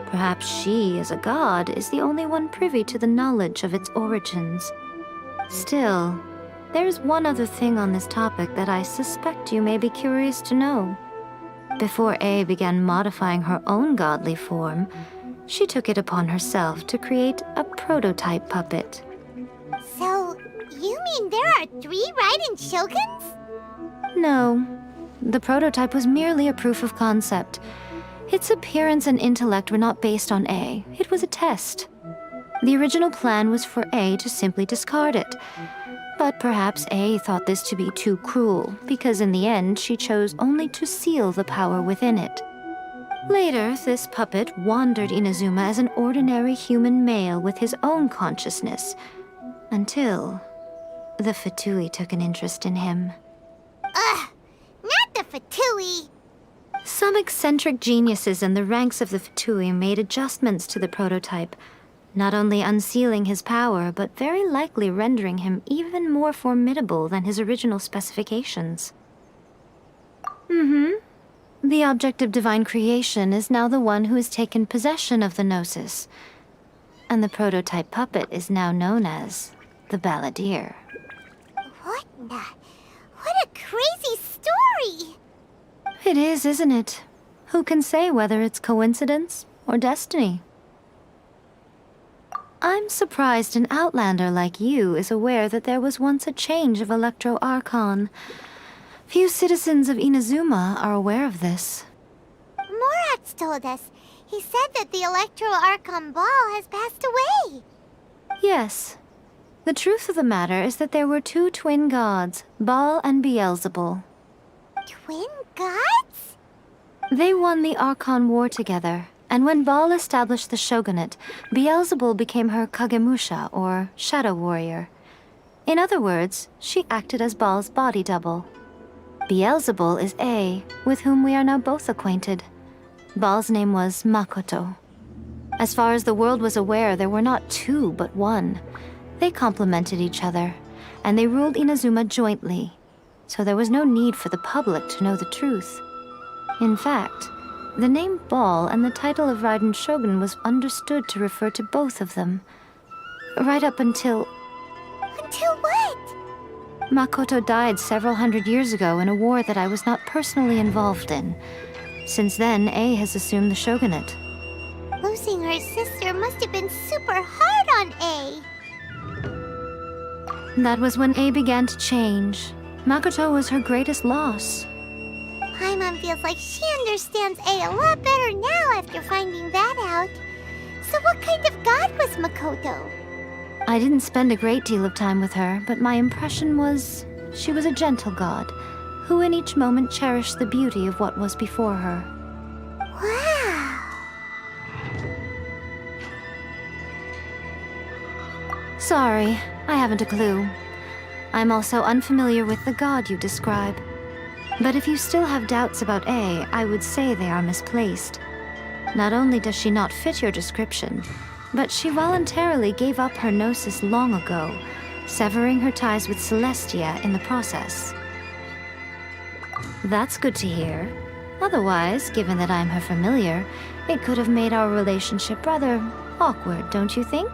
Perhaps she, as a god, is the only one privy to the knowledge of its origins. Still, there's one other thing on this topic that I suspect you may be curious to know. Before A began modifying her own godly form, she took it upon herself to create a prototype puppet. So, you mean there are 3 Raiden Shoguns? No, the prototype was merely a proof of concept. Its appearance and intellect were not based on A. It was a test. The original plan was for A to simply discard it. But perhaps A thought this to be too cruel, because in the end she chose only to seal the power within it. Later, this puppet wandered Inazuma as an ordinary human male with his own consciousness, until the Fatui took an interest in him. Ugh, not the Fatui! Some eccentric geniuses in the ranks of the Fatui made adjustments to the prototype, not only unsealing his power, but very likely rendering him even more formidable than his original specifications. The object of divine creation is now the one who has taken possession of the Gnosis, and the prototype puppet is now known as the Balladeer. What a crazy story! It is, isn't it? Who can say whether it's coincidence or destiny? I'm surprised an outlander like you is aware that there was once a change of Electro Archon. Few citizens of Inazuma are aware of this. Morat's told us. He said that the Electro Archon Ball has passed away. Yes. The truth of the matter is that there were 2 twin gods, Baal and Beelzebul. Twin gods? They won the Archon War together, and when Baal established the shogunate, Beelzebul became her Kagemusha, or shadow warrior. In other words, she acted as Baal's body double. Beelzebul is A, with whom we are now both acquainted. Baal's name was Makoto. As far as the world was aware, there were not 2, but 1. They complemented each other, and they ruled Inazuma jointly, so there was no need for the public to know the truth. In fact, the name Baal and the title of Raiden Shogun was understood to refer to both of them. Right up until... Until what? Makoto died several hundred years ago in a war that I was not personally involved in. Since then, A has assumed the shogunate. Losing her sister must have been super hard on A. That was when A began to change. Makoto was her greatest loss. Paimon feels like she understands A lot better now after finding that out. So what kind of god was Makoto? I didn't spend a great deal of time with her, but my impression was she was a gentle god, who in each moment cherished the beauty of what was before her. Wow! Sorry, I haven't a clue. I'm also unfamiliar with the god you describe. But if you still have doubts about A, I would say they are misplaced. Not only does she not fit your description, but she voluntarily gave up her gnosis long ago, severing her ties with Celestia in the process. That's good to hear. Otherwise, given that I'm her familiar, it could have made our relationship rather awkward, don't you think?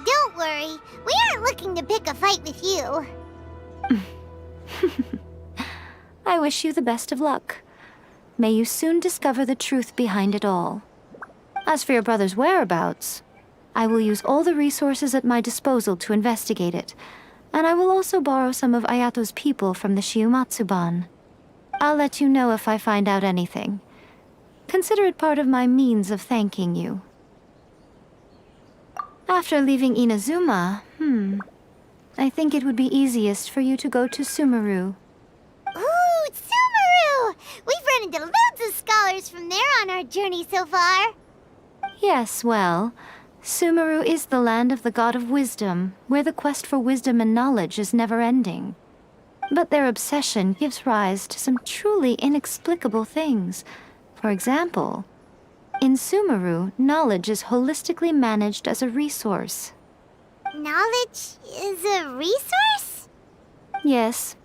Don't worry, we aren't looking to pick a fight with you. I wish you the best of luck. May you soon discover the truth behind it all. As for your brother's whereabouts, I will use all the resources at my disposal to investigate it, and I will also borrow some of Ayato's people from the Shiumatsuban. I'll let you know if I find out anything. Consider it part of my means of thanking you. After leaving Inazuma, I think it would be easiest for you to go to Sumeru. Ooh, Sumeru! We've run into loads of scholars from there on our journey so far. Yes, well, Sumeru is the land of the god of wisdom, where the quest for wisdom and knowledge is never-ending. But their obsession gives rise to some truly inexplicable things. For example, in Sumeru, knowledge is holistically managed as a resource. Knowledge is a resource? Yes.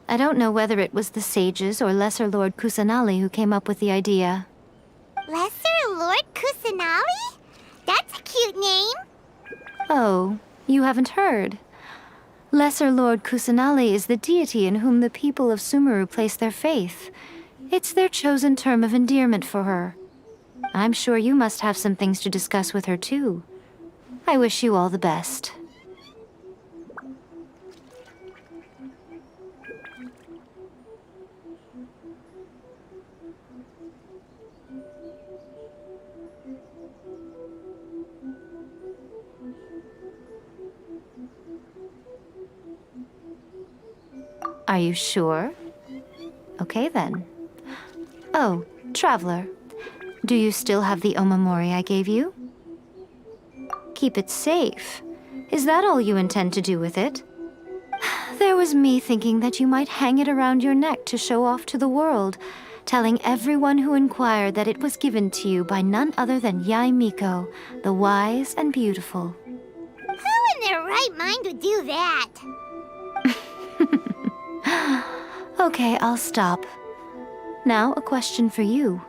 I don't know whether it was the sages or Lesser Lord Kusanali who came up with the idea. Lesser Lord Kusanali? That's a cute name. Oh, you haven't heard. Lesser Lord Kusanali is the deity in whom the people of Sumeru place their faith. It's their chosen term of endearment for her. I'm sure you must have some things to discuss with her, too. I wish you all the best. Are you sure? Okay, then. Oh, Traveler. Do you still have the omamori I gave you? Keep it safe. Is that all you intend to do with it? There was me thinking that you might hang it around your neck to show off to the world, telling everyone who inquired that it was given to you by none other than Yai Miko, the wise and beautiful. Who in their right mind would do that? Okay, I'll stop. Now, a question for you.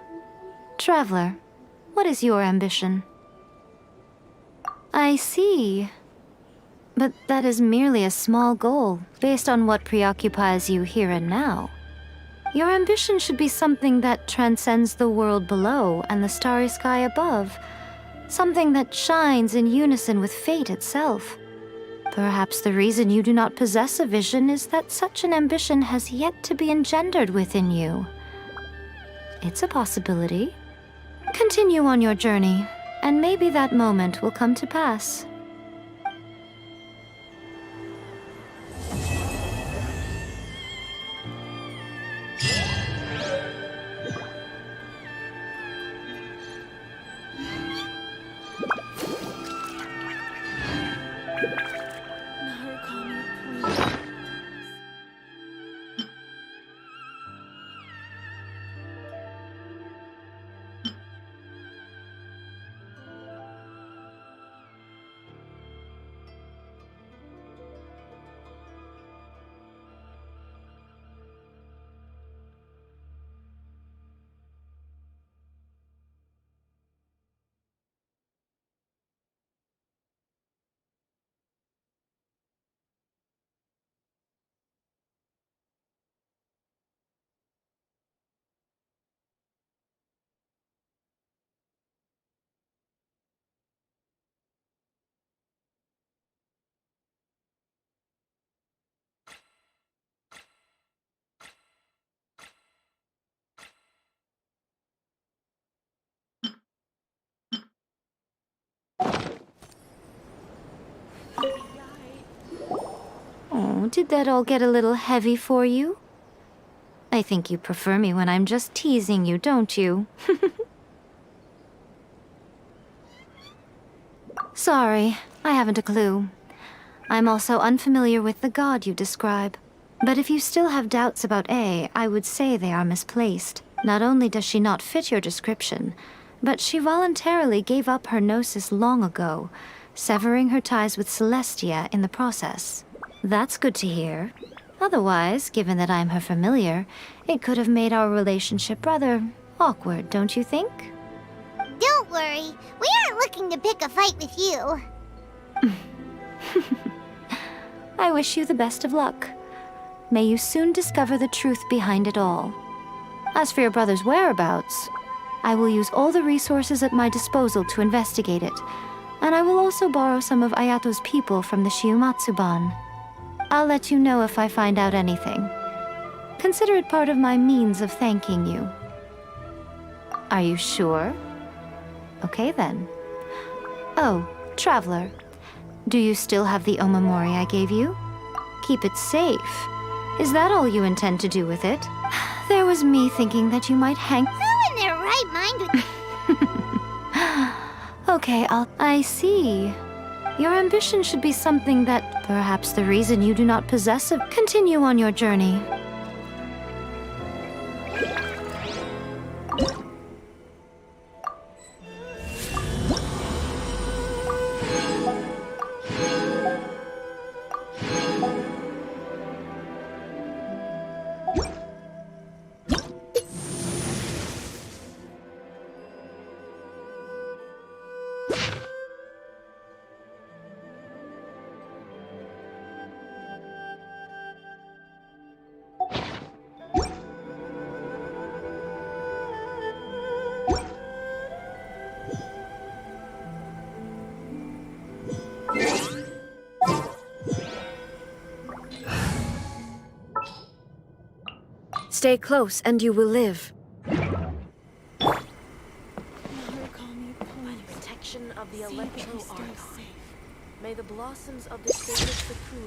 Traveler, what is your ambition? I see. But that is merely a small goal, based on what preoccupies you here and now. Your ambition should be something that transcends the world below and the starry sky above. Something that shines in unison with fate itself. Perhaps the reason you do not possess a vision is that such an ambition has yet to be engendered within you. It's a possibility. Continue on your journey, and maybe that moment will come to pass. Oh, did that all get a little heavy for you? I think you prefer me when I'm just teasing you, don't you? Sorry, I haven't a clue. I'm also unfamiliar with the god you describe. But if you still have doubts about A, I would say they are misplaced. Not only does she not fit your description, but she voluntarily gave up her gnosis long ago, severing her ties with Celestia in the process. That's good to hear. Otherwise, given that I'm her familiar, it could have made our relationship rather awkward, don't you think? Don't worry, we aren't looking to pick a fight with you. I wish you the best of luck. May you soon discover the truth behind it all. As for your brother's whereabouts, I will use all the resources at my disposal to investigate it, and I will also borrow some of Ayato's people from the Shiumatsuban. I'll let you know if I find out anything. Consider it part of my means of thanking you. Are you sure? Okay then. Oh, Traveler. Do you still have the omamori I gave you? Keep it safe. Is that all you intend to do with it? There was me thinking that you might hang— Who in their right mind would— Okay, I see. Your ambition should be something that perhaps the reason you do not possess a— Continue on your journey. Stay close and you will live. Protection of the Electro Archon. May the blossoms of the sacred cocoon